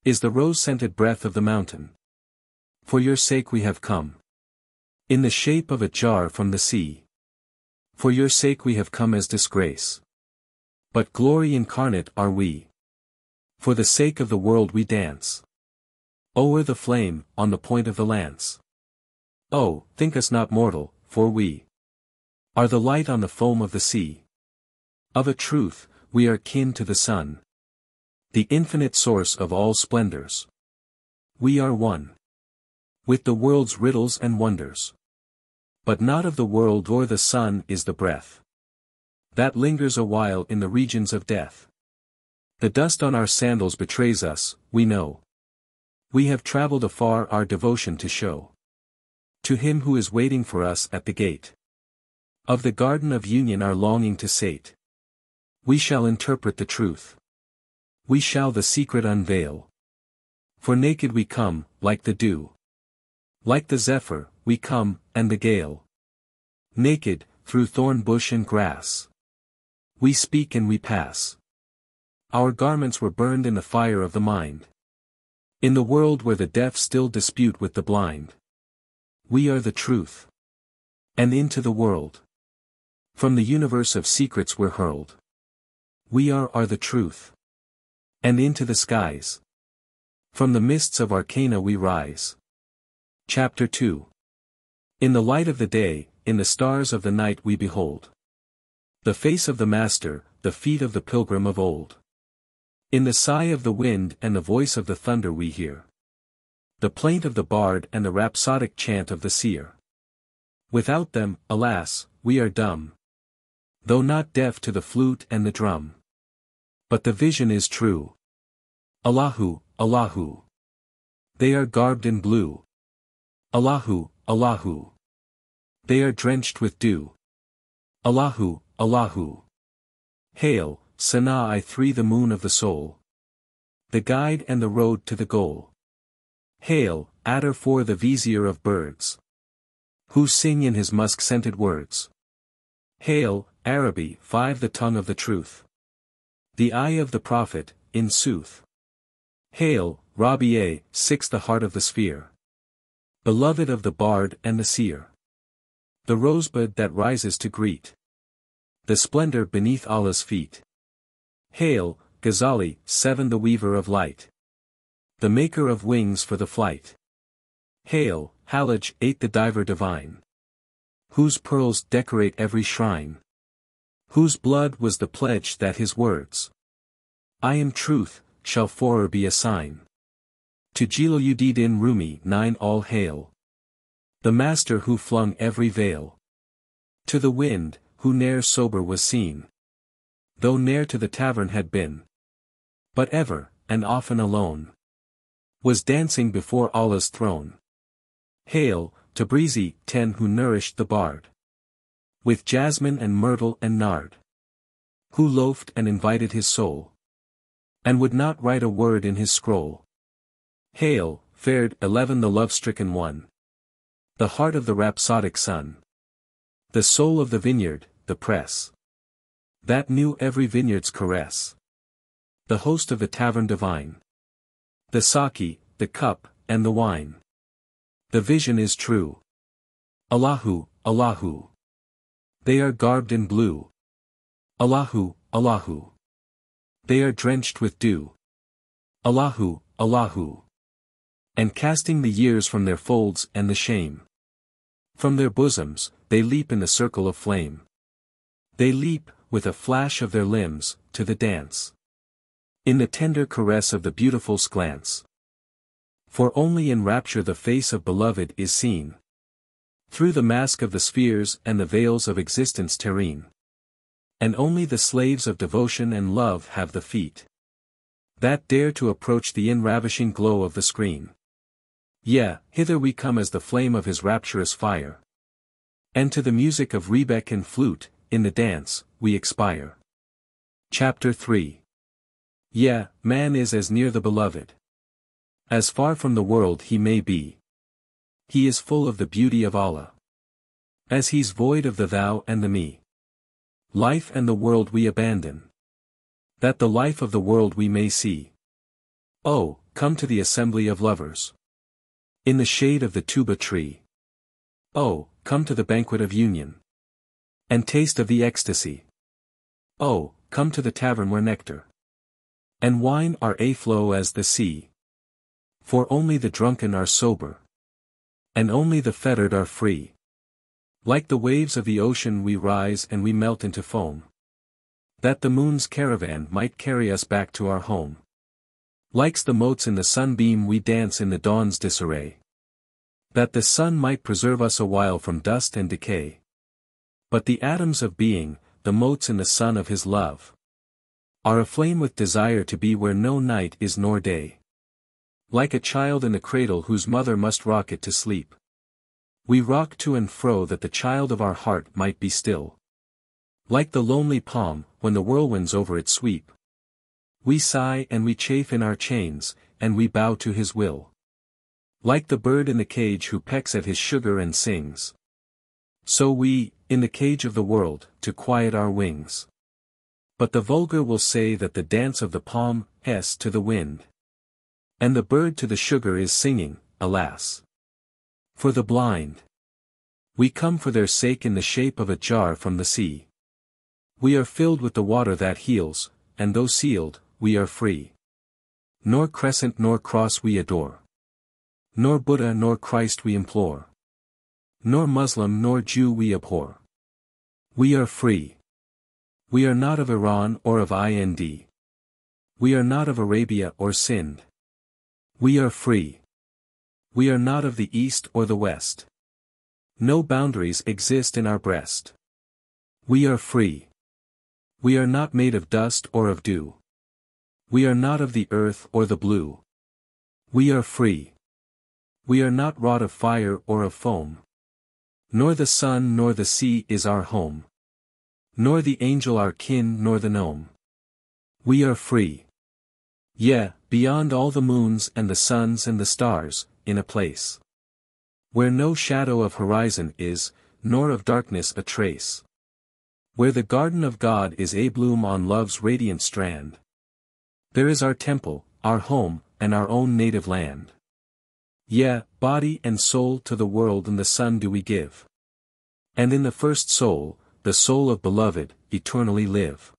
is the rose-scented breath of the mountain. For your sake we have come, in the shape of a jar from the sea. For your sake we have come as disgrace, but glory incarnate are we. For the sake of the world we dance o'er the flame, on the point of the lance. Oh, think us not mortal, for we are the light on the foam of the sea. Of a truth, we are kin to the sun, the infinite source of all splendors. We are one with the world's riddles and wonders. But not of the world or the sun is the breath that lingers a while in the regions of death. The dust on our sandals betrays us, we know. We have traveled afar our devotion to show to him who is waiting for us at the gate of the garden of union our longing to sate. We shall interpret the truth. We shall the secret unveil. For naked we come, like the dew. Like the zephyr, we come, and the gale. Naked, through thorn bush and grass. We speak and we pass. Our garments were burned in the fire of the mind. In the world where the deaf still dispute with the blind. We are the truth. And into the world, from the universe of secrets we're hurled. We are the truth. And into the skies, from the mists of arcana we rise. Chapter 2. In the light of the day, in the stars of the night we behold the face of the Master, the feet of the pilgrim of old. In the sigh of the wind and the voice of the thunder we hear the plaint of the bard and the rhapsodic chant of the seer. Without them, alas, we are dumb, though not deaf to the flute and the drum. But the vision is true. Allahu, Allahu. They are garbed in blue. Allahu, Allahu. They are drenched with dew. Allahu, Allahu. Hail, Sana I the moon of the soul. The guide and the road to the goal. Hail, Adder IV the vizier of birds. Who sing in his musk-scented words. Hail, Arabi V the tongue of the truth. The eye of the prophet, in sooth. Hail, Rabi'a VI the heart of the sphere. Beloved of the bard and the seer. The rosebud that rises to greet. The splendor beneath Allah's feet. Hail, Ghazali VII the weaver of light. The maker of wings for the flight. Hail, Hallaj VIII the diver divine. Whose pearls decorate every shrine. Whose blood was the pledge that his words, I am truth, shall forever be a sign. To Jalaluddin Rumi 9 all hail. The master who flung every veil. To the wind, who ne'er sober was seen. Though ne'er to the tavern had been. But ever, and often alone. Was dancing before Allah's throne. Hail, Tabrizi 10 who nourished the bard. With jasmine and myrtle and nard. Who loafed and invited his soul. And would not write a word in his scroll. Hail, Fared 11 the love-stricken one. The heart of the rhapsodic sun. The soul of the vineyard, the press. That knew every vineyard's caress. The host of the tavern divine. The saki, the cup, and the wine. The vision is true. Allahu, Allahu. They are garbed in blue. Allahu, Allahu. They are drenched with dew. Allahu, Allahu. And casting the years from their folds and the shame. From their bosoms, they leap in the circle of flame. They leap, with a flash of their limbs, to the dance. In the tender caress of the beautiful's glance. For only in rapture the face of beloved is seen. Through the mask of the spheres and the veils of existence terrene. And only the slaves of devotion and love have the feet that dare to approach the enravishing glow of the screen. Yeah, hither we come as the flame of his rapturous fire. And to the music of rebeck and flute, in the dance, we expire. Chapter 3. Yeah, man is as near the beloved. As far from the world he may be. He is full of the beauty of Allah. As he's void of the thou and the me. Life and the world we abandon. That the life of the world we may see. Oh, come to the assembly of lovers. In the shade of the tuba tree. Oh, come to the banquet of union. And taste of the ecstasy. Oh, come to the tavern where nectar and wine are a-flow as the sea. For only the drunken are sober. And only the fettered are free. Like the waves of the ocean we rise and we melt into foam. That the moon's caravan might carry us back to our home. Likes the motes in the sunbeam we dance in the dawn's disarray. That the sun might preserve us a while from dust and decay. But the atoms of being, the motes in the sun of his love, are aflame with desire to be where no night is nor day. Like a child in the cradle whose mother must rock it to sleep. We rock to and fro that the child of our heart might be still. Like the lonely palm, when the whirlwinds over it sweep. We sigh and we chafe in our chains, and we bow to his will. Like the bird in the cage who pecks at his sugar and sings. So we, in the cage of the world, to quiet our wings. But the vulgar will say that the dance of the palm, to the wind. And the bird to the sugar is singing, alas. For the blind. We come for their sake in the shape of a jar from the sea. We are filled with the water that heals, and though sealed, we are free. Nor crescent nor cross we adore. Nor Buddha nor Christ we implore. Nor Muslim nor Jew we abhor. We are free. We are not of Iran or of Ind. We are not of Arabia or Sind. We are free. We are not of the East or the West. No boundaries exist in our breast. We are free. We are not made of dust or of dew. We are not of the earth or the blue. We are free. We are not wrought of fire or of foam. Nor the sun nor the sea is our home. Nor the angel our kin nor the gnome. We are free. Yea, beyond all the moons and the suns and the stars, in a place where no shadow of horizon is, nor of darkness a trace. Where the garden of God is abloom on love's radiant strand. There is our temple, our home, and our own native land. Yea, body and soul to the world and the sun do we give. And in the first soul, the soul of beloved, eternally live.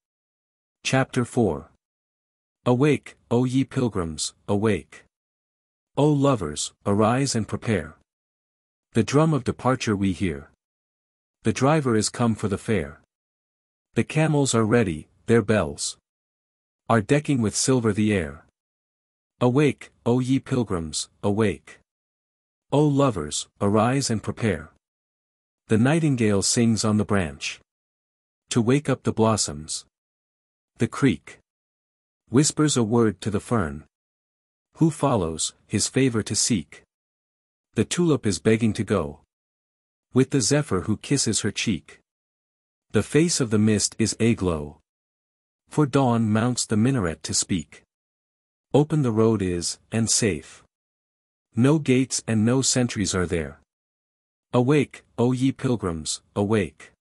Chapter 4. Awake, O ye pilgrims, awake. O lovers, arise and prepare. The drum of departure we hear. The driver is come for the fair. The camels are ready, their bells are decking with silver the air. Awake, O ye pilgrims, awake. O lovers, arise and prepare. The nightingale sings on the branch to wake up the blossoms. The creek whispers a word to the fern, who follows, his favor to seek. The tulip is begging to go with the zephyr who kisses her cheek. The face of the mist is aglow, for dawn mounts the minaret to speak. Open the road is, and safe. No gates and no sentries are there. Awake, O ye pilgrims, awake.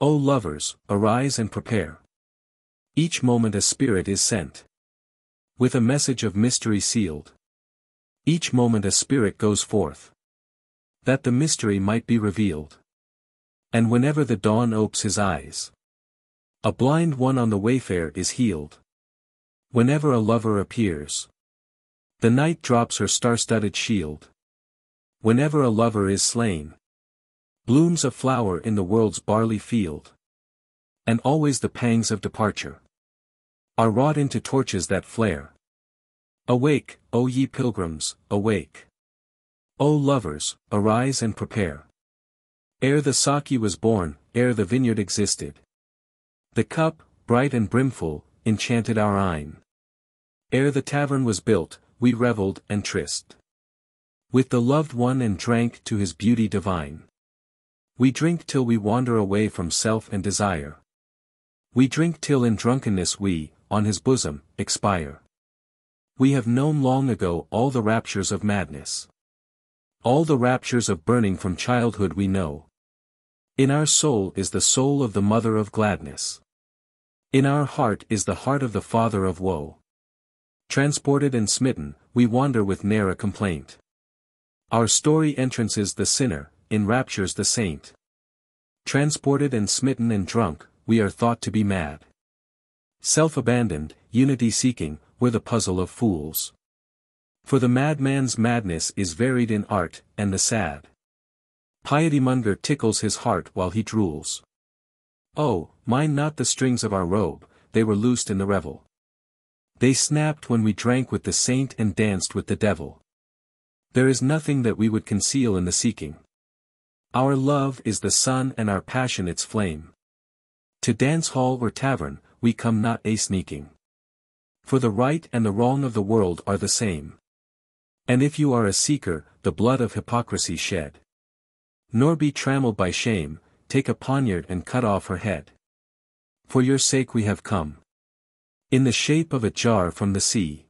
O lovers, arise and prepare. Each moment a spirit is sent, with a message of mystery sealed. Each moment a spirit goes forth, that the mystery might be revealed. And whenever the dawn opes his eyes, a blind one on the wayfare is healed. Whenever a lover appears, the night drops her star-studded shield. Whenever a lover is slain, blooms a flower in the world's barley field. And always the pangs of departure are wrought into torches that flare. Awake, O ye pilgrims, awake. O lovers, arise and prepare. Ere the Saki was born, ere the vineyard existed, the cup, bright and brimful, enchanted our eyne. Ere the tavern was built, we revelled and tryst with the loved one and drank to his beauty divine. We drink till we wander away from self and desire. We drink till in drunkenness we, on his bosom, expire. We have known long ago all the raptures of madness. All the raptures of burning from childhood we know. In our soul is the soul of the mother of gladness. In our heart is the heart of the father of woe. Transported and smitten, we wander with ne'er a complaint. Our story entrances the sinner, in raptures the saint. Transported and smitten and drunk, we are thought to be mad. Self-abandoned, unity-seeking, we're the puzzle of fools. For the madman's madness is varied in art, and the sad piety-monger tickles his heart while he drools. Oh, mind not the strings of our robe, they were loosed in the revel. They snapped when we drank with the saint and danced with the devil. There is nothing that we would conceal in the seeking. Our love is the sun and our passion its flame. To dance hall or tavern, we come not a-sneaking. For the right and the wrong of the world are the same. And if you are a seeker, the blood of hypocrisy shed. Nor be trammeled by shame, take a poniard and cut off her head. For your sake we have come. In the shape of a jar from the sea.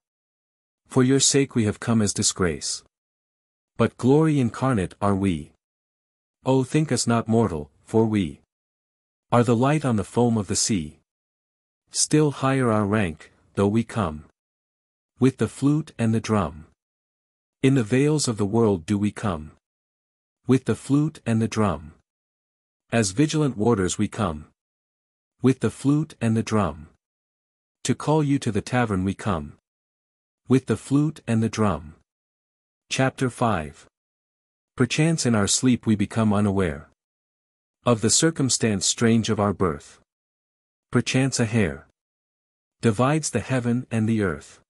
For your sake we have come as disgrace. But glory incarnate are we. Oh, think us not mortal, for we are the light on the foam of the sea. Still higher our rank, though we come with the flute and the drum. In the vales of the world do we come with the flute and the drum. As vigilant warders we come with the flute and the drum. To call you to the tavern we come with the flute and the drum. Chapter 5. Perchance in our sleep we become unaware of the circumstance strange of our birth. Perchance a hair divides the heaven and the earth.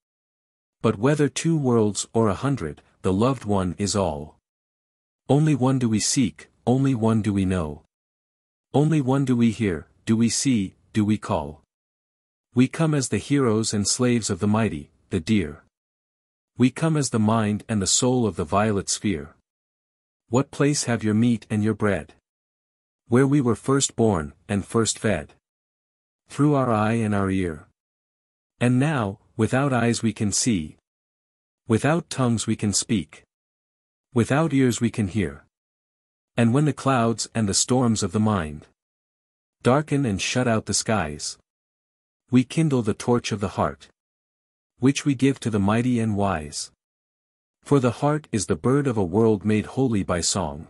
But whether 2 worlds or 100, the loved one is all. Only one do we seek, only one do we know. Only one do we hear, do we see, do we call. We come as the heroes and slaves of the mighty, the dear. We come as the mind and the soul of the violet sphere. What place have your meat and your bread? Where we were first born, and first fed. Through our eye and our ear. And now, without eyes we can see. Without tongues we can speak. Without ears we can hear. And when the clouds and the storms of the mind darken and shut out the skies, we kindle the torch of the heart, which we give to the mighty and wise. For the heart is the bird of a world made holy by song.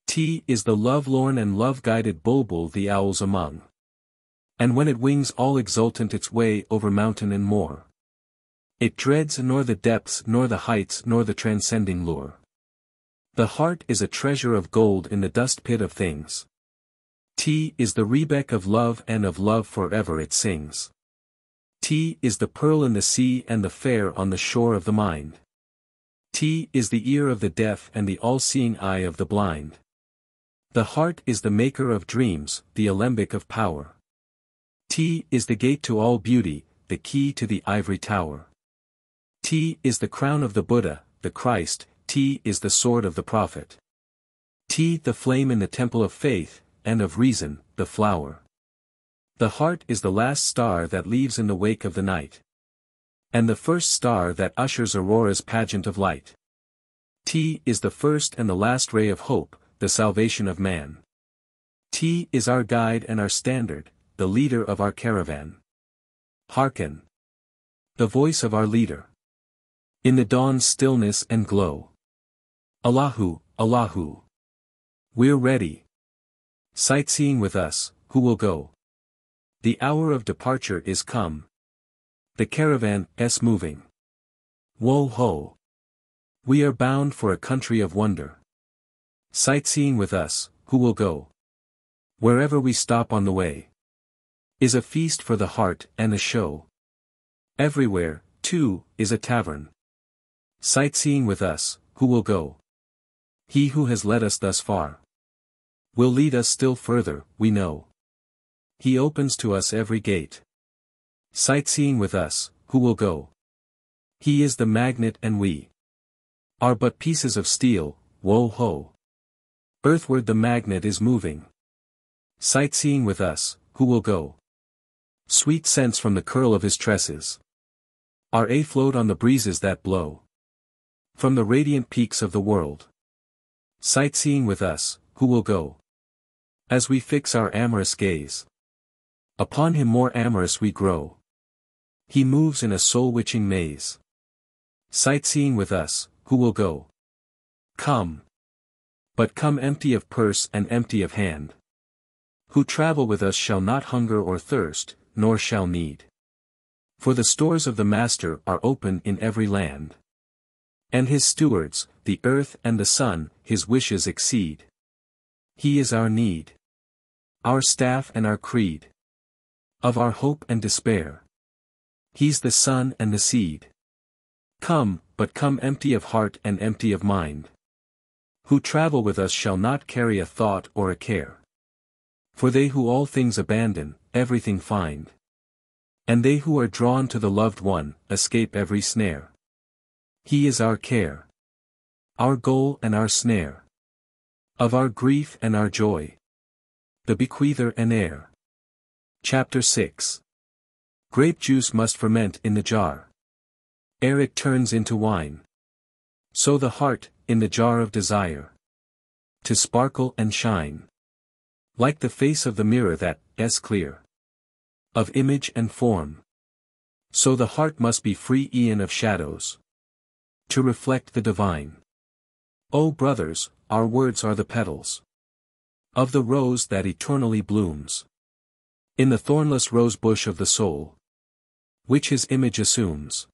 T is the love-lorn and love-guided bulbul the owls among. And when it wings all exultant its way over mountain and moor, it dreads nor the depths nor the heights nor the transcending lure. The heart is a treasure of gold in the dust pit of things. T is the rebeck of love and of love forever it sings. T is the pearl in the sea and the fair on the shore of the mind. T is the ear of the deaf and the all-seeing eye of the blind. The heart is the maker of dreams, the alembic of power. T is the gate to all beauty, the key to the ivory tower. T is the crown of the Buddha, the Christ, T is the sword of the prophet. T the flame in the temple of faith, and of reason, the flower. The heart is the last star that leaves in the wake of the night, and the first star that ushers Aurora's pageant of light. T is the first and the last ray of hope, the salvation of man. T is our guide and our standard, the leader of our caravan. Hearken! The voice of our leader. In the dawn's stillness and glow. Allahu, Allahu. We're ready. Sightseeing with us, who will go? The hour of departure is come. The caravan is moving. Woe ho! We are bound for a country of wonder. Sightseeing with us, who will go? Wherever we stop on the way is a feast for the heart and a show. Everywhere, too, is a tavern. Sightseeing with us, who will go? He who has led us thus far will lead us still further, we know. He opens to us every gate. Sightseeing with us, who will go? He is the magnet and we are but pieces of steel, woe ho! Earthward the magnet is moving. Sightseeing with us, who will go? Sweet scents from the curl of his tresses are afloat on the breezes that blow from the radiant peaks of the world. Sightseeing with us, who will go? As we fix our amorous gaze upon him more amorous we grow. He moves in a soul-witching maze. Sightseeing with us, who will go? Come! But come empty of purse and empty of hand. Who travel with us shall not hunger or thirst, nor shall need. For the stores of the Master are open in every land. And his stewards, the earth and the sun, his wishes exceed. He is our need, our staff and our creed, of our hope and despair. He's the sun and the seed. Come, but come empty of heart and empty of mind. Who travel with us shall not carry a thought or a care. For they who all things abandon, everything find. And they who are drawn to the loved one, escape every snare. He is our care, our goal and our snare, of our grief and our joy, the bequeather and heir. Chapter 6. Grape juice must ferment in the jar, ere it turns into wine. So the heart, in the jar of desire, to sparkle and shine, like the face of the mirror that is clear, of image and form. So the heart must be free e'en of shadows, to reflect the divine. O brothers, our words are the petals of the rose that eternally blooms in the thornless rose bush of the soul, which his image assumes.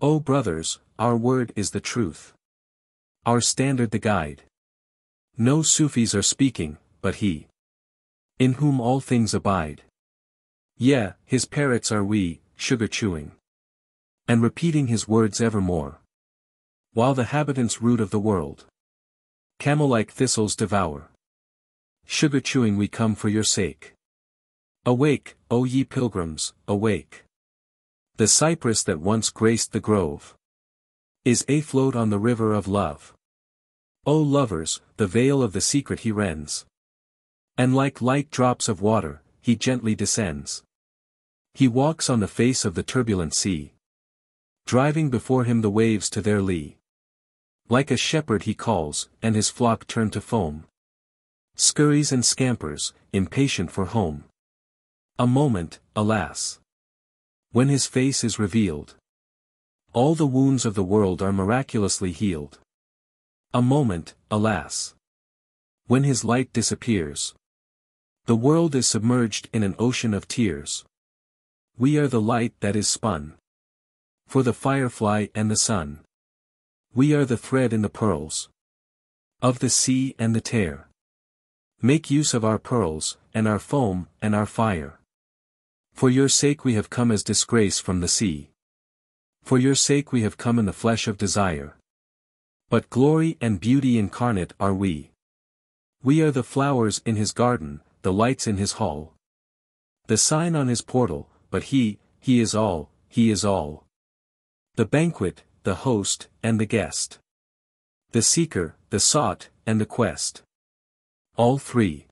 O brothers, our word is the truth, our standard the guide. No Sufis are speaking, but he, in whom all things abide. Yea, his parrots are we, sugar chewing, and repeating his words evermore, while the habitants root of the world, camel-like thistles devour. Sugar chewing we come for your sake. Awake, O ye pilgrims, awake! The cypress that once graced the grove is afloat on the river of love. O lovers, the veil of the secret he rends. And like light drops of water, he gently descends. He walks on the face of the turbulent sea, driving before him the waves to their lee. Like a shepherd he calls, and his flock turn to foam. Scurries and scampers, impatient for home. A moment, alas! When his face is revealed, all the wounds of the world are miraculously healed. A moment, alas! When his light disappears, the world is submerged in an ocean of tears. We are the light that is spun for the firefly and the sun. We are the thread in the pearls of the sea and the tear. Make use of our pearls, and our foam, and our fire. For your sake we have come as disgrace from the sea. For your sake we have come in the flesh of desire. But glory and beauty incarnate are we. We are the flowers in his garden, the lights in his hall. The sign on his portal, but he is all, he is all. The banquet, the host, and the guest. The seeker, the sought, and the quest. All three.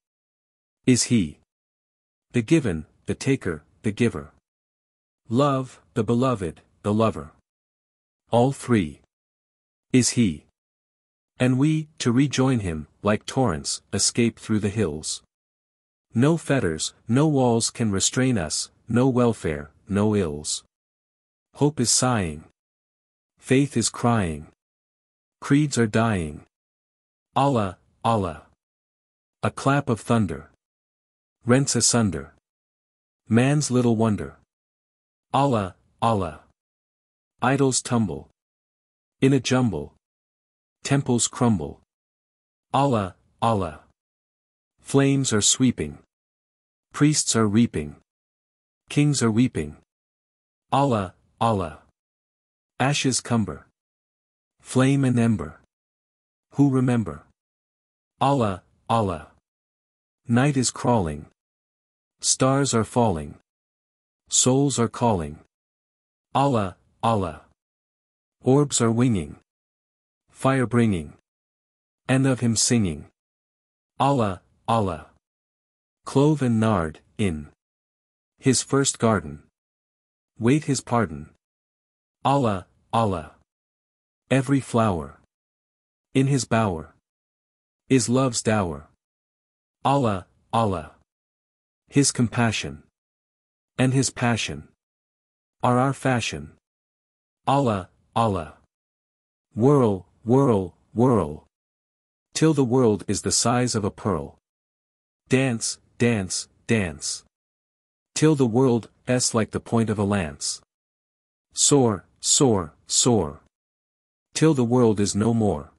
Is he. The given, the taker, the giver. Love, the beloved, the lover. All three. Is he. And we, to rejoin him, like torrents, escape through the hills. No fetters, no walls can restrain us, no welfare, no ills. Hope is sighing. Faith is crying. Creeds are dying. Allah, Allah. A clap of thunder rents asunder man's little wonder. Allah, Allah. Idols tumble in a jumble. Temples crumble. Allah, Allah. Flames are sweeping. Priests are reaping. Kings are weeping. Allah, Allah. Ashes cumber. Flame and ember. Who remember? Allah, Allah. Night is crawling. Stars are falling. Souls are calling. Allah, Allah. Orbs are winging. Fire bringing. And of him singing. Allah, Allah. Clove and nard, in his first garden. Wait his pardon. Allah, Allah. Every flower in his bower is love's dower. Allah, Allah. His compassion and his passion are our fashion. Allah, Allah. Whirl, whirl, whirl, till the world is the size of a pearl. Dance, dance, dance, till the world is like the point of a lance. Soar, soar, soar, till the world is no more.